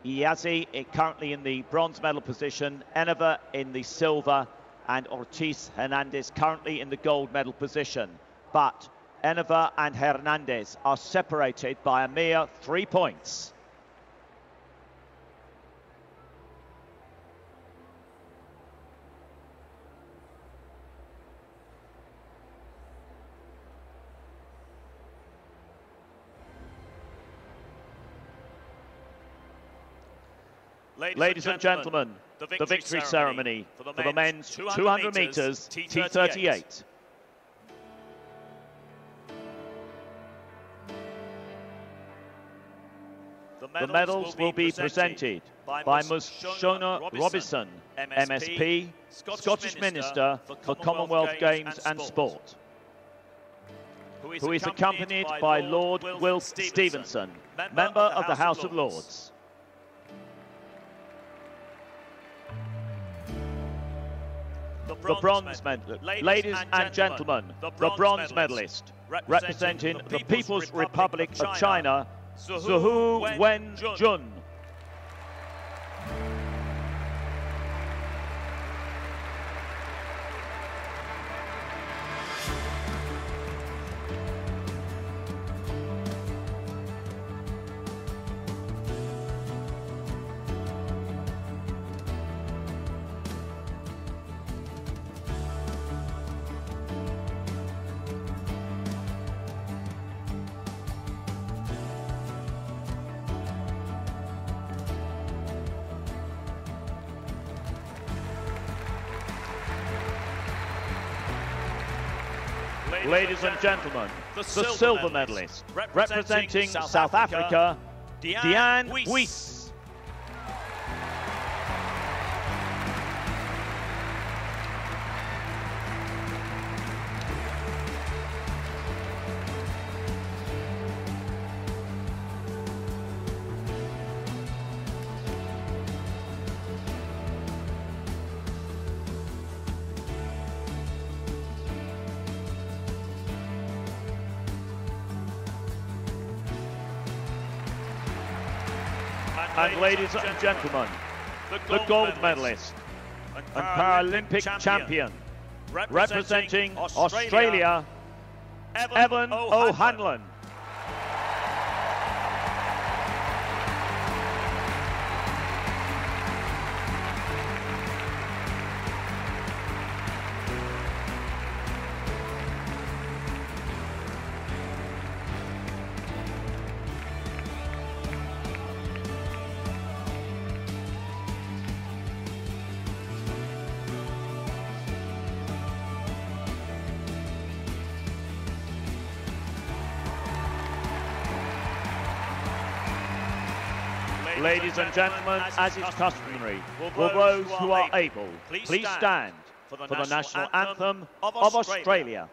Iyazi currently in the bronze medal position, Eneva in the silver and Ortiz Hernandez currently in the gold medal position. But Eneva and Hernandez are separated by a mere 3 points. Ladies and gentlemen, the victory ceremony for the men's 200 metres T38. The medals will be presented by Ms. Shona Robinson, MSP, Scottish Minister for Commonwealth Games and Sport, who is accompanied by Lord Wilf Stevenson, Member of the House of Lords. The bronze medalist, ladies and gentlemen, the bronze medalist, representing the People's Republic of China, Zhu Wen-jun. Ladies and gentlemen, the silver medalist, representing South Africa, Deanne Weiss. And ladies and gentlemen, the gold medalist and Paralympic champion, representing Australia, Evan O'Hanlon. Ladies and gentlemen, as is customary, will those who are able please stand for the national anthem of Australia.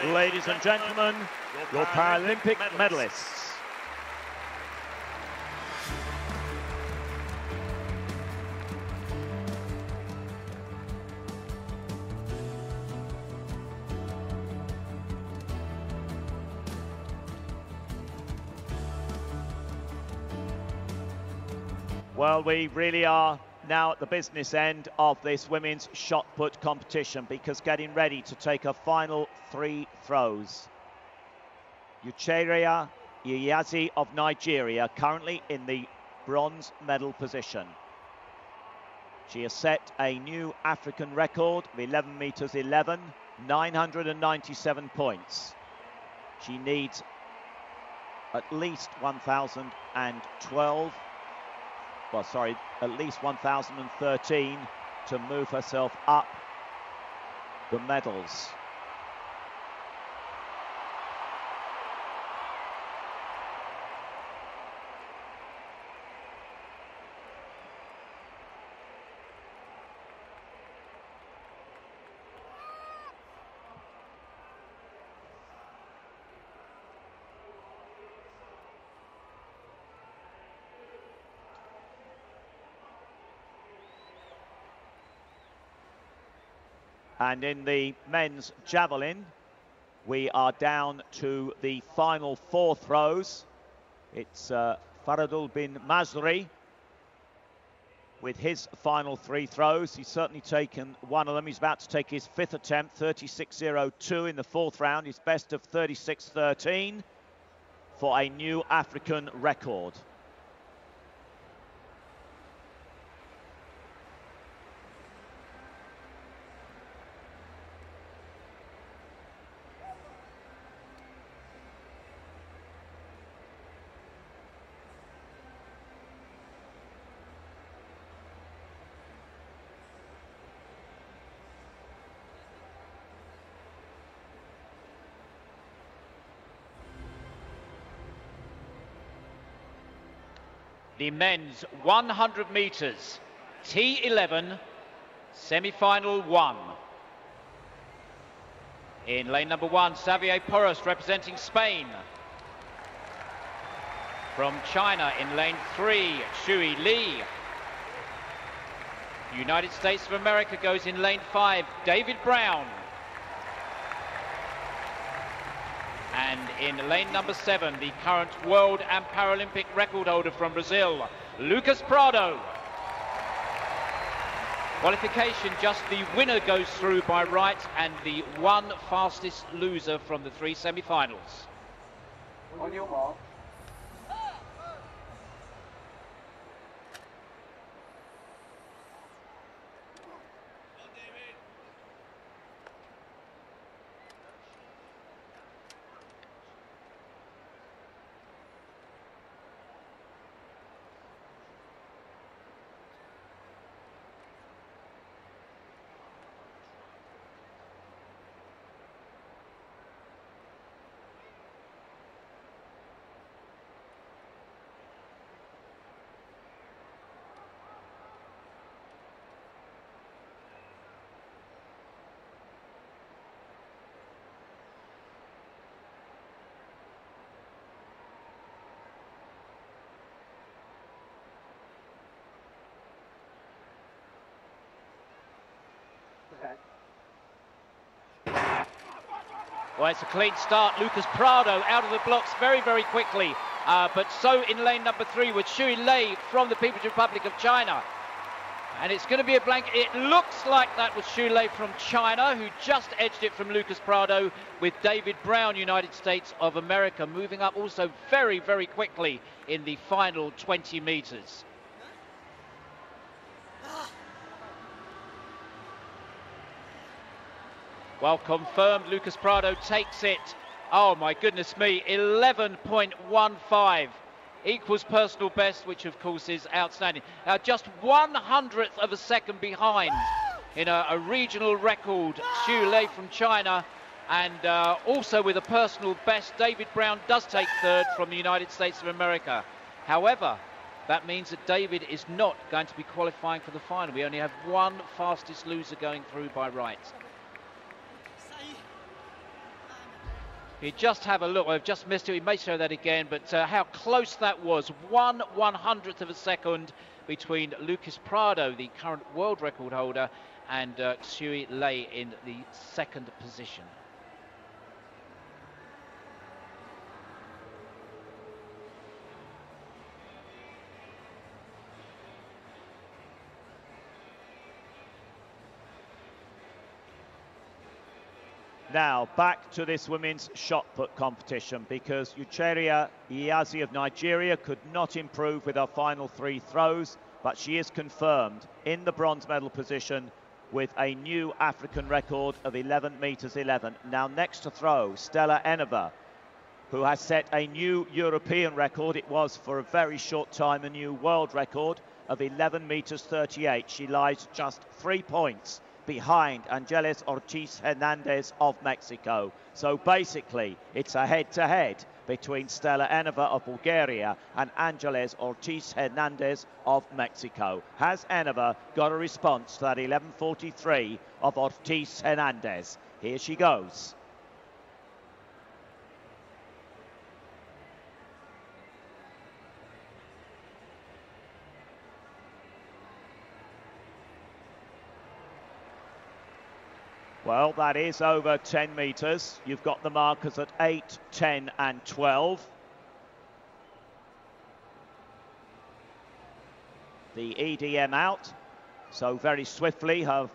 Ladies and gentlemen, your Paralympic medalists. Well, we really are now at the business end of this women's shot put competition, because getting ready to take her final 3 throws. Ucheria Iyazi of Nigeria, currently in the bronze medal position. She has set a new African record of 11 meters 11, 997 points. She needs at least 1,012. Well, sorry, at least 1,013 to move herself up the medals. And in the men's javelin, we are down to the final 4 throws. It's Faradul bin Mazri with his final 3 throws. He's certainly taken one of them. He's about to take his 5th attempt, 36.02 in the 4th round. His best of 36.13 for a new African record. The men's 100 meters, T11, semi-final 1. In lane number 1, Xavier Porras representing Spain. From China in lane 3, Shui Li. United States of America goes in lane 5, David Brown. And in lane number 7, the current world and Paralympic record holder from Brazil, Lucas Prado. Qualification, just the winner goes through by right, and the 1 fastest loser from the 3 semi-finals. On your mark. Well, it's a clean start. Lucas Prado out of the blocks very, very quickly. But so in lane number 3 with Shui Lei from the People's Republic of China. And it's going to be a blank. It looks like that was Shui Lei from China, who just edged it from Lucas Prado, with David Brown, United States of America, moving up also very, very quickly in the final 20 meters. Well confirmed, Lucas Prado takes it. Oh my goodness me, 11.15 equals personal best, which of course is outstanding. Just 1/100th of a second behind in a regional record, Shui Lei from China, and also with a personal best. David Brown does take 3rd from the United States of America. However, that means that David is not going to be qualifying for the final. We only have one fastest loser going through by right. You just have a look. I've just missed it. We may show that again, but how close that was. 1/100th of a second between Lucas Prado, the current world record holder, and Shui Lei in the 2nd position. Now, back to this women's shot put competition, because Ucheria Iyazi of Nigeria could not improve with her final 3 throws, but she is confirmed in the bronze medal position with a new African record of 11 meters 11. Now, next to throw, Stella Eneva, who has set a new European record. It was for a very short time a new world record of 11 meters 38. She lies just 3 points behind Angeles Ortiz Hernandez of Mexico. So basically, it's a head-to-head between Stella Eneva of Bulgaria and Angeles Ortiz Hernandez of Mexico. Has Eneva got a response to that 11.43 of Ortiz Hernandez? Here she goes. Well, that is over 10 metres. You've got the markers at 8, 10 and 12. The EDM out. So very swiftly, her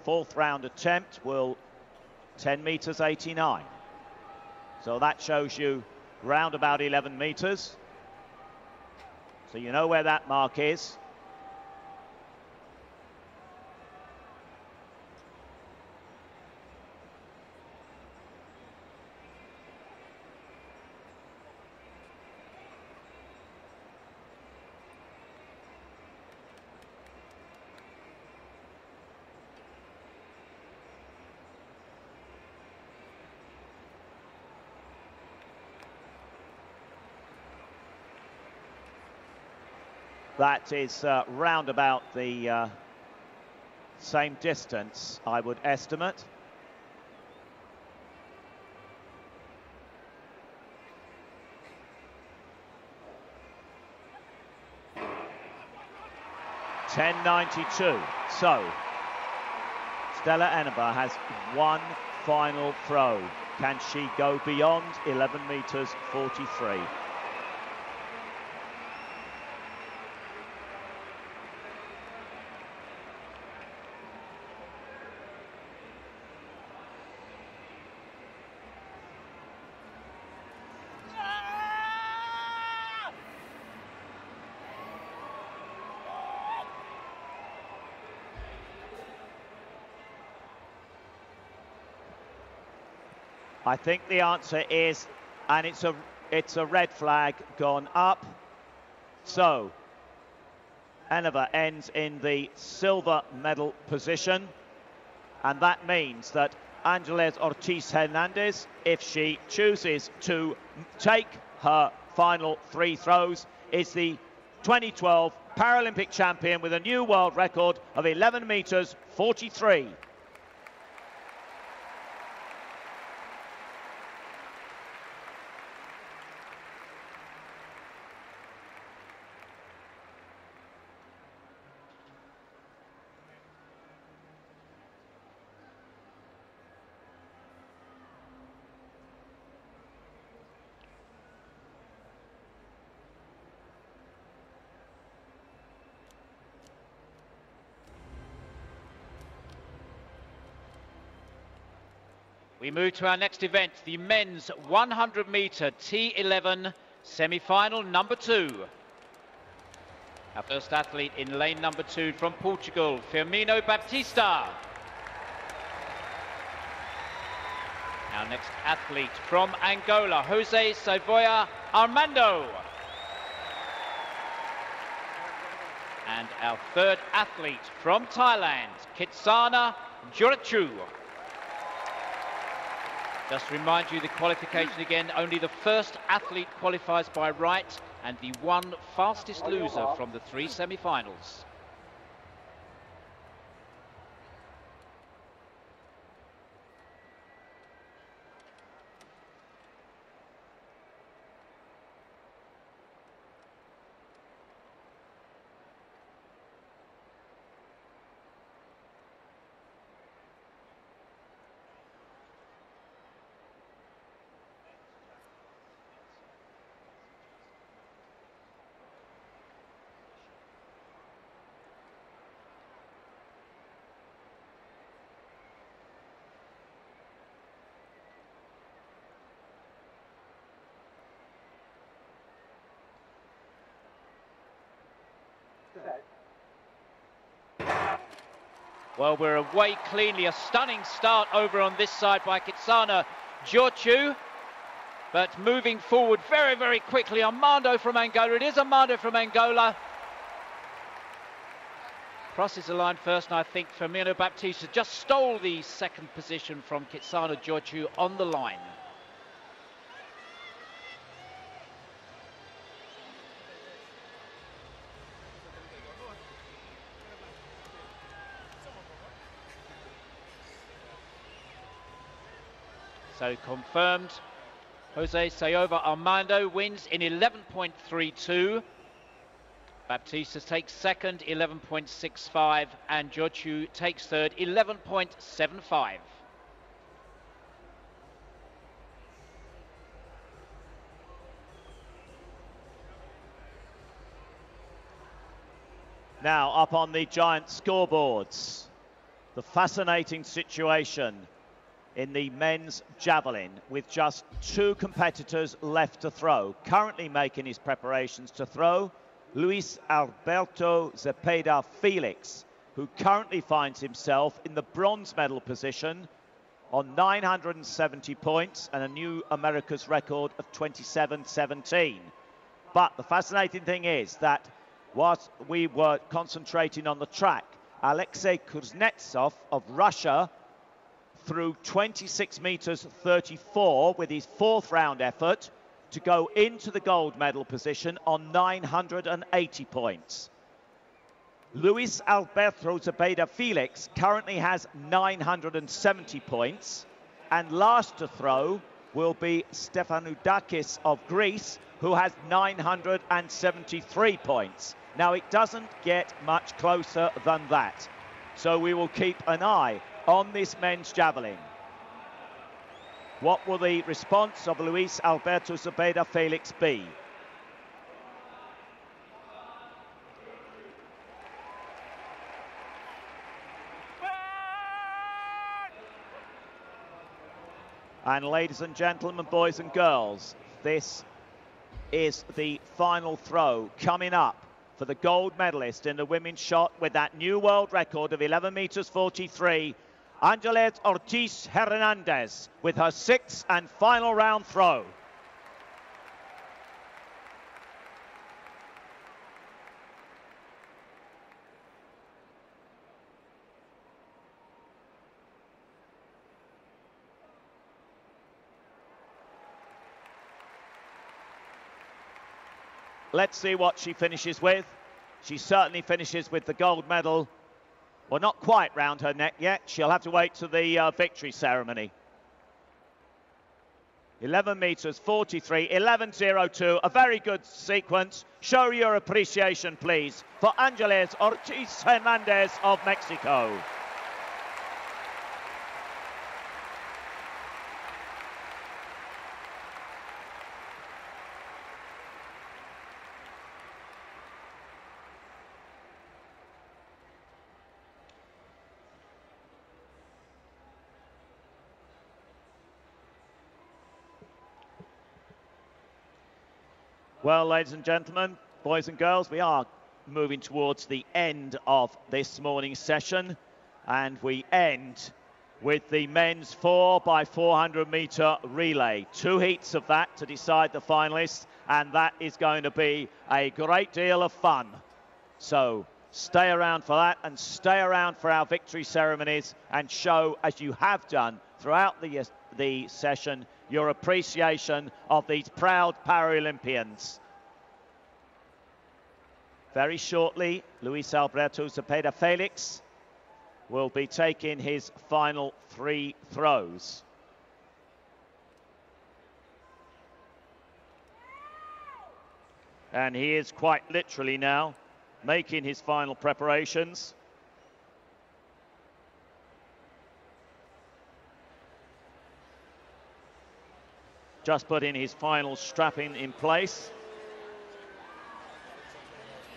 4th round attempt will 10 metres 89. So that shows you round about 11 metres. So you know where that mark is. That is round about the same distance, I would estimate. .10.92. So Stella Eneva has one final throw. Can she go beyond 11 meters 43? I think the answer is, and it's a red flag gone up. So Eneva ends in the silver medal position, and that means that Angeles Ortiz Hernandez, if she chooses to take her final 3 throws, is the 2012 Paralympic champion with a new world record of 11 meters 43. We move to our next event, the men's 100-meter T11 semi-final number 2. Our first athlete in lane number 2 from Portugal, Firmino Baptista. Our next athlete from Angola, Jose Savoia Armando. And our third athlete from Thailand, Kitsana Jorachu. Just to remind you, the qualification again, only the first athlete qualifies by right and the one fastest loser from the 3 semi-finals. Well, we're away cleanly. A stunning start over on this side by Kitsana Jorachu. But moving forward very, very quickly, Armando from Angola. It is Armando from Angola. Crosses the line first, and I think Firmino Baptista just stole the second position from Kitsana Jorachu on the line. So confirmed, Jose Savoia Armando wins in 11.32. Baptista takes second, 11.65, and Jorachu takes third, 11.75. Now up on the giant scoreboards, the fascinating situation in the men's javelin with just 2 competitors left to throw. Currently making his preparations to throw, Luis Alberto Zepeda Felix, who currently finds himself in the bronze medal position on 970 points and a new America's record of 27.17. But the fascinating thing is that whilst we were concentrating on the track, Alexei Kuznetsov of Russia through 26 meters 34 with his 4th round effort to go into the gold medal position on 980 points. Luis Alberto Zepeda Felix currently has 970 points, and last to throw will be Stefanoudakis of Greece, who has 973 points. Now, it doesn't get much closer than that, so we will keep an eye on this men's javelin. What will the response of Luis Alberto Zepeda Felix be? And ladies and gentlemen, boys and girls, this is the final throw coming up for the gold medalist in the women's shot with that new world record of 11 meters 43. Angeles Ortiz Hernandez with her 6th and final round throw. Let's see what she finishes with. She certainly finishes with the gold medal. Well, not quite round her neck yet. She'll have to wait to the victory ceremony. 11 meters 43, 11.02, a very good sequence. Show your appreciation, please, for Angeles Ortiz Hernandez of Mexico. Well, ladies and gentlemen, boys and girls, we are moving towards the end of this morning's session, and we end with the men's 4x400 metre relay. 2 heats of that to decide the finalists, and that is going to be a great deal of fun. So stay around for that, and stay around for our victory ceremonies, and show, as you have done throughout the session, your appreciation of these proud Paralympians. Very shortly, Luis Alberto Zepeda Felix will be taking his final 3 throws. And he is quite literally now making his final preparations. Just putting his final strapping in place.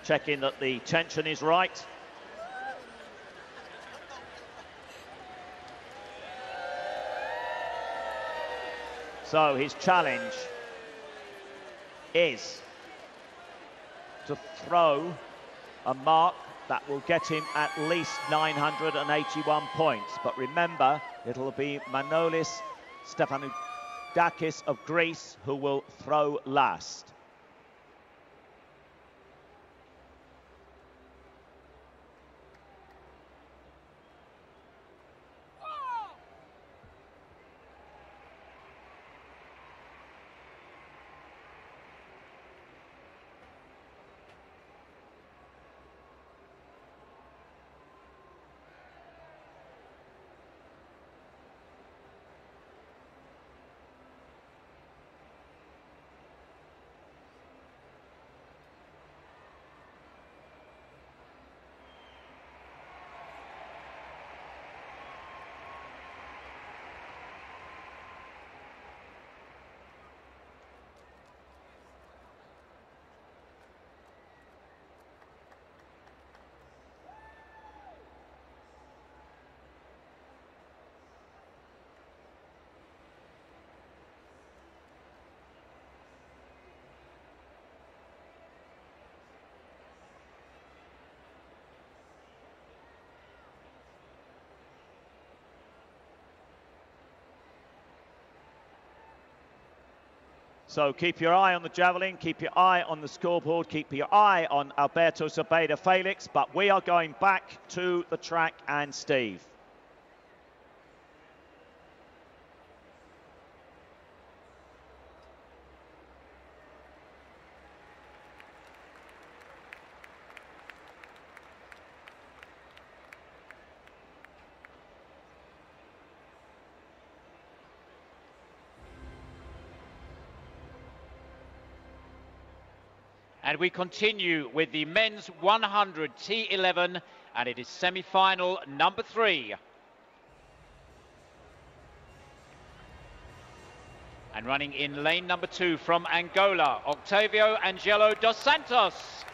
Checking that the tension is right. So his challenge is to throw a mark that will get him at least 981 points. But remember, it'll be Manolis Stefanidakis of Greece who will throw last. So keep your eye on the javelin, keep your eye on the scoreboard, keep your eye on Alberto Zepeda Felix, but we are going back to the track and Steve. And we continue with the men's 100 T11, and it is semi-final number 3. And running in lane number 2 from Angola, Octavio Angelo dos Santos.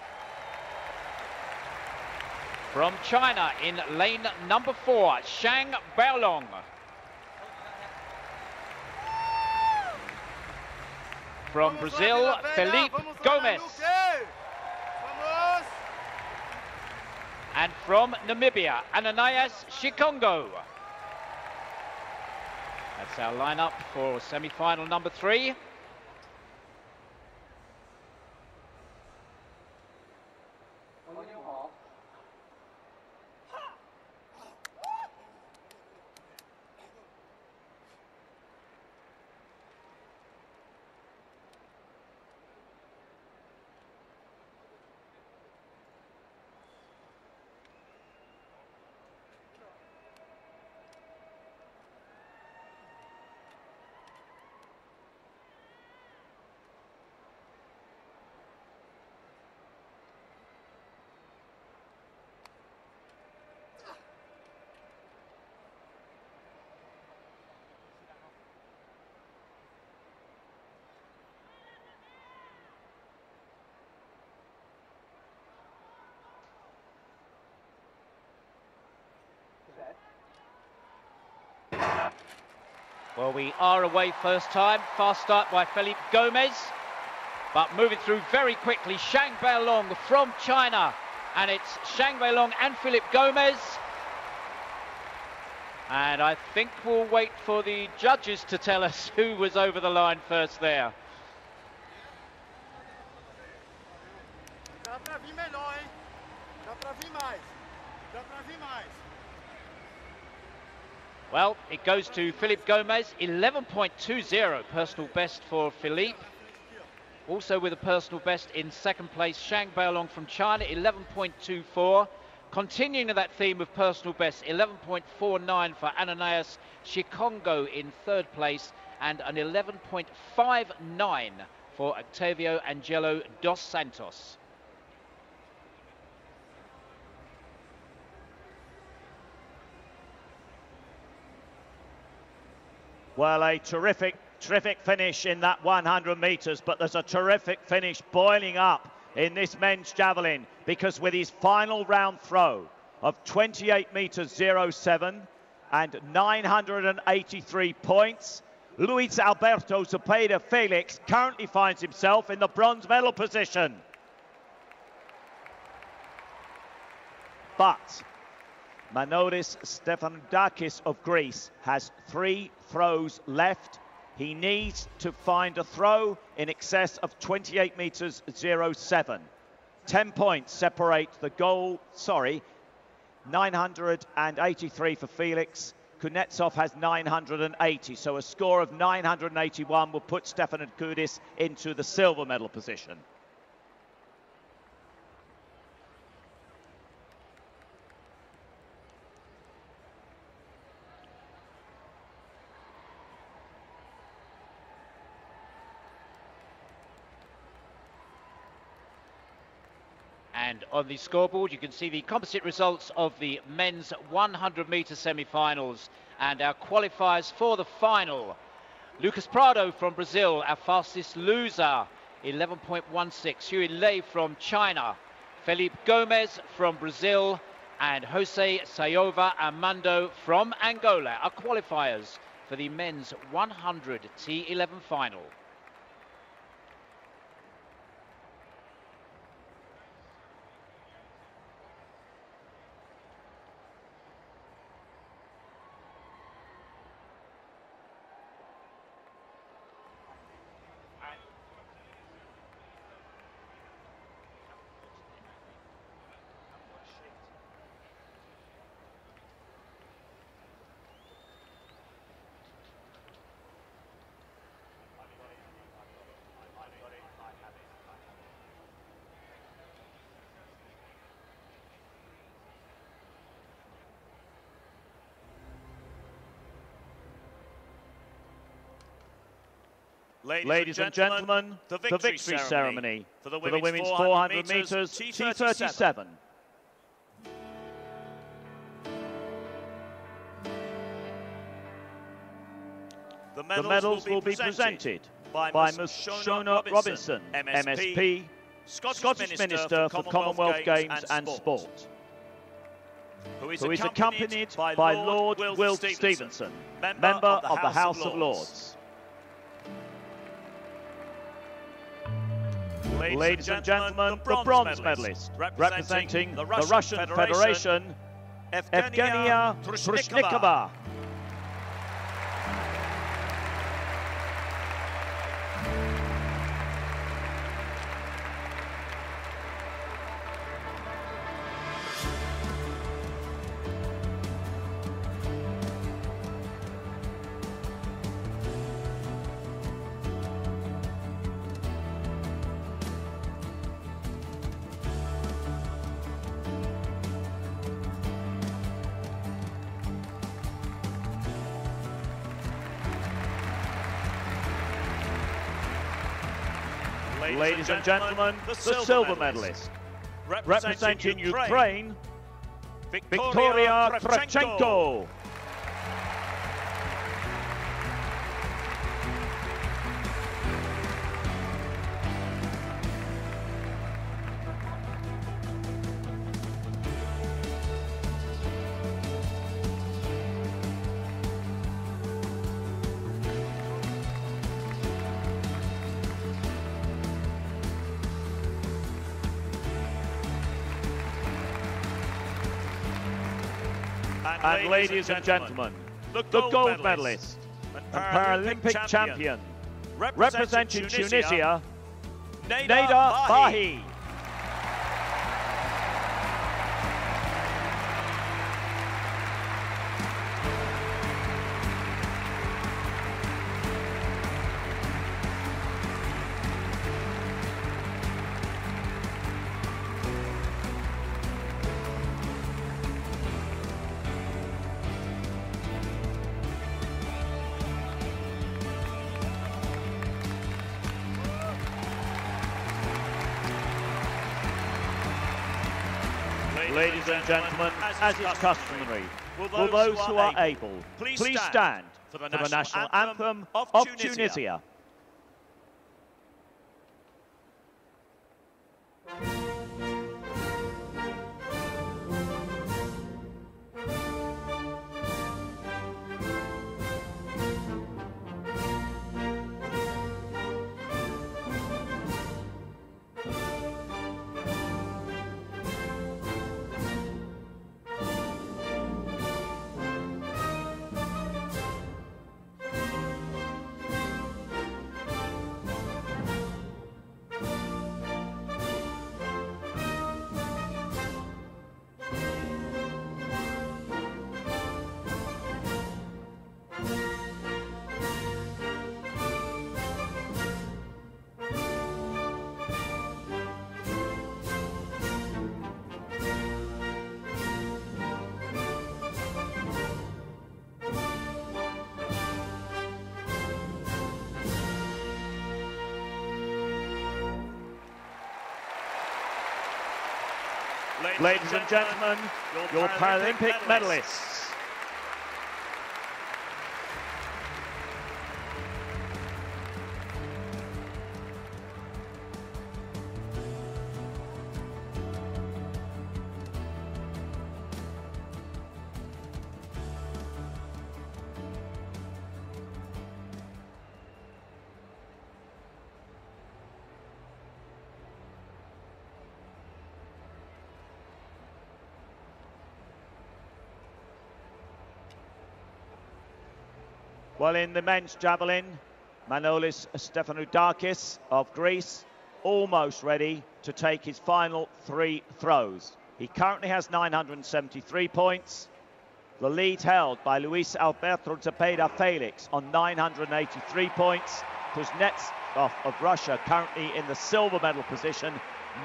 From China in lane number 4, Shang Baolong. From Brazil, Felipe Gomes. And from Namibia, Ananias Shikongo. That's our lineup for semi-final number 3. Well, we are away first time. Fast start by Felipe Gomes. But moving through very quickly, Shang Beilong from China. And it's Shang Beilong and Philip Gomez. And I think we'll wait for the judges to tell us who was over the line first there. Well, it goes to Philip Gomez, 11.20 personal best for Philippe. Also with a personal best in second place, Shang Beilong from China, 11.24. Continuing that theme of personal best, 11.49 for Ananias Shikongo in third place, and an 11.59 for Octavio Angelo dos Santos. Well, a terrific finish in that 100 metres, but there's a terrific finish boiling up in this men's javelin, because with his final round throw of 28 metres 07 and 983 points, Luis Alberto Zepeda Felix currently finds himself in the bronze medal position. But Manolis Stefanidakis of Greece has 3 throws left. He needs to find a throw in excess of 28 metres 07. 10 points separate the goal, 983 for Felix. Kuznetsov has 980, so a score of 981 will put Stefanidakis into the silver medal position. And on the scoreboard, you can see the composite results of the men's 100-metre semi-finals and our qualifiers for the final. Lucas Prado from Brazil, our fastest loser, 11.16. Huey Lei from China, Felipe Gomez from Brazil, and Jose Sayova Armando from Angola, our qualifiers for the men's 100 T11 final. Ladies and gentlemen, the victory ceremony for the women's 400 metres T37. The medals will be presented by Ms. Shona Robinson, MSP, Scottish Minister for Commonwealth Games and Sport, who is accompanied by Lord Wilt Stevenson, member of the House of Lords. Ladies and gentlemen, the bronze medalist, representing the Russian Federation, Evgenia Trushnikova. Ladies and gentlemen, the silver medalist, representing Ukraine, Victoria Kravchenko. And ladies and gentlemen, the gold medalist and Paralympic champion, representing Tunisia, Neda Bahi. Ladies and gentlemen, as is customary, will those who are able please stand for the national anthem of Tunisia. Ladies and gentlemen, your Paralympic medalists. Well, in the men's javelin, Manolis Stefanudakis of Greece almost ready to take his final 3 throws. He currently has 973 points. The lead held by Luis Alberto Zepeda Felix on 983 points. Kuznetsov of Russia currently in the silver medal position,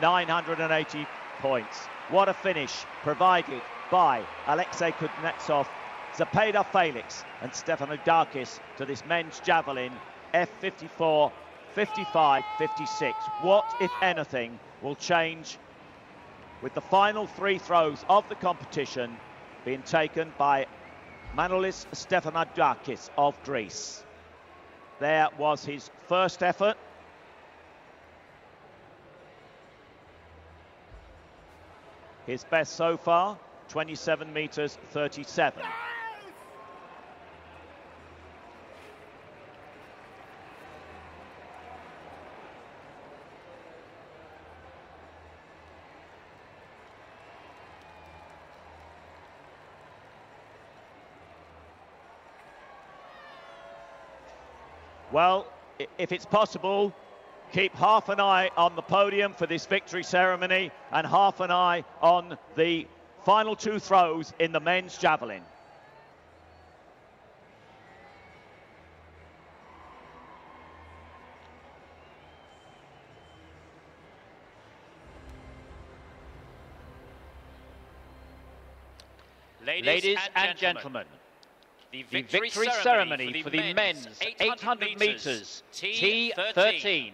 980 points. What a finish provided by Alexei Kuznetsov, Zepeda Felix and Stefanudakis to this men's javelin F54, 55, 56. What, if anything, will change with the final 3 throws of the competition being taken by Manolis Stefanudakis of Greece? There was his first effort. His best so far, 27 meters 37. Well, if it's possible, keep half an eye on the podium for this victory ceremony and half an eye on the final 2 throws in the men's javelin. Ladies and gentlemen, the victory ceremony for the men's 800 metres T13.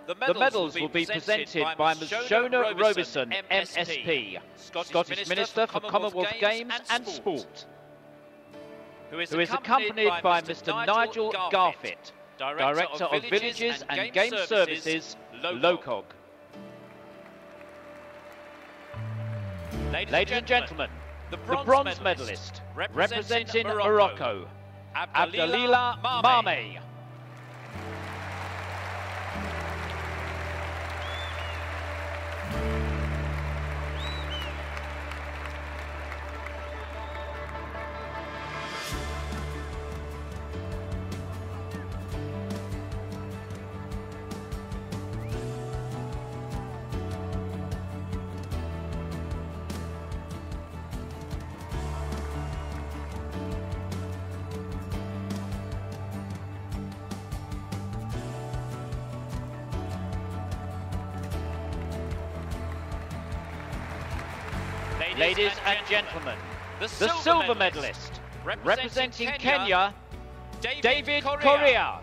The medals will be presented by Ms. Shona Robison, MSP, Scottish Minister for Commonwealth Games and Sport, who is accompanied by Mr. Nigel Garfitt, Director of Villages and Game Services, LOCOG. Ladies and gentlemen, the bronze medalist representing Morocco, Abdelila Mame. Ladies and gentlemen, the silver medalist, representing Kenya, David Correa.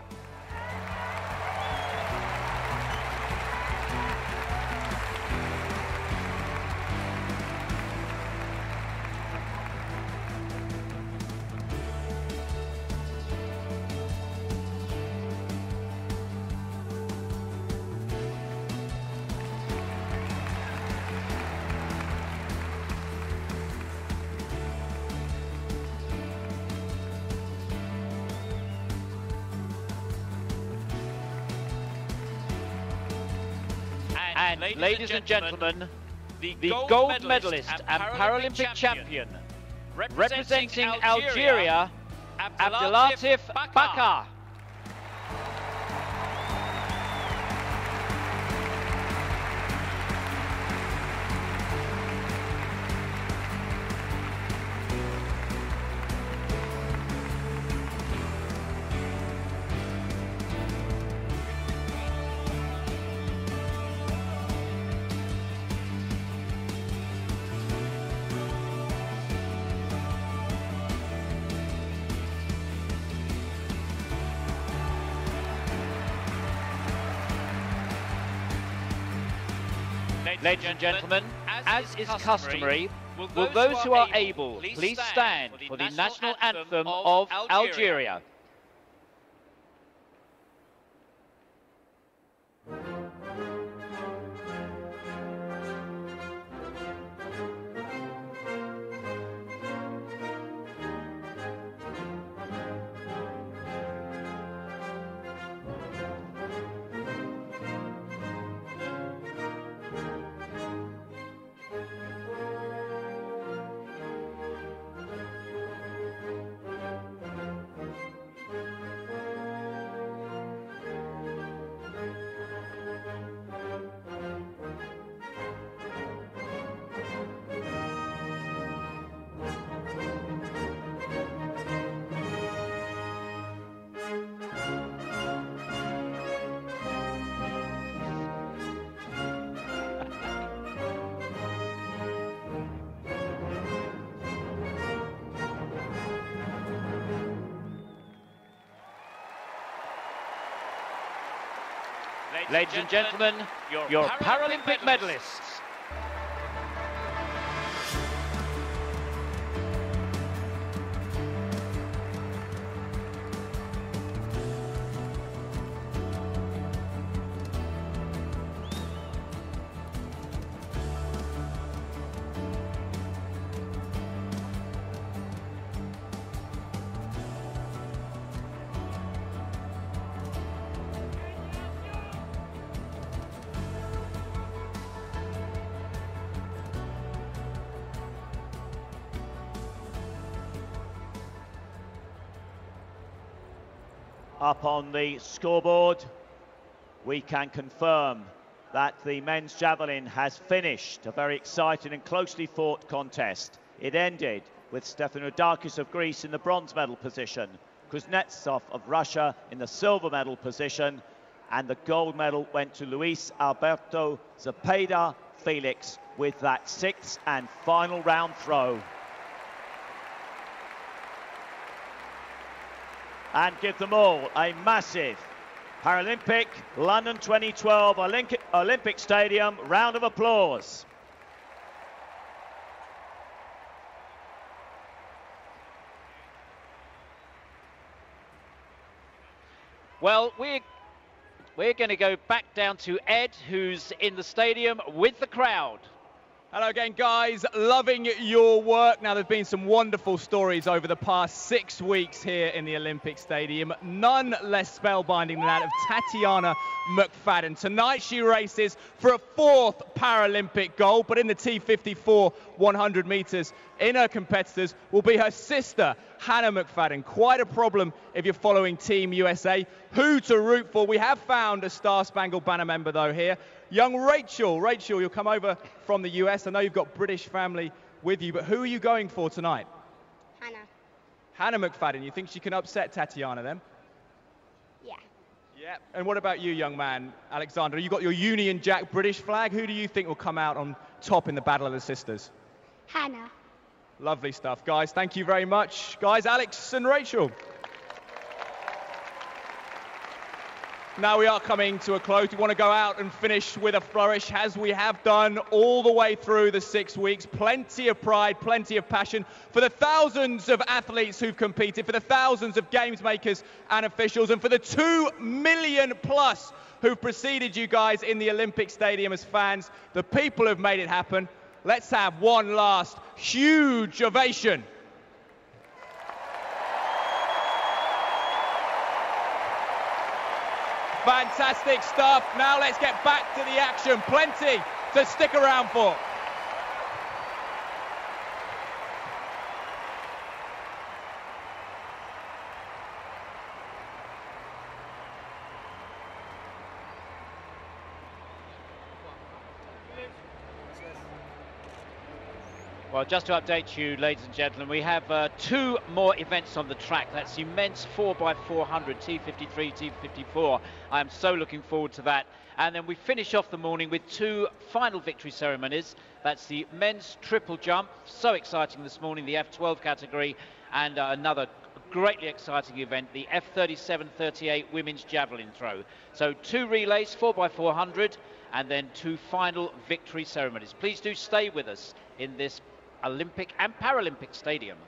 And ladies and gentlemen, the gold medalist and Paralympic champion, representing Algeria, Abdelatif Bakar. Ladies and gentlemen, as is customary, will those who are able please stand for the national anthem of Algeria? Ladies and gentlemen, your Paralympic medalists. Up on the scoreboard, we can confirm that the men's javelin has finished a very exciting and closely fought contest. It ended with Stefanodakis of Greece in the bronze medal position, Kuznetsov of Russia in the silver medal position, and the gold medal went to Luis Alberto Zepeda Felix with that sixth and final round throw. And give them all a massive Paralympic London 2012 Olympic Stadium round of applause. Well, we're going to go back down to Ed, who's in the stadium with the crowd. Hello again, guys. Loving your work. Now, there have been some wonderful stories over the past 6 weeks here in the Olympic Stadium. None less spellbinding than that of Tatiana McFadden. Tonight, she races for a 4th Paralympic gold, but in the T54 100 metres, in her competitors will be her sister, Hannah McFadden. Quite a problem if you're following Team USA. Who to root for? We have found a Star Spangled Banner member, though, here. Young Rachel. Rachel, you'll come over from the US. I know you've got British family with you, but who are you going for tonight? Hannah. Hannah McFadden. You think she can upset Tatiana then? Yeah. Yeah. And what about you, young man, Alexander? You got your Union Jack British flag. Who do you think will come out on top in the Battle of the Sisters? Hannah. Lovely stuff, guys. Thank you very much. Guys, Alex and Rachel. Now we are coming to a close. We want to go out and finish with a flourish, as we have done all the way through the 6 weeks. Plenty of pride, plenty of passion for the thousands of athletes who've competed, for the thousands of games makers and officials, and for the 2 million plus who've preceded you guys in the Olympic Stadium as fans, the people who've made it happen. Let's have one last huge ovation. Fantastic stuff. Now let's get back to the action. Plenty to stick around for. Well, just to update you, ladies and gentlemen, we have 2 more events on the track. That's the men's 4x400, T53, T54. I am so looking forward to that. And then we finish off the morning with 2 final victory ceremonies. That's the men's triple jump, so exciting this morning, the F12 category, and another greatly exciting event, the F37-38 women's javelin throw. So 2 relays, 4x400, and then 2 final victory ceremonies. Please do stay with us in this Olympic and Paralympic Stadium.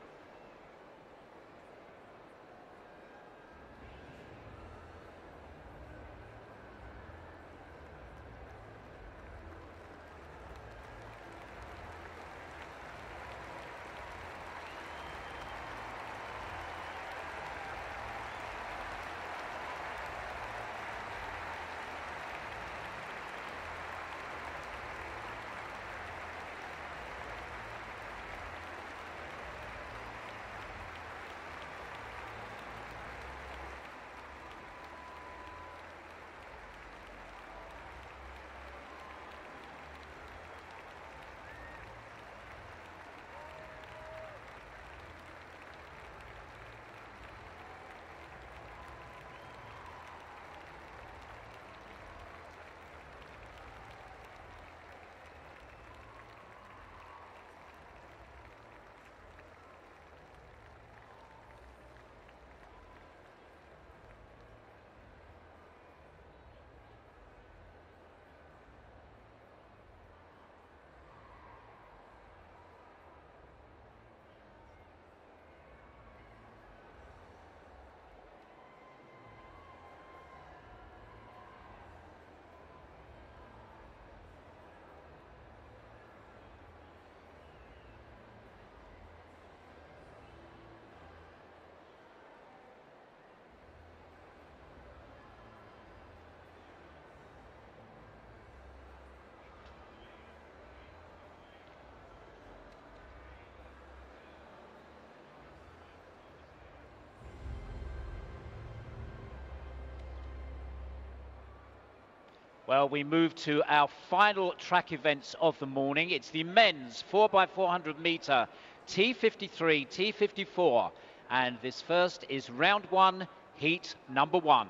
Well, we move to our final track events of the morning. It's the men's 4x400 meter T53, T54. And this first is round 1, heat number 1.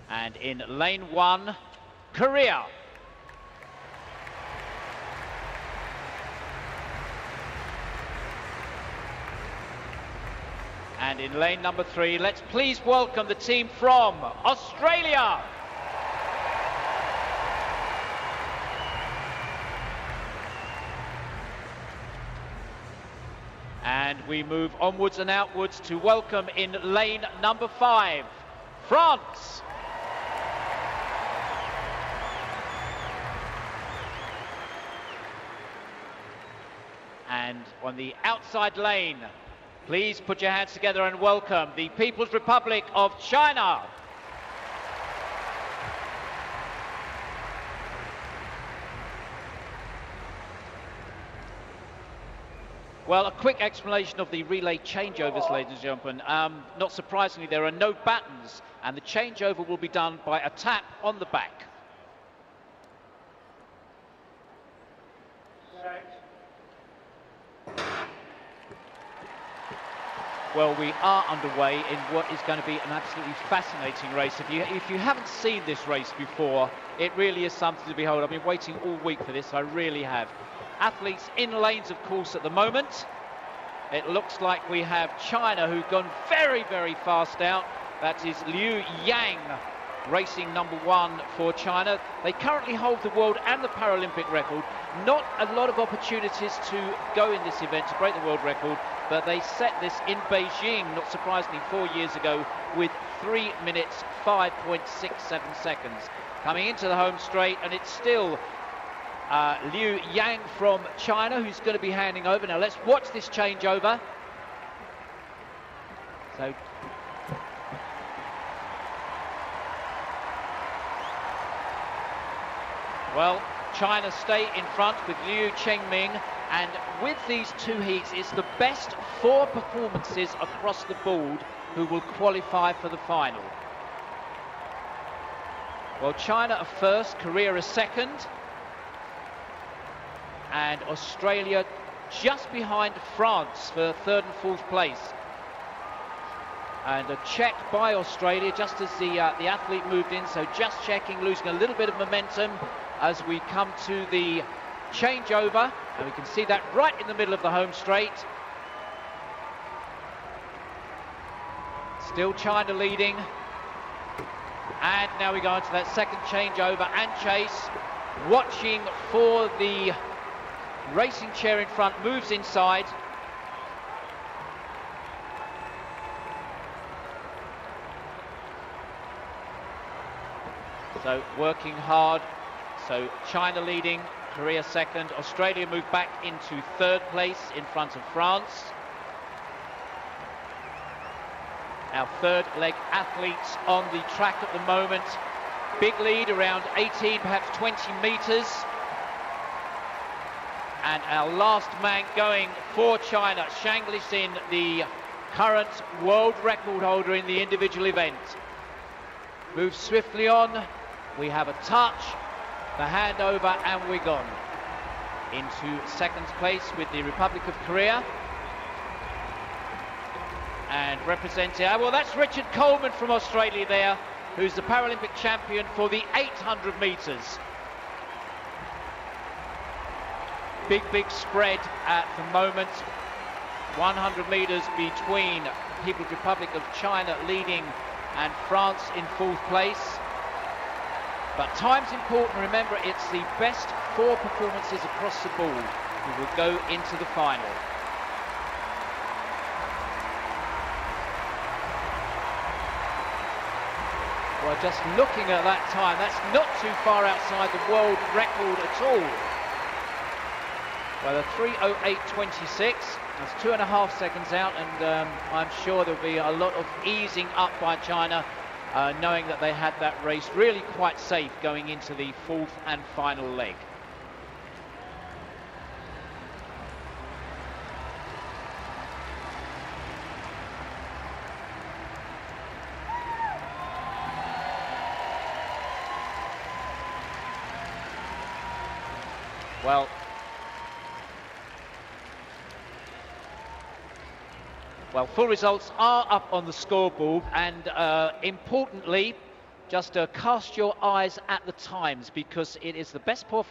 And in lane 1, Korea. And in lane number 3, let's please welcome the team from Australia. And we move onwards and outwards to welcome in lane number 5, France. And on the outside lane, please put your hands together and welcome the People's Republic of China. Well, a quick explanation of the relay changeovers, ladies and gentlemen. Not surprisingly, there are no battens, and the changeover will be done by a tap on the back. Well, we are underway in what is going to be an absolutely fascinating race. If you haven't seen this race before, it really is something to behold. I've been waiting all week for this, I really have. Athletes in lanes, of course, at the moment. It looks like we have China, who've gone very, very fast out. That is Liu Yang, racing number 1 for China. They currently hold the world and the Paralympic record. Not a lot of opportunities to go in this event to break the world record, but they set this in Beijing, not surprisingly, 4 years ago with 3 minutes 5.67 seconds. Coming into the home straight, and it's still Liu Yang from China who's going to be handing over. Now let's watch this changeover. So well, China stay in front with Liu Chengming, and with these 2 heats, it's the best 4 performances across the board who will qualify for the final. Well, China are first, Korea are second, and Australia just behind France for 3rd and 4th place. And a check by Australia just as the athlete moved in, so just checking, losing a little bit of momentum as we come to the changeover, and we can see that right in the middle of the home straight. Still China leading, and now we go into that second changeover and chase, watching for the racing chair in front, moves inside. So working hard. So China leading, Korea second, Australia moved back into 3rd place in front of France. Our 3rd leg athletes on the track at the moment. Big lead, around 18, perhaps 20 metres. And our last man going for China, Shang Lixin, the current world record holder in the individual event. Moves swiftly on. We have a touch. The handover, and we're gone into 2nd place with the Republic of Korea. And representing, well, that's Richard Coleman from Australia there, who's the Paralympic champion for the 800 metres. Big spread at the moment. 100 metres between People's Republic of China leading and France in 4th place. But time's important. Remember, it's the best 4 performances across the board who will go into the final. Well, just looking at that time, that's not too far outside the world record at all. Well, a 3:08.26, that's 2.5 seconds out, and I'm sure there'll be a lot of easing up by China, knowing that they had that race really quite safe going into the 4th and final leg. Well, full results are up on the scoreboard, and importantly, just cast your eyes at the times, because it is the best 4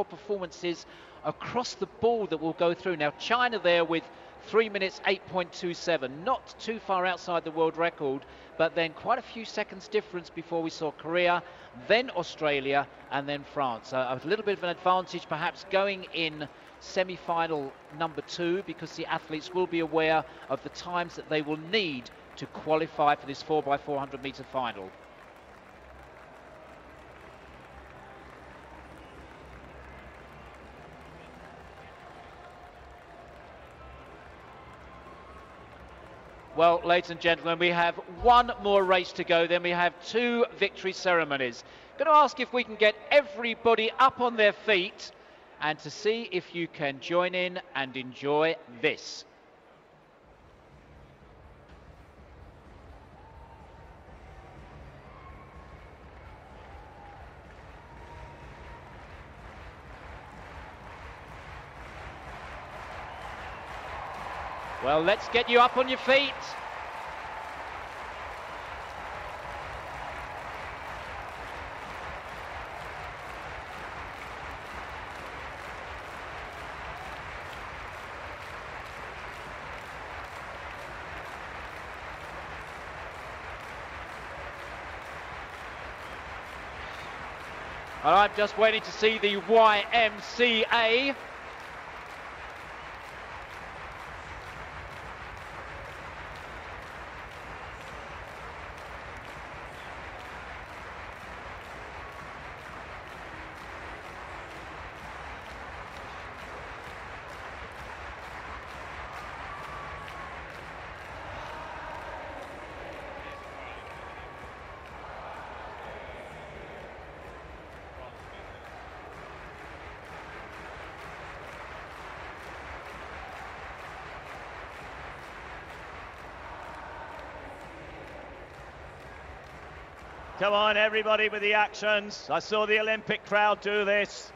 performances across the board that will go through. Now, China there with 3 minutes 8.27, not too far outside the world record, but then quite a few seconds difference before we saw Korea, then Australia, and then France. A little bit of an advantage perhaps going in semi-final number 2, because the athletes will be aware of the times that they will need to qualify for this 4x400 metre final. Well, ladies and gentlemen, we have one more race to go, then we have 2 victory ceremonies. Going to ask if we can get everybody up on their feet and to see if you can join in and enjoy this. Well, let's get you up on your feet. And I'm just waiting to see the YMCA. Come on, everybody with the actions. I saw the Olympic crowd do this.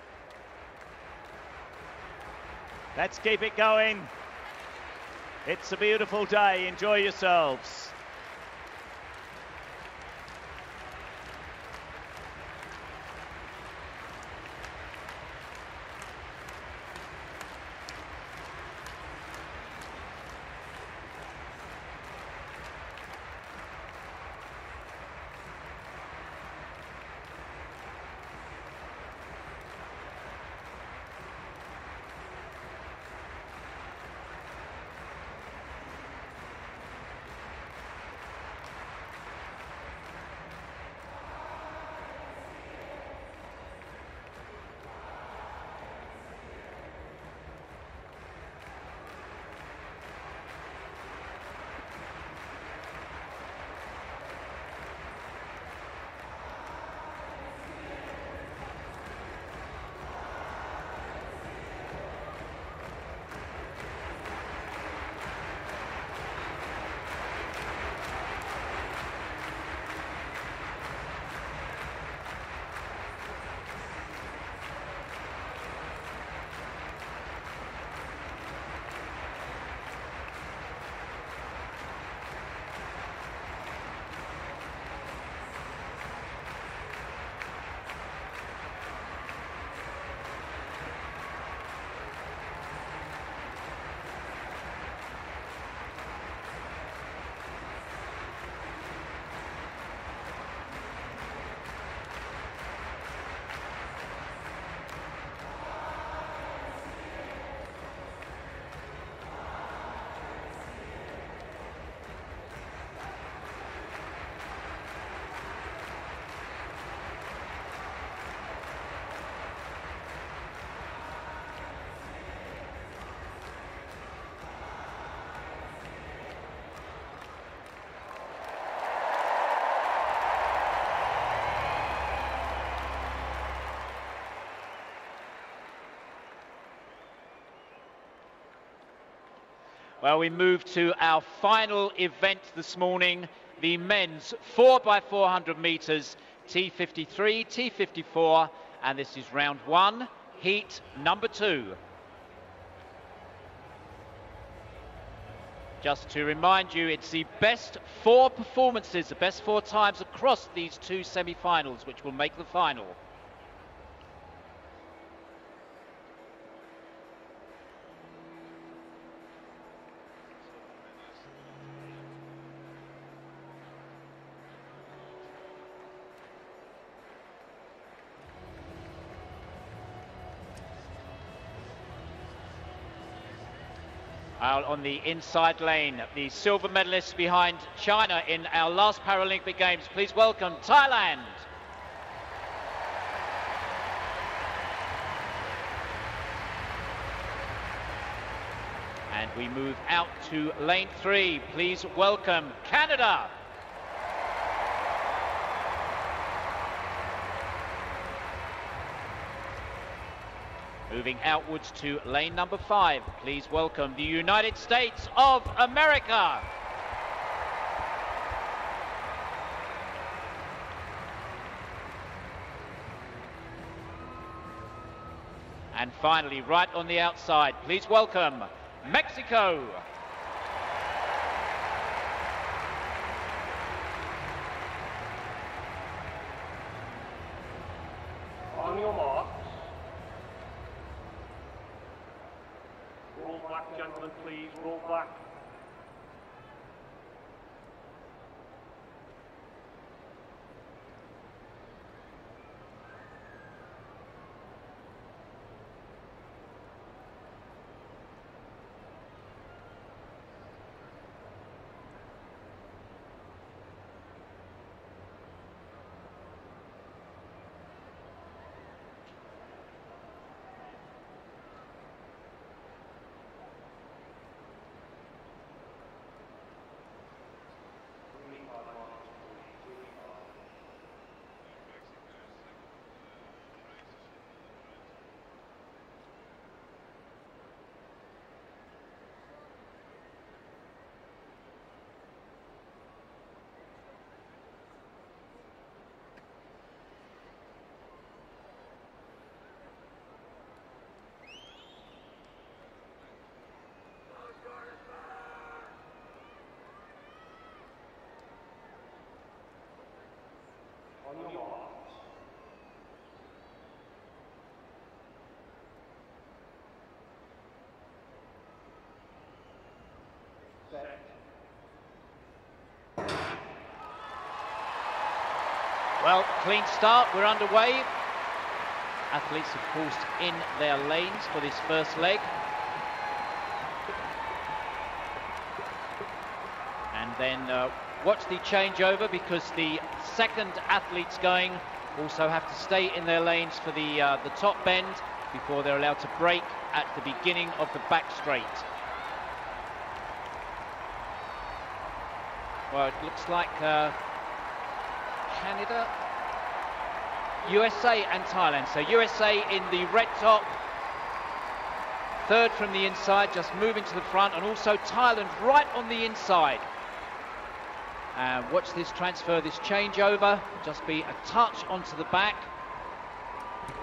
Let's keep it going. It's a beautiful day. Enjoy yourselves. Well, we move to our final event this morning, the men's 4x400 metres, T53, T54, and this is round one, heat number 2. Just to remind you, it's the best 4 performances, the best 4 times across these 2 semi-finals, which will make the final. Out on the inside lane, the silver medalists behind China in our last Paralympic Games. Please welcome Thailand. And we move out to lane 3. Please welcome Canada. Moving outwards to lane number 5, please welcome the United States of America. And finally, right on the outside, please welcome Mexico. Roll back, gentlemen, please. Roll back. On your marks. Set. Well, clean start, we're underway. Athletes, of course, in their lanes for this first leg. And then watch the changeover, because the second athletes going also have to stay in their lanes for the top bend before they're allowed to break at the beginning of the back straight. Well, it looks like Canada, USA and Thailand. So USA in the red top, third from the inside, just moving to the front, and also Thailand right on the inside. And watch this transfer, this changeover, just be a touch onto the back.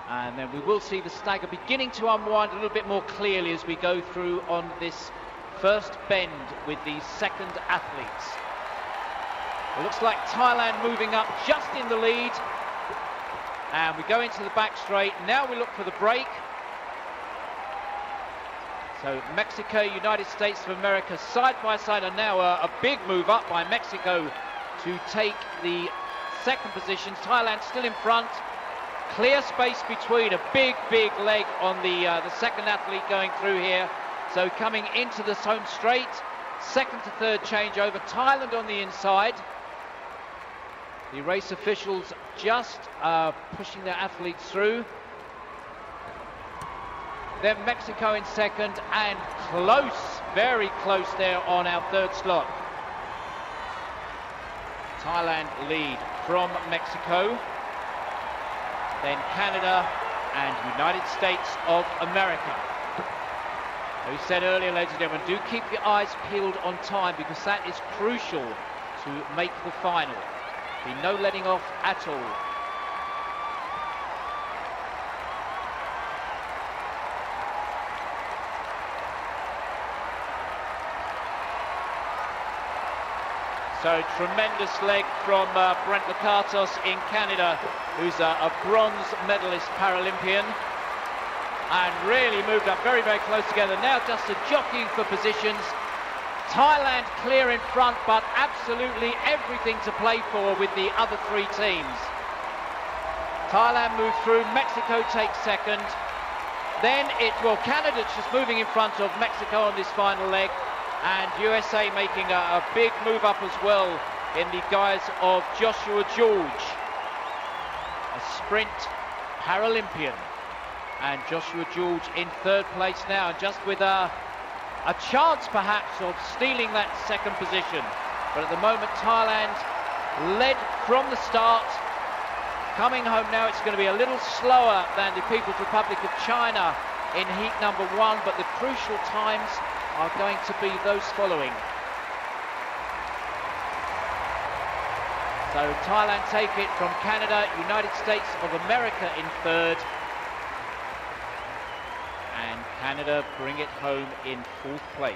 And then we will see the stagger beginning to unwind a little bit more clearly as we go through on this first bend with the second athletes. It looks like Thailand moving up just in the lead. And we go into the back straight. Now we look for the break. So Mexico, United States of America, side by side, and now a big move up by Mexico to take the second position. Thailand still in front. Clear space between, a big leg on the second athlete going through here. So coming into the home straight, second to third changeover. Thailand on the inside. The race officials just pushing their athletes through. Then Mexico in second, and close, very close there on our third slot. Thailand lead from Mexico, then Canada and United States of America. As we said earlier, ladies and gentlemen, do keep your eyes peeled on time, because that is crucial to make the final. Be no letting off at all. So tremendous leg from Brent Lakatos in Canada, who's a bronze medalist Paralympian, and really moved up very close together. Now just jockeying for positions. Thailand clear in front, but absolutely everything to play for with the other three teams. Thailand moves through, Mexico takes second. Then Canada's just moving in front of Mexico on this final leg. And USA making a big move up as well in the guise of Joshua George, a sprint Paralympian. And Joshua George in third place now, and just with a chance perhaps of stealing that second position. But at the moment, Thailand led from the start. Coming home now, it's going to be a little slower than the People's Republic of China in heat number one, but the crucial times are going to be those following. So Thailand take it from Canada, United States of America in third, and Canada bring it home in fourth place.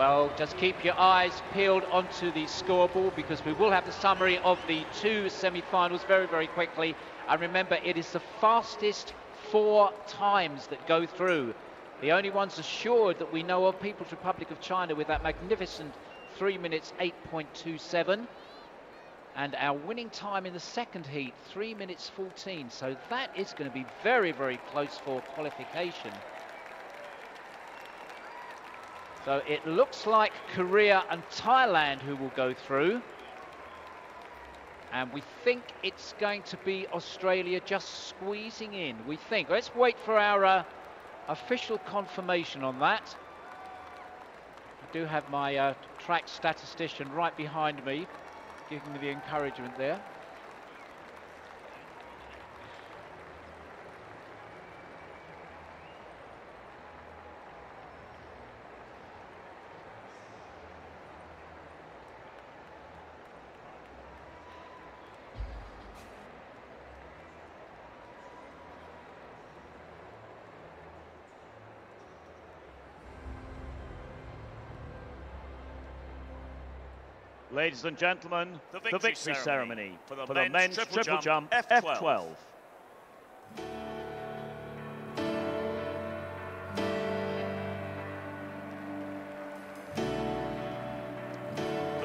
Well, just keep your eyes peeled onto the scoreboard, because we will have the summary of the 2 semi-finals very, very quickly. And remember, it is the fastest 4 times that go through. The only ones assured that we know of, People's Republic of China with that magnificent 3 minutes 8.27. And our winning time in the second heat, 3 minutes 14. So that is going to be very, very close for qualification. So it looks like Korea and Thailand who will go through. And we think it's going to be Australia just squeezing in, we think. Let's wait for our official confirmation on that. I do have my track statistician right behind me, giving me the encouragement there. Ladies and gentlemen, the victory ceremony for the men's triple jump F12.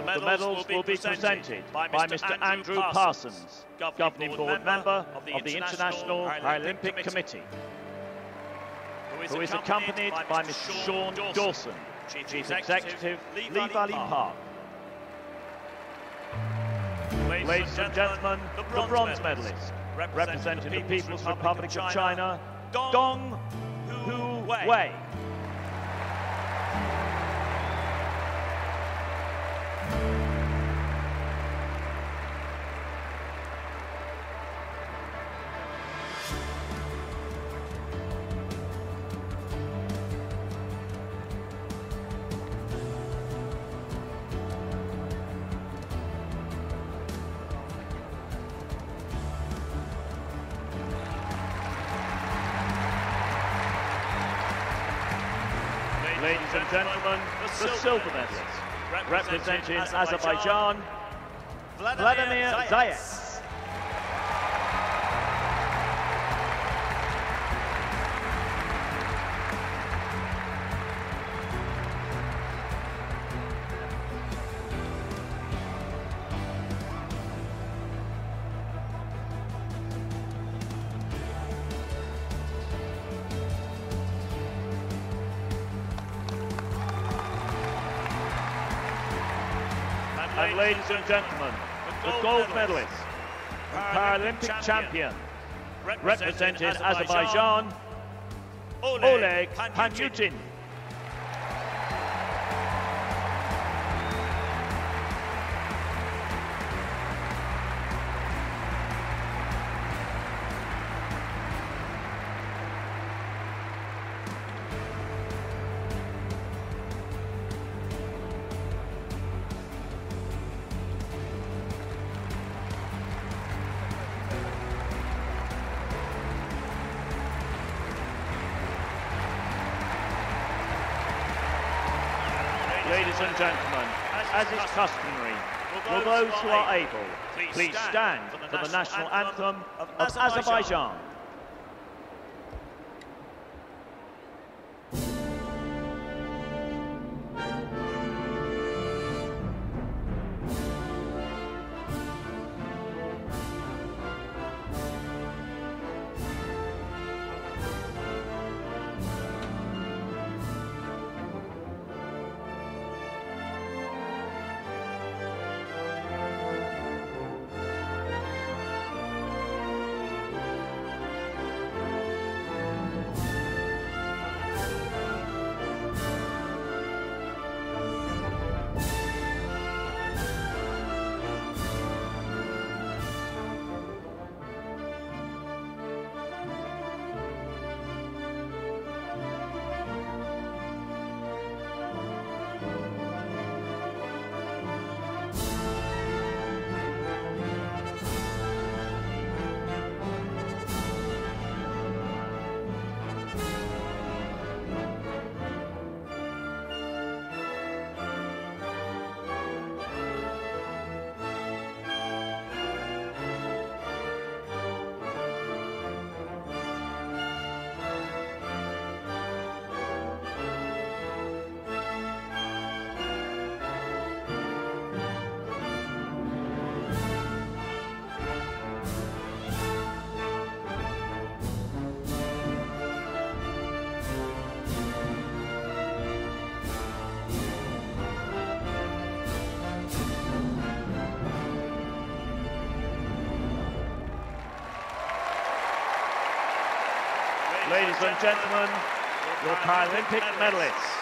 The medals will be presented by Mr. Andrew Parsons, Governing Board Member of the International Paralympic Committee, who is accompanied by Mr. Sean Dawson, Chief Executive, Lee Valley Park. Ladies and gentlemen, the bronze medalist, representing the People's Republic of China, Dong Hu Wei. Ladies and gentlemen, the silver medalist, representing Azerbaijan, Vladimir Zayet. And ladies and gentlemen, the gold medalist and Paralympic champion, representing Azerbaijan, Oleg Panyutin. Ladies and gentlemen, as is customary, will those who are able please stand for the national anthem of Azerbaijan. Ladies and gentlemen, your Paralympic medalists.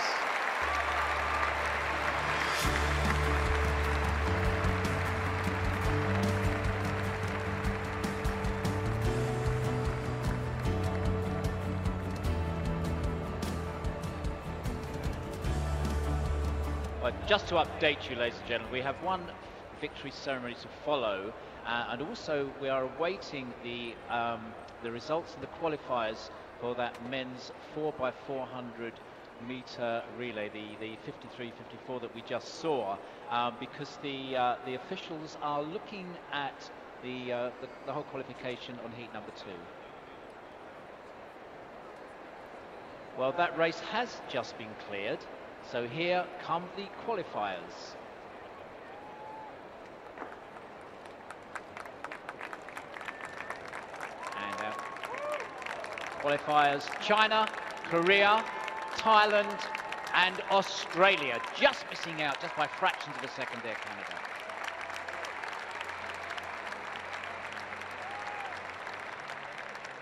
But just to update you, ladies and gentlemen, we have one victory ceremony to follow, and also we are awaiting the results of the qualifiers for that men's 4x400 meter relay, the 53-54 that we just saw, because the officials are looking at the whole qualification on heat number 2. Well, that race has just been cleared, so here come the qualifiers. And qualifiers: China, Korea, Thailand and Australia, just missing out just by fractions of a second there, Canada.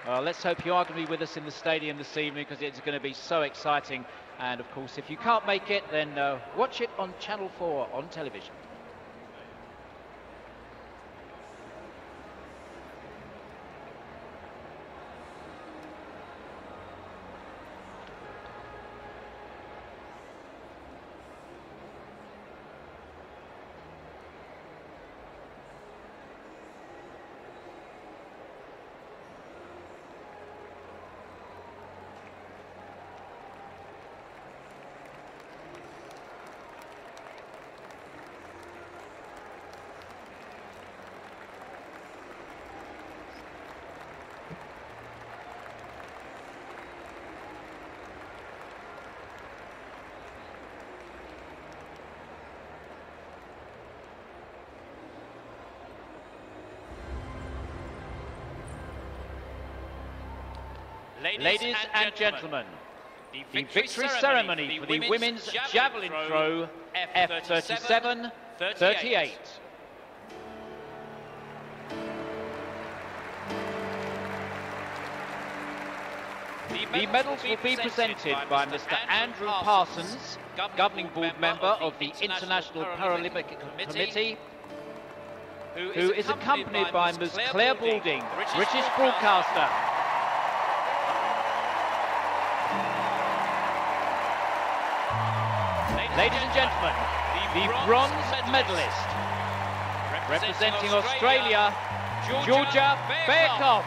Well, let's hope you are going to be with us in the stadium this evening, because it's going to be so exciting. And of course, if you can't make it, then watch it on Channel 4 on television. Ladies and gentlemen, the victory ceremony for the women's javelin throw F37-38. The medals will be presented by Mr. Andrew Parsons, governing board member of the International Paralympic Committee, who is accompanied by Ms. Claire Balding, British broadcaster. Ladies and gentlemen, the bronze medalist, representing Australia, Georgia Bearkov.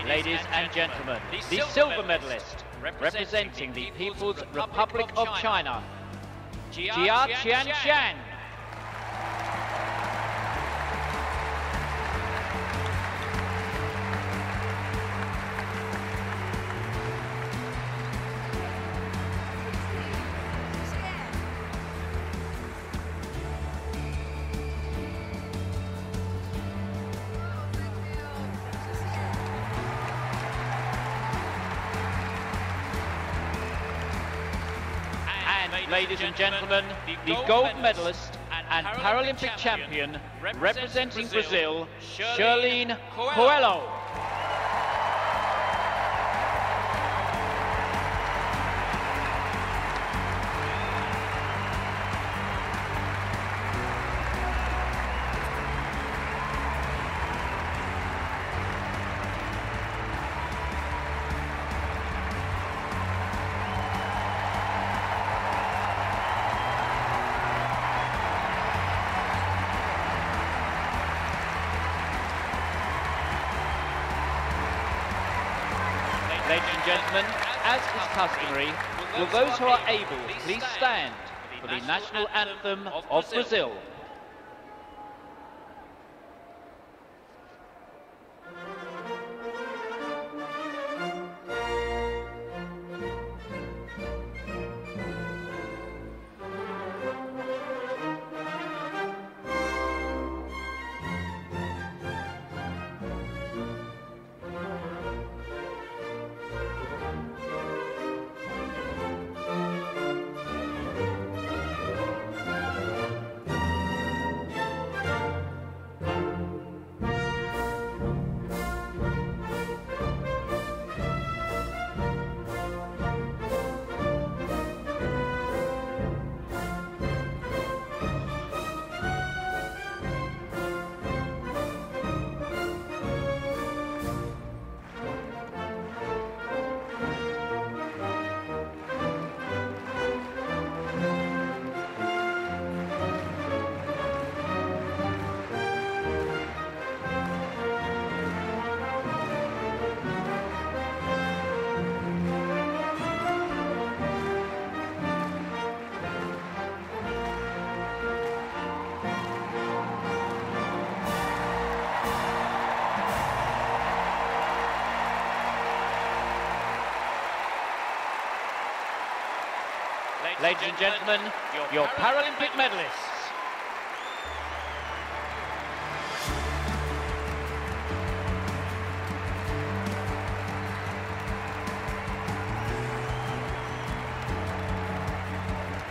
Ladies and gentlemen, the silver medalist, representing the People's Republic of China, Jia Qianshan. Ladies and gentlemen, the gold medalist and Paralympic champion, representing Brazil, Charlene Coelho. Ladies and gentlemen, as is customary, will those who are able please stand for the national anthem of Brazil. Ladies and gentlemen, your Paralympic medalists.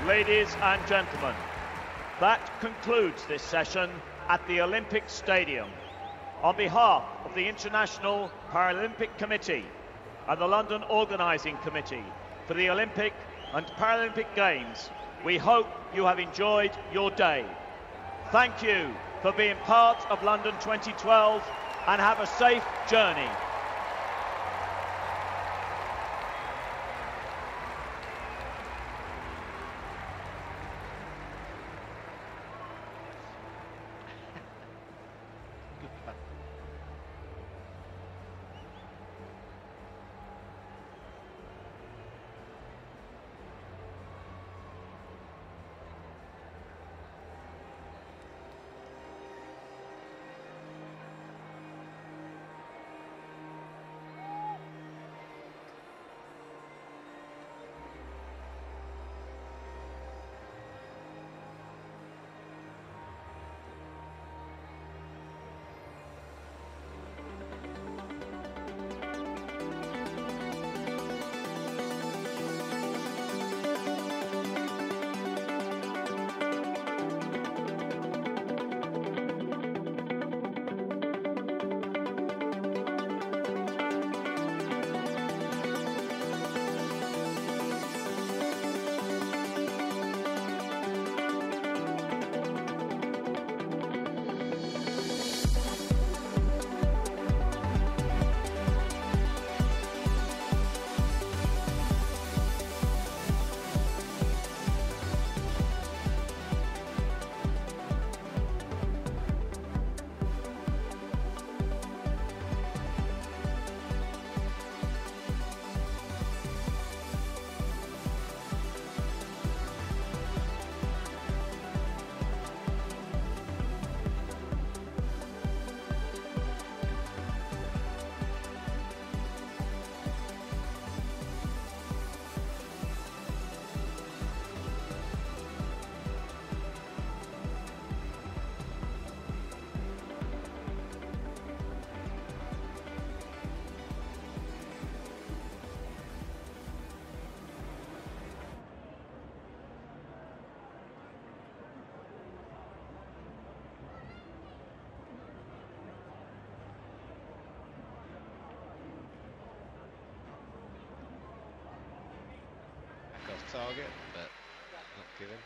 Ladies and gentlemen, that concludes this session at the Olympic Stadium. On behalf of the International Paralympic Committee and the London Organising Committee for the Olympic and Paralympic Games, we hope you have enjoyed your day. Thank you for being part of London 2012 and have a safe journey. Target, but not given.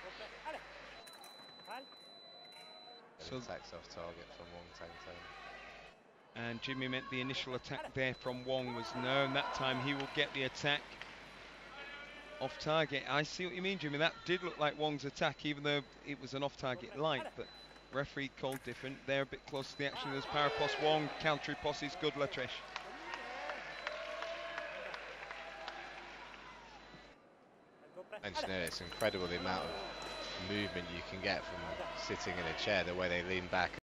So attacks off target from Wong Tang. And Jimmy meant the initial attack there from Wong was no, and that time he will get the attack off target. I see what you mean, Jimmy. That did look like Wong's attack, even though it was an off-target light, but referee called different. They're a bit close to the action. There's Parapos Wong, counter posses good, Latrish. mentioned earlier, it's incredible the amount of movement you can get from sitting in a chair, the way they lean back